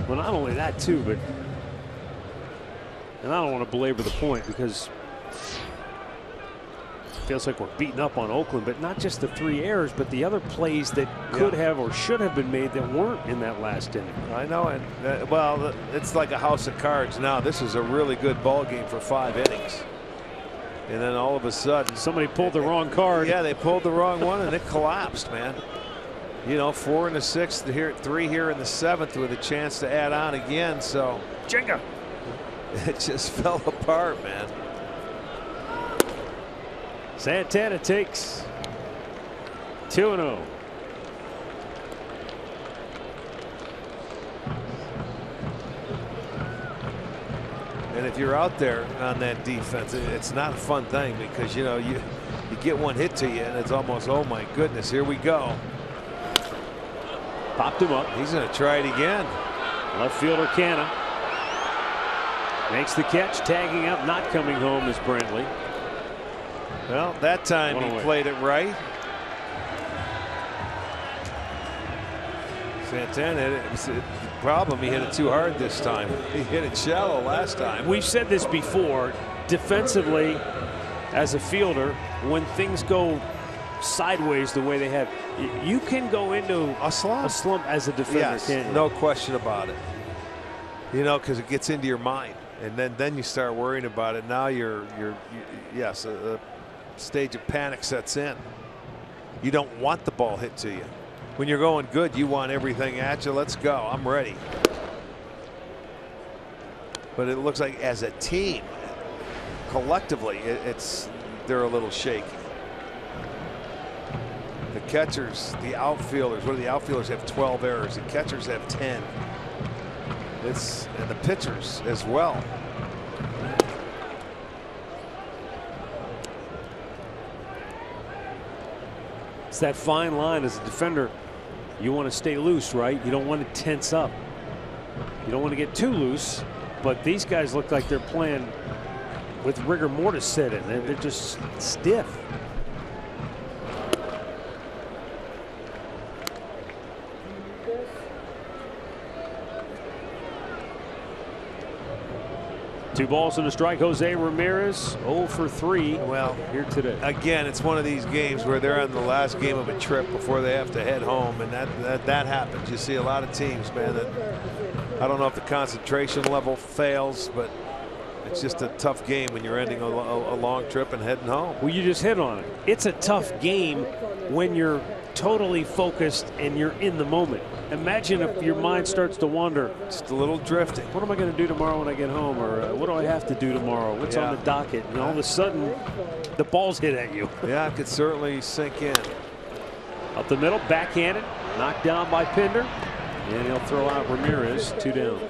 Well, not only that too, but, and I don't want to belabor the point because it feels like we're beating up on Oakland, but not just the 3 errors, but the other plays that could have or should have been made that weren't in that last inning. I know, and well, it's like a house of cards now. This is a really good ball game for 5 innings, and then all of a sudden somebody pulled the wrong card. Yeah, they pulled the wrong one, and it collapsed, man. You know, 4 in the 6th, here 3 here in the 7th with a chance to add on again. So Jenga. It just fell apart, man. Santana takes 2-0. And if you're out there on that defense, it's not a fun thing because, you know, you get one hit to you and it's almost, oh my goodness, here we go. Popped him up. He's going to try it again. Left fielder Canna makes the catch, tagging up, not coming home is Brantley. Well, that time he played it right. Santana, the problem, he hit it too hard this time. He hit it shallow last time. We've said this before. Defensively, as a fielder, when things go sideways the way they have, you can go into a slump as a defender. Yes, can't you? no question about it. You know, because it gets into your mind, and then you start worrying about it. Now yes, a stage of panic sets in. You don't want the ball hit to you. When you're going good, you want everything at you. Let's go. I'm ready. But it looks like as a team, collectively, they're a little shaky. The catchers, the outfielders, what do the outfielders have? 12 errors. The catchers have 10. And the pitchers as well. It's that fine line as a defender. You want to stay loose, right? You don't want to tense up. You don't want to get too loose. But these guys look like they're playing with rigor mortis set in. They're just stiff. Two balls and a strike. Jose Ramirez 0 for 3. Well, here today. Again, it's one of these games where they're on the last game of a trip before they have to head home, and that happens. You see a lot of teams, man, that I don't know if the concentration level fails, but it's just a tough game when you're ending a long trip and heading home. Well, you just hit on it. It's a tough game when you're totally focused and you're in the moment. Imagine if your mind starts to wander. Just a little drifting. What am I going to do tomorrow when I get home? Or what do I have to do tomorrow? What's on the docket? And all of a sudden, the ball's hit at you. Yeah, it could certainly sink in. Up the middle, backhanded, knocked down by Pinder. And he'll throw out Ramirez, 2 down.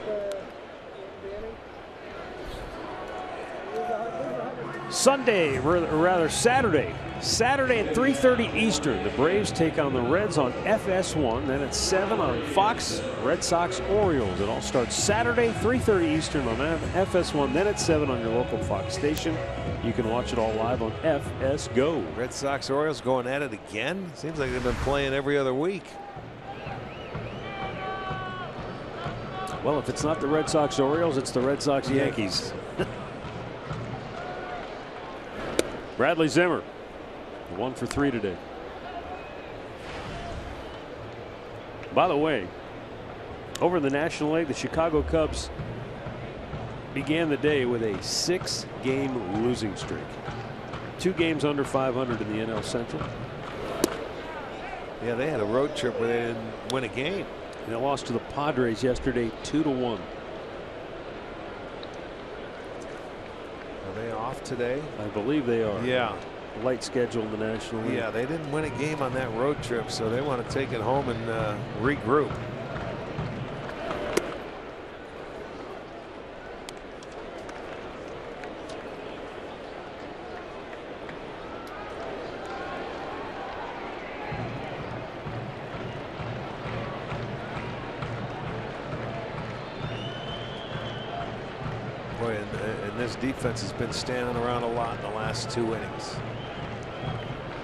Sunday, or rather Saturday at 3:30 Eastern, the Braves take on the Reds on FS1. Then at 7 on Fox, Red Sox Orioles. It all starts Saturday, 3:30 Eastern on FS1. Then at 7 on your local Fox station. You can watch it all live on FS Go. Red Sox Orioles going at it again. Seems like they've been playing every other week. Well, if it's not the Red Sox Orioles, it's the Red Sox Yankees. Bradley Zimmer, 1 for 3 today. By the way, over in the National League, the Chicago Cubs began the day with a 6-game losing streak. 2 games under 500 in the NL Central. Yeah, they had a road trip where they didn't win a game. They lost to the Padres yesterday 2-1. Are they off today? I believe they are. Yeah. Light schedule in the National League. Yeah, they didn't win a game on that road trip, so they want to take it home and regroup. Boy, and this defense has been standing around a lot in the last 2 innings.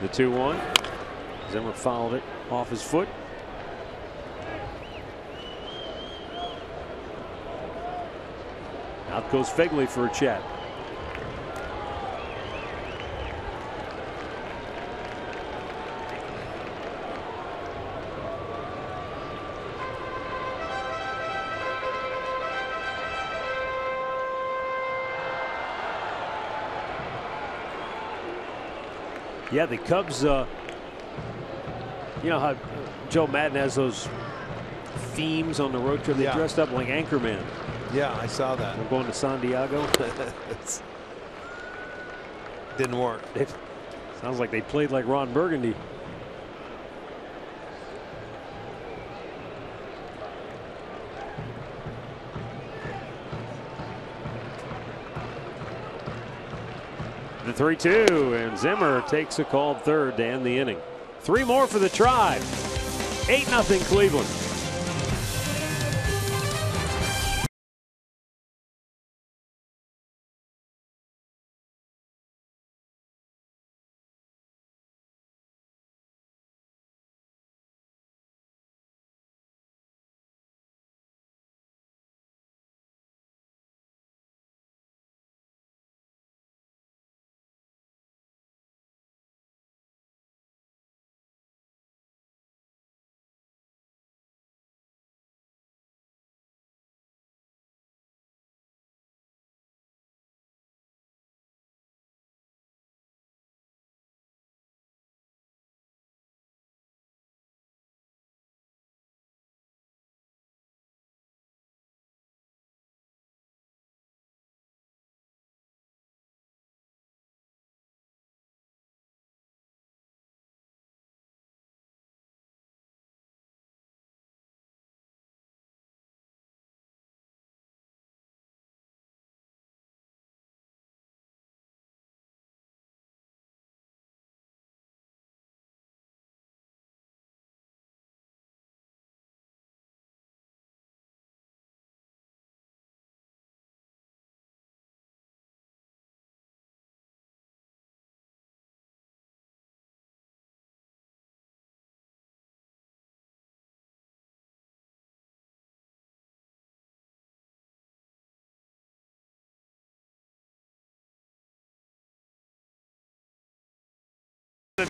The 2-1. Zimmer fouled it off his foot. Out goes Fegley for a chat. Yeah, the Cubs, you know how Joe Madden has those themes on the road trip? They dressed up like Anchorman. Yeah, I saw that. We're going to San Diego. Didn't work. It sounds like they played like Ron Burgundy. The 3-2, and Zimmer takes a called third to end the inning. 3 more for the Tribe. 8-0 Cleveland.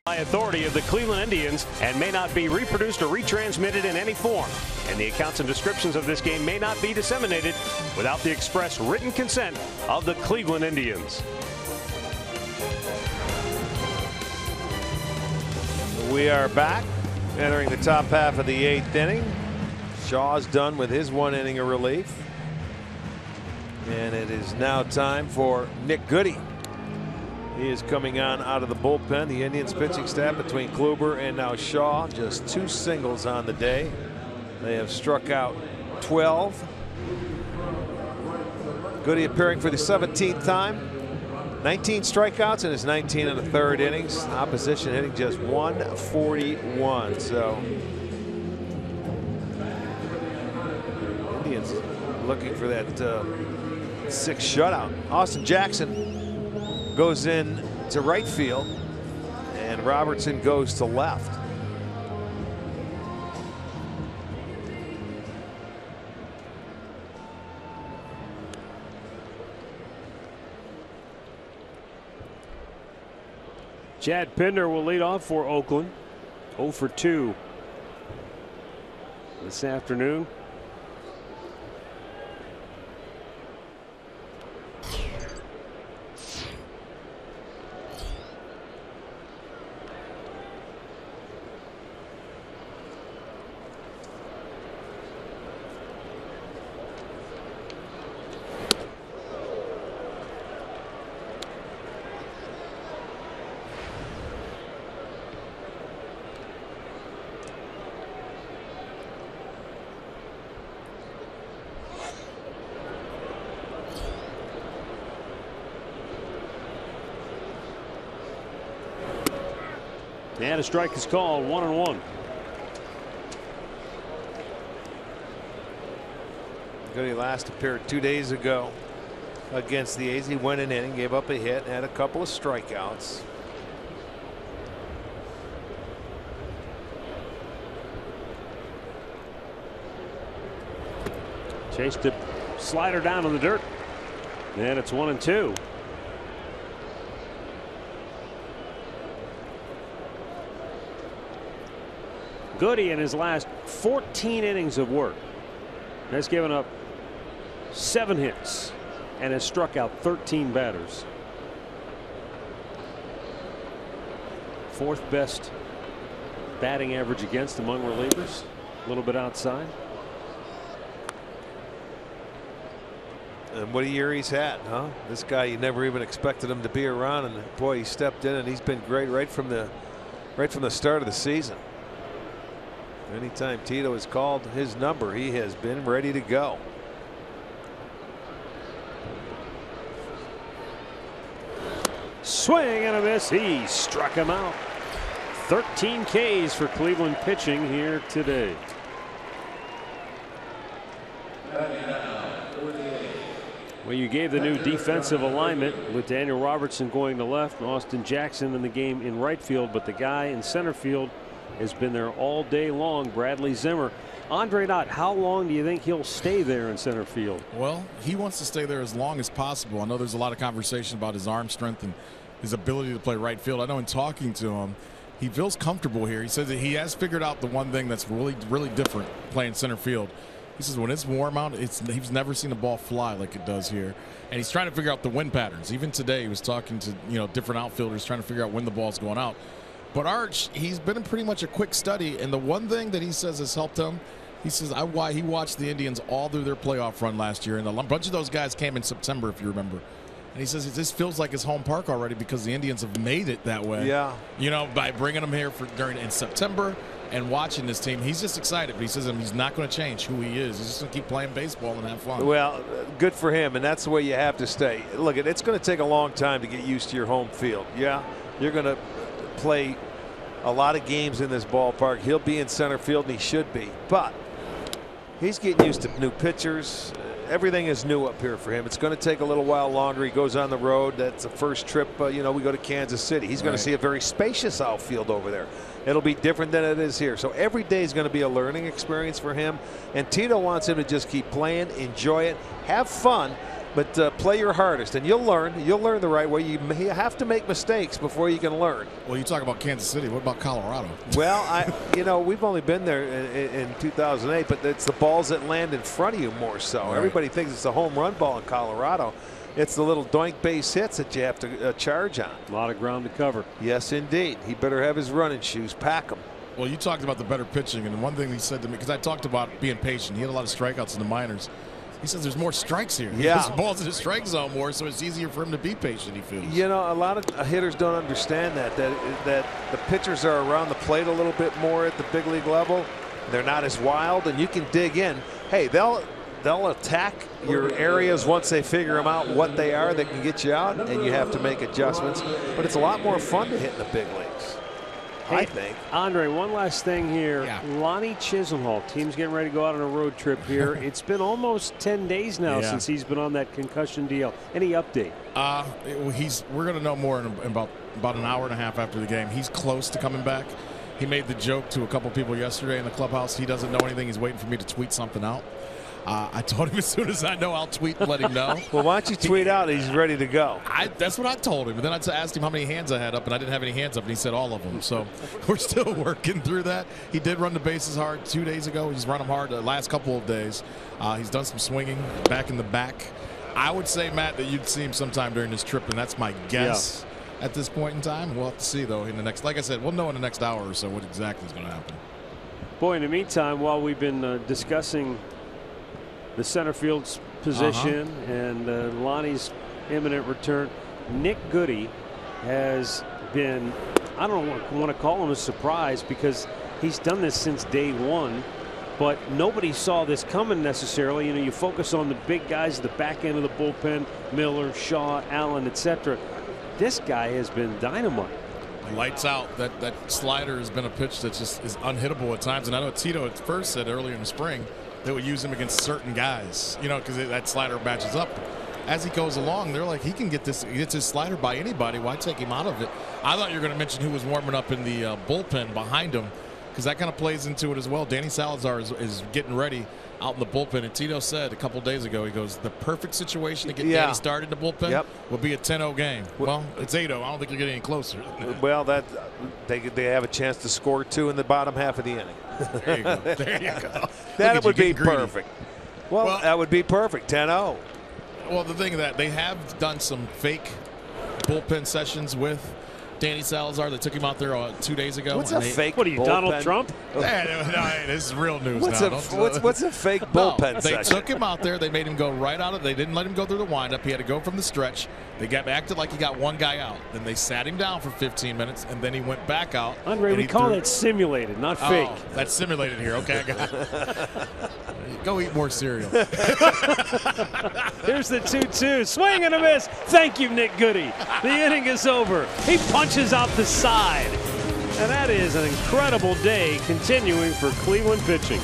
By authority of the Cleveland Indians and may not be reproduced or retransmitted in any form. And the accounts and descriptions of this game may not be disseminated without the express written consent of the Cleveland Indians. We are back, entering the top half of the 8th inning. Shaw's done with his 1 inning of relief. And it is now time for Nick Goody. He is coming on out of the bullpen. The Indians pitching staff between Kluber and now Shaw, just 2 singles on the day. They have struck out 12. Goody appearing for the 17th time. 19 strikeouts in his 19 1/3 innings. Opposition hitting just 141. So Indians looking for that 6th shutout. Austin Jackson goes in to right field, and Robertson goes to left. Chad Pinder will lead off for Oakland. 0 for 2 this afternoon. And a strike is called. 1-1. Goody last appeared 2 days ago against the A's. He went an inning, gave up a hit, and had a couple of strikeouts. Chased a slider down in the dirt. And it's 1-2. Goody in his last 14 innings of work has given up 7 hits and has struck out 13 batters. 4th best batting average against among relievers. A little bit outside. And what a year he's had, huh? This guy, you never even expected him to be around, and boy, he stepped in and he's been great right from the start of the season. Anytime Tito has called his number, he has been ready to go. Swing and a miss. He struck him out. 13 Ks for Cleveland pitching here today. Well, you gave the new defensive alignment with Daniel Robertson going to left and Austin Jackson in the game in right field, but the guy in center field has been there all day long, Bradley Zimmer. Andre Knott, how long do you think he'll stay there in center field? Well, he wants to stay there as long as possible. I know there's a lot of conversation about his arm strength and his ability to play right field. I know in talking to him, he feels comfortable here. He says that he has figured out the one thing that's really different playing center field. He says when it's warm out, he's never seen a ball fly like it does here, and he's trying to figure out the wind patterns. Even today, he was talking to different outfielders, trying to figure out when the ball's going out. But Arch, he's been in pretty much a quick study, and the one thing that he says has helped him, he says he watched the Indians all through their playoff run last year, and a bunch of those guys came in September, if you remember. And he says this feels like his home park already because the Indians have made it that way. Yeah. By bringing him here in September and watching this team. He's just excited, but he says he's not going to change who he is. He's just going to keep playing baseball and have fun. Well, good for him, and that's the way you have to stay. Look, it's going to take a long time to get used to your home field. Yeah, you're going to play a lot of games in this ballpark. He'll be in center field, and he should be. But he's getting used to new pitchers. Everything is new up here for him. It's going to take a little while longer. He goes on the road. That's the first trip. We go to Kansas City. He's going to see a very spacious outfield over there. It'll be different than it is here. So every day is going to be a learning experience for him. And Tito wants him to just keep playing, enjoy it, have fun, but play your hardest. And you'll learn. You'll learn the right way. You have to make mistakes before you can learn. Well, you talk about Kansas City. What about Colorado? Well, we've only been there in 2008, but it's the balls that land in front of you more so. Right. Everybody thinks it's a home run ball in Colorado. It's the little doink base hits that you have to charge on. A lot of ground to cover. Yes, indeed. He better have his running shoes. Pack them. Well, you talked about the better pitching, and one thing he said to me, because I talked about being patient. He had a lot of strikeouts in the minors. He says there's more strikes here. Yeah. There's balls in the strike zone more, so it's easier for him to be patient, he feels. A lot of hitters don't understand that the pitchers are around the plate a little bit more at the big league level. They're not as wild, and you can dig in. Hey, they'll attack your areas once they figure them out what they are that can get you out, and you have to make adjustments. But it's a lot more fun to hit in the big leagues, I think. Andre, one last thing here. Yeah. Lonnie Chisenhall, team's getting ready to go out on a road trip here. It's been almost 10 days now since he's been on that concussion deal. Any update? We're going to know more in about an hour and a half after the game. He's close to coming back. He made the joke to a couple people yesterday in the clubhouse. He doesn't know anything. He's waiting for me to tweet something out. I told him as soon as I know, I'll tweet and let him know. Well, why don't you tweet out he's ready to go? That's what I told him. And then I asked him how many hands I had up, and I didn't have any hands up, and he said all of them. So we're still working through that. He did run the bases hard 2 days ago. He's run them hard the last couple of days. He's done some swinging back in the back. I would say, Matt, that you'd see him sometime during this trip, and that's my guess at this point in time. We'll have to see, though, in the next, like I said, we'll know in the next hour or so what exactly is going to happen. Boy, in the meantime, while we've been discussing the center field position and Lonnie's imminent return, Nick Goody has been, I don't want to call him a surprise because he's done this since day one, but nobody saw this coming necessarily. You focus on the big guys at the back end of the bullpen, Miller, Shaw, Allen, etc. This guy has been dynamite. Lights out. That slider has been a pitch that just is unhittable at times. And I know Tito at first said earlier in the spring they would use him against certain guys, you know, because that slider matches up. As he goes along, they're like, he can get this, he gets his slider by anybody. Why take him out of it? I thought you were going to mention who was warming up in the bullpen behind him, because that kind of plays into it as well. Danny Salazar is getting ready out in the bullpen. And Tito said a couple days ago, he goes, the perfect situation to get Danny started in the bullpen will be a 10-0 game. Well, it's 8-0. I don't think you're getting any closer. Well, they have a chance to score 2 in the bottom half of the inning. There you go. There you go. That would be perfect. Well, that would be perfect. 10-0. Well, the thing that they have done some fake bullpen sessions with Danny Salazar. They took him out there 2 days ago. What's a fake? What are you, bullpen? Donald Trump? No, this is real news what's now. What's a fake bullpen They session? took him out there. They made him go right out of. They didn't let him go through the windup. He had to go from the stretch. They acted like he got one guy out. Then they sat him down for 15 minutes, and then he went back out. Andre, we call that simulated, not fake. Oh, that's simulated here. Okay, I got it. Go eat more cereal. Here's the 2-2. Swing and a miss. Thank you, Nick Goody. The inning is over. He punches out the side. And that is an incredible day continuing for Cleveland pitching.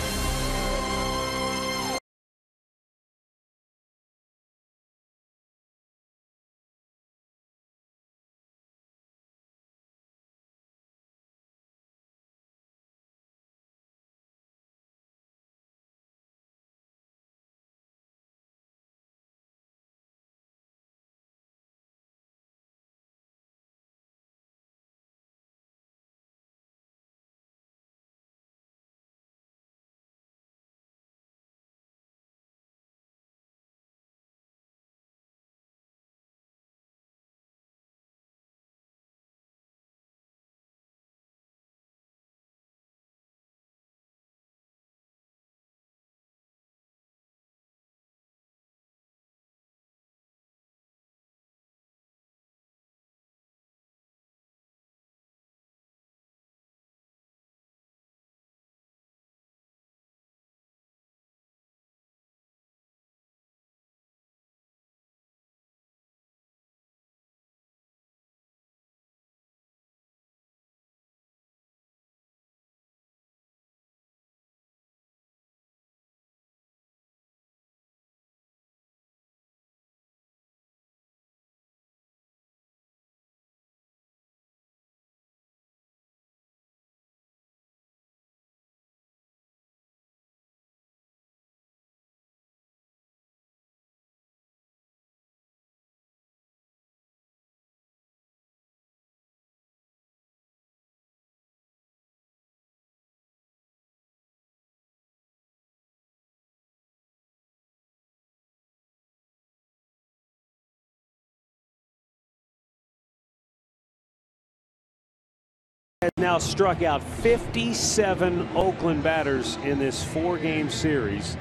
Has now struck out 57 Oakland batters in this 4-game series.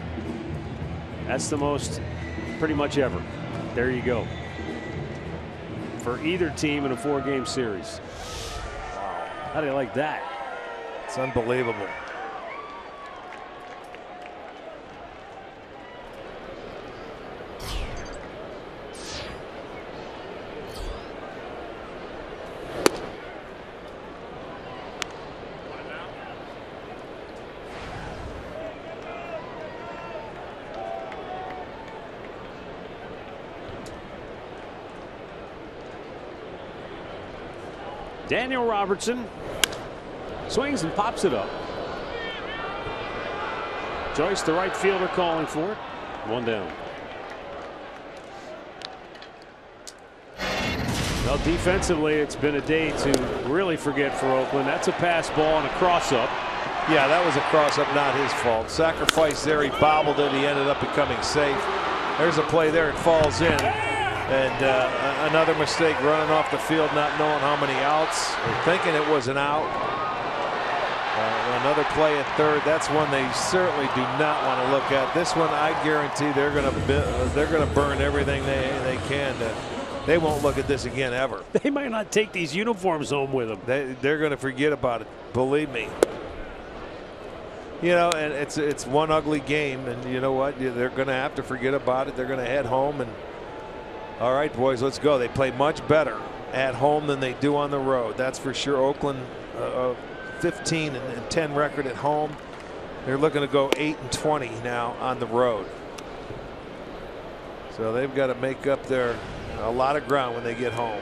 That's the most pretty much ever. There you go. For either team in a 4-game series. Wow. How do you like that? It's unbelievable. Daniel Robertson swings and pops it up. Joyce, the right fielder, calling for it. 1 down. Well, defensively, it's been a day to really forget for Oakland. That's a pass ball and a cross-up. Yeah, that was a cross-up, not his fault. Sacrifice there. He bobbled it. He ended up becoming safe. There's a play there. It falls in. And another mistake, running off the field, not knowing how many outs, or thinking it was an out. Another play at third. That's one they certainly do not want to look at. This one, I guarantee they're going to burn everything they can. They won't look at this again ever. They might not take these uniforms home with them. They're going to forget about it. Believe me. You know, and it's one ugly game, and you know what? They're going to have to forget about it. They're going to head home and. All right, boys, let's go. They play much better at home than they do on the road. That's for sure. Oakland 15-10 record at home. They're looking to go 8-20 now on the road. So they've got to make up a lot of ground when they get home.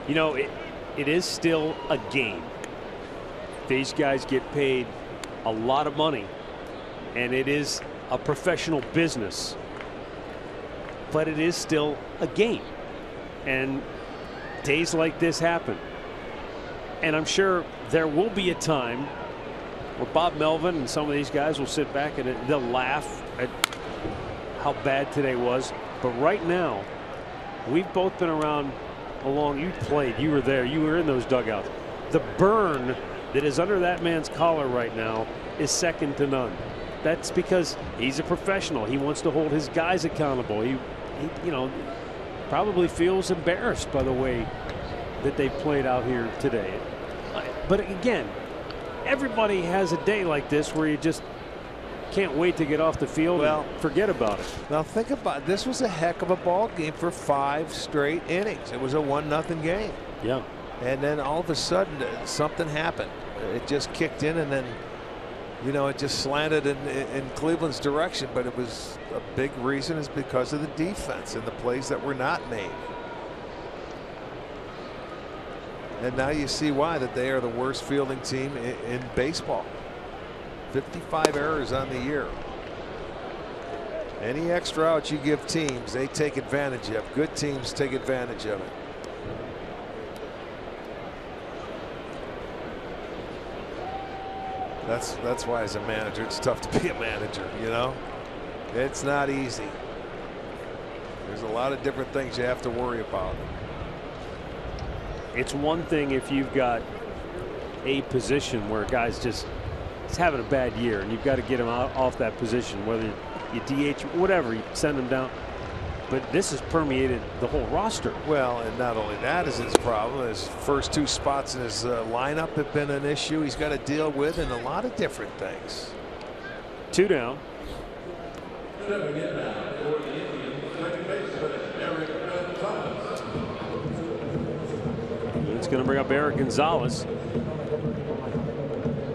You know, it is still a game. These guys get paid a lot of money, and it is a professional business, but it is still a game, and days like this happen. And I'm sure there will be a time where Bob Melvin and some of these guys will sit back and they'll laugh at how bad today was. But right now, we've both been around along. You played, you were there, you were in those dugouts. The burn that is under that man's collar right now is second to none. That's because he's a professional. He wants to hold his guys accountable. He you know, probably feels embarrassed by the way that they played out here today. But again, everybody has a day like this where you just can't wait to get off the field and forget about it. Now think about it. This was a heck of a ball game for 5 straight innings. It was a 1-0 game. Yeah. And then all of a sudden something happened. It just kicked in, and then, you know, it just slanted in Cleveland's direction. But it was a big reason is because of the defense and the plays that were not made. And now you see why that they are the worst fielding team in baseball. 55 errors on the year. Any extra outs you give teams, they take advantage of. Good teams take advantage of it. That's why as a manager it's tough to be a manager, you know. It's not easy. There's a lot of different things you have to worry about. It's one thing if you've got a position where guys just he's having a bad year and you've got to get him off that position, whether you DH, whatever, you send him down. But this has permeated the whole roster. Well, and not only that is his problem. His first 2 spots in his lineup have been an issue he's got to deal with, and a lot of different things. 2 down. It's going to bring up Eric Gonzalez.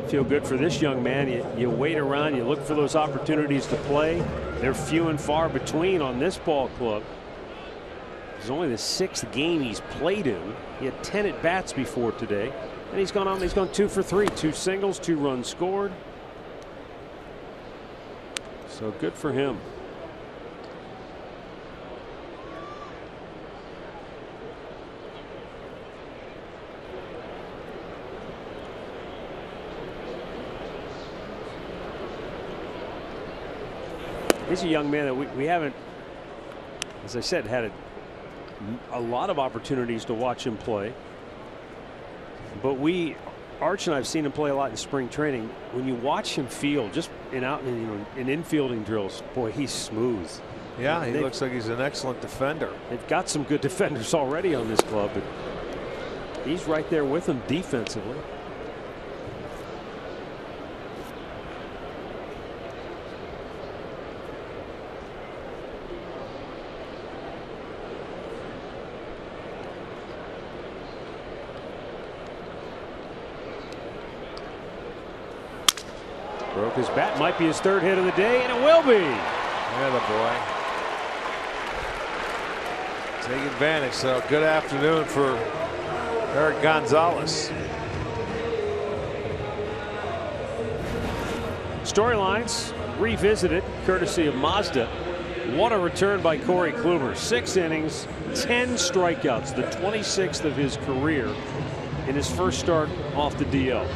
Feel good for this young man. You wait around, you look for those opportunities to play. They're few and far between on this ball club. It's only the 6th game he's played in. He had 10 at bats before today, and he's gone 2 for 3, 2 singles, 2 runs scored. So good for him. He's a young man that we haven't, as I said, had a lot of opportunities to watch him play. But Arch and I have seen him play a lot in spring training. When you watch him field, just in infielding drills, boy, he's smooth. Yeah, he looks like he's an excellent defender. They've got some good defenders already on this club, but he's right there with them defensively. Broke his bat, might be his 3rd hit of the day, and it will be. Yeah, the boy. Take advantage. So good afternoon for Eric Gonzalez. Storylines revisited courtesy of Mazda. What a return by Corey Kluber. 6 innings, 10 strikeouts, the 26th of his career in his first start off the DL.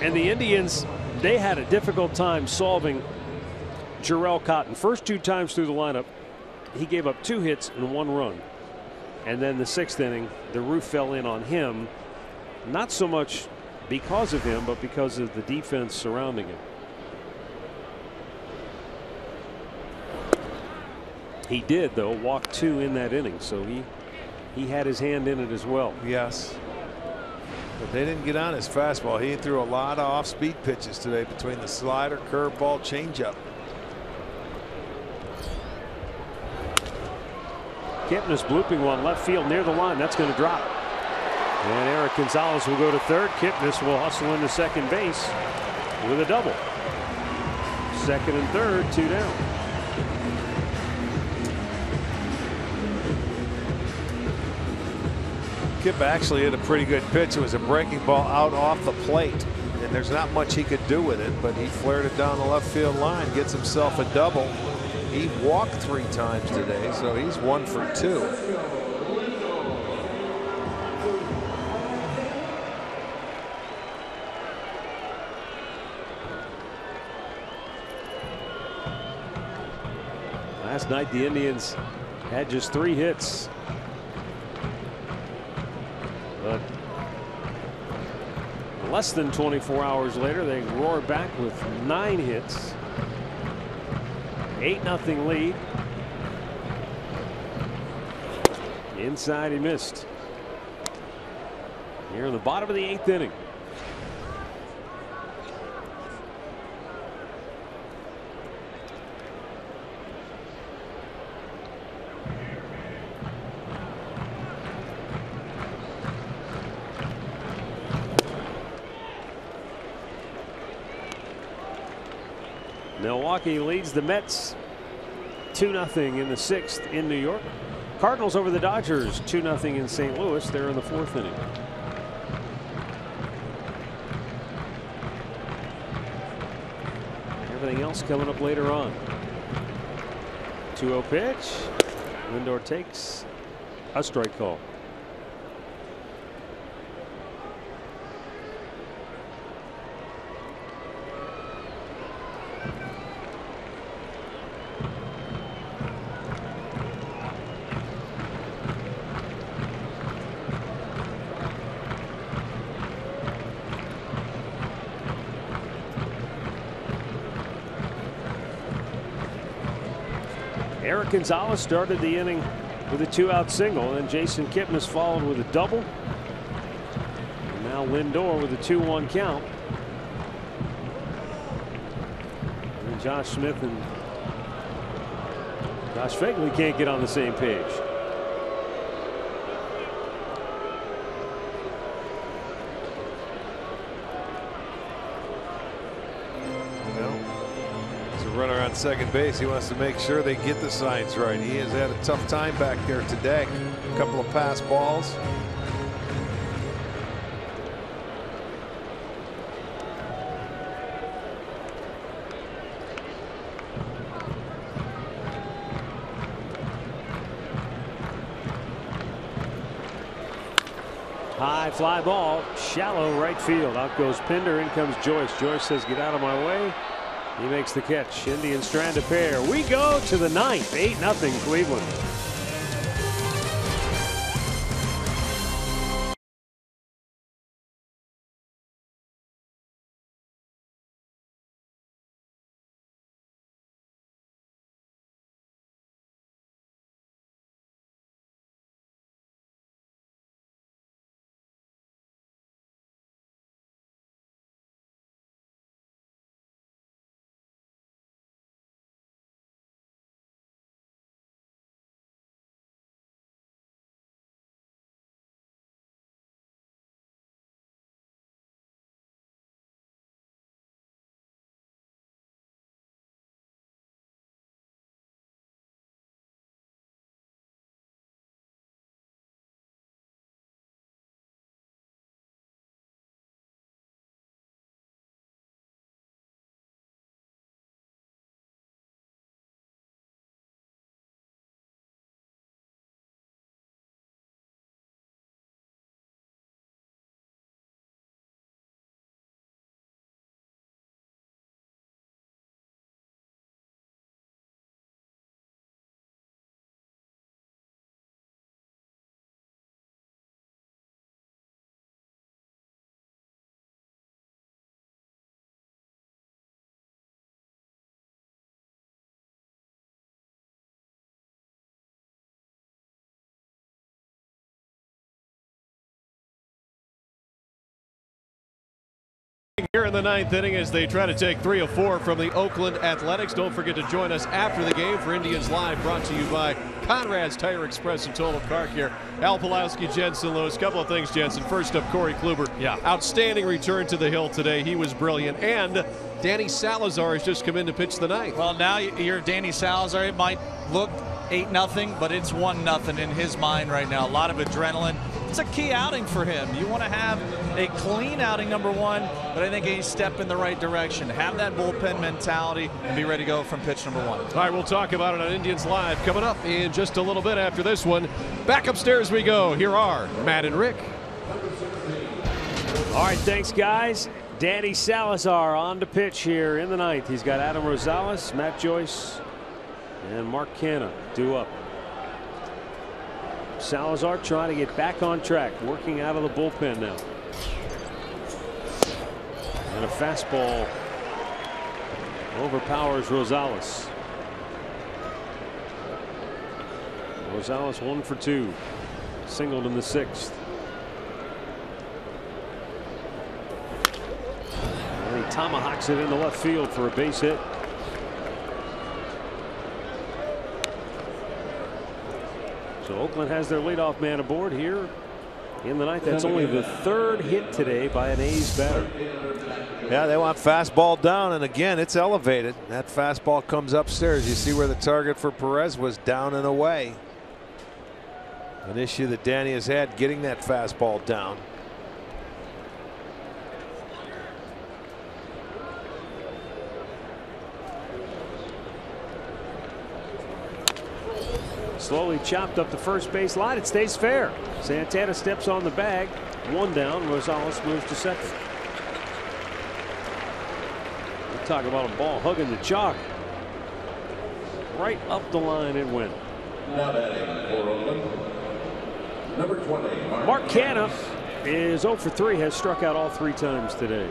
And the Indians, they had a difficult time solving Jarrell Cotton. First 2 times through the lineup, he gave up 2 hits and 1 run. And then the 6th inning, the roof fell in on him. Not so much because of him, but because of the defense surrounding him. He did, though, walk 2 in that inning, so he had his hand in it as well. Yes. But they didn't get on his fastball. He threw a lot of off-speed pitches today between the slider, curveball, changeup. Kipnis blooping one left field near the line. That's going to drop. And Eric Gonzalez will go to third. Kipnis will hustle into second base with a double. Second and third, 2 down. Kip actually hit a pretty good pitch. It was a breaking ball out off the plate, and there's not much he could do with it, but he flared it down the left field line, gets himself a double. He walked 3 times today, so he's 1 for 2. Last night the Indians had just 3 hits. But less than 24 hours later, they roar back with 9 hits. 8-0 lead. Inside, he missed. Here in the bottom of the 8th inning. Milwaukee leads the Mets 2-0 in the 6th in New York. Cardinals over the Dodgers 2-0 in St. Louis. They're in the 4th inning. Everything else coming up later on. 2-0 pitch. Lindor takes a strike call. Eric Gonzalez started the inning with a 2-out single, and Jason Kipnis followed with a double. And now Lindor with a 2-1 count. And Josh Smith and Josh Phegley can't get on the same page. Runner on second base. He wants to make sure they get the signs right. He has had a tough time back there today. A couple of pass balls. High fly ball, shallow right field. Out goes Pinder. In comes Joyce. Joyce says, "Get out of my way." He makes the catch. Indians strand a pair. We go to the 9th. 8-0 Cleveland. Here in the ninth inning as they try to take 3 of 4 from the Oakland Athletics. Don't forget to join us after the game for Indians Live, brought to you by Conrad's Tire Express and Total Car Care. Al Pulowski, Jensen Lewis. Couple of things, Jensen. First up, Corey Kluber. Yeah. Outstanding return to the hill today. He was brilliant. And Danny Salazar has just come in to pitch the ninth. Well, now you're Danny Salazar. It might look 8-0, but it's 1-0 in his mind right now. A lot of adrenaline. It's a key outing for him. You want to have a clean outing, number one, but I think a step in the right direction. Have that bullpen mentality and be ready to go from pitch number 1. All right, we'll talk about it on Indians Live coming up in just a little bit after this one. Back upstairs we go. Here are Matt and Rick. All right, thanks, guys. Danny Salazar on to pitch here in the ninth. He's got Adam Rosales, Matt Joyce, and Mark Canha due up. Salazar trying to get back on track, working out of the bullpen now. And a fastball overpowers Rosales. Rosales 1 for 2. Singled in the 6th. And he tomahawks it into left field for a base hit. So Oakland has their leadoff man aboard here in the ninth. That's only the 3rd hit today by an A's batter. Yeah, they want fastball down, and again, it's elevated. That fastball comes upstairs. You see where the target for Perez was, down and away. An issue that Danny has had getting that fastball down. Slowly chopped up the first base line. It stays fair. Santana steps on the bag. 1 down. Rosales moves to second. We're talking about a ball hugging the chalk. Right up the line it went. Now batting for Oakland, number 20, Mark Canha is 0 for 3. Has struck out all 3 times today.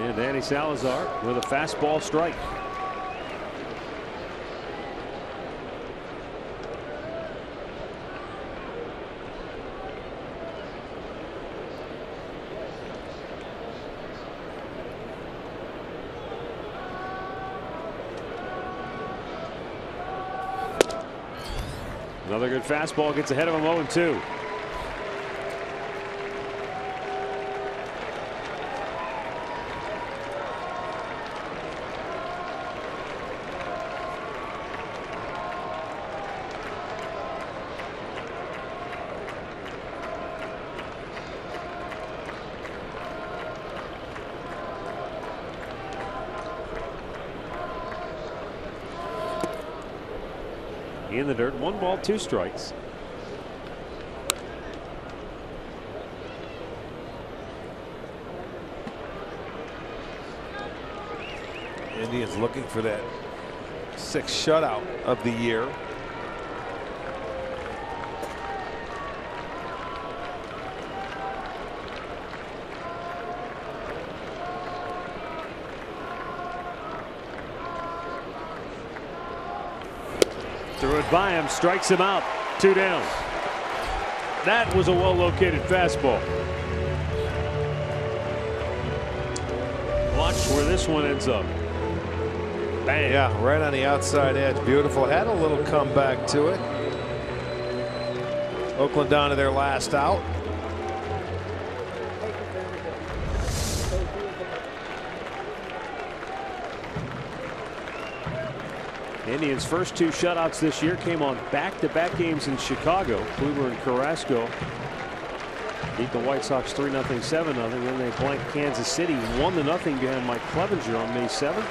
And Danny Salazar with a fastball strike. Another good fastball gets ahead of him 0-2. In the dirt, 1 ball, 2 strikes. Indians looking for that 6th shutout of the year. Threw it by him, strikes him out. 2 down. That was a well-located fastball. Watch where this one ends up. Bang. Yeah, right on the outside edge. Beautiful. Had a little comeback to it. Oakland down to their last out. Indians' first 2 shutouts this year came on back-to-back games in Chicago. Kluber and Carrasco beat the White Sox 3-0, 7-0. Then they blanked Kansas City 1-0 behind Mike Clevenger on May 7th.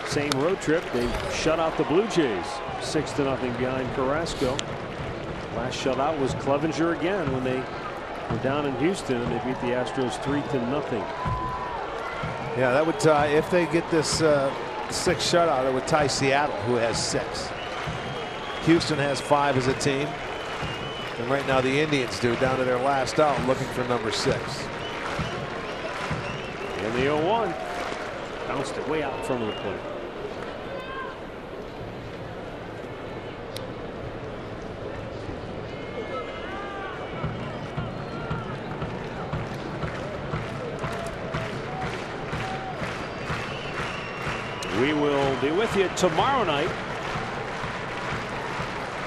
Same road trip, they shut out the Blue Jays 6-0 behind Carrasco. Last shutout was Clevenger again when they were down in Houston and they beat the Astros 3-0. Yeah, that would tie if they get this 6 shutout, it would tie Seattle, who has 6. Houston has 5 as a team. And right now the Indians do, down to their last out, looking for number 6. In the 0-1. Bounced it way out in front of the plate. We will be with you tomorrow night,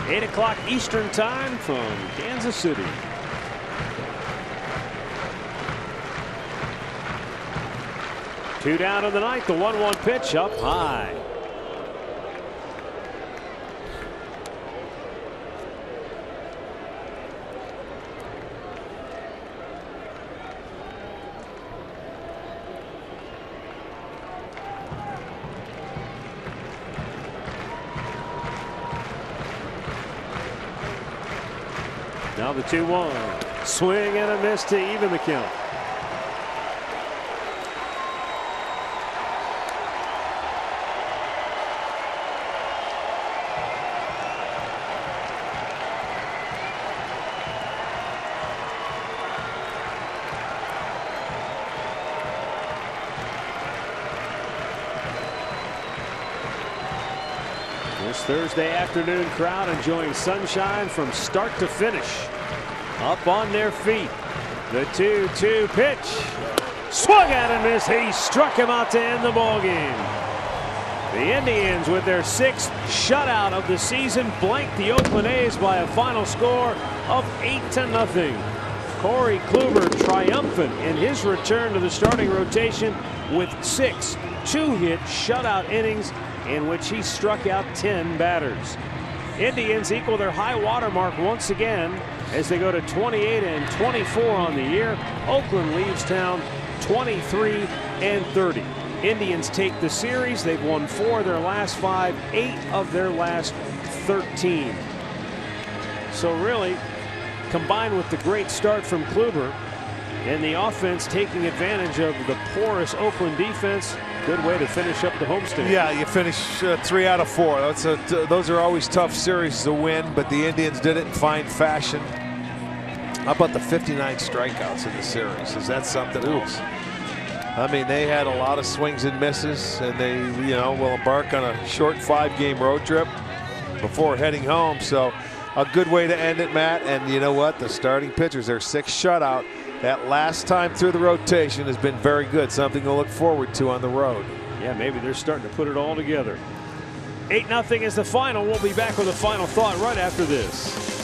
8 o'clock Eastern time from Kansas City. Two down in the ninth. The 1-1 pitch up high. Now the 2-1. Swing and a miss to even the count. This Thursday afternoon crowd enjoying sunshine from start to finish. Up on their feet. The 2-2 pitch. Swung at and missed. He struck him out to end the ball game. The Indians, with their 6th shutout of the season, blanked the Oakland A's by a final score of 8-0. Corey Kluber triumphant in his return to the starting rotation with 6 2-hit shutout innings in which he struck out 10 batters. Indians equal their high water mark once again as they go to 28-24 on the year. Oakland leaves town 23-30. Indians take the series. They've won 4 of their last 5, 8 of their last 13. So really, combined with the great start from Kluber and the offense taking advantage of the porous Oakland defense, good way to finish up the homestand. Yeah, you finish 3 out of 4. Those are always tough series to win, but the Indians did it in fine fashion. How about the 59 strikeouts in the series? Is that something else? I mean, they had a lot of swings and misses, and they, will embark on a short 5-game road trip before heading home. So a good way to end it, Matt. And you know what? The starting pitchers, their 6th shutout, that last time through the rotation has been very good. Something to look forward to on the road. Yeah, maybe they're starting to put it all together. 8-0 is the final. We'll be back with a final thought right after this.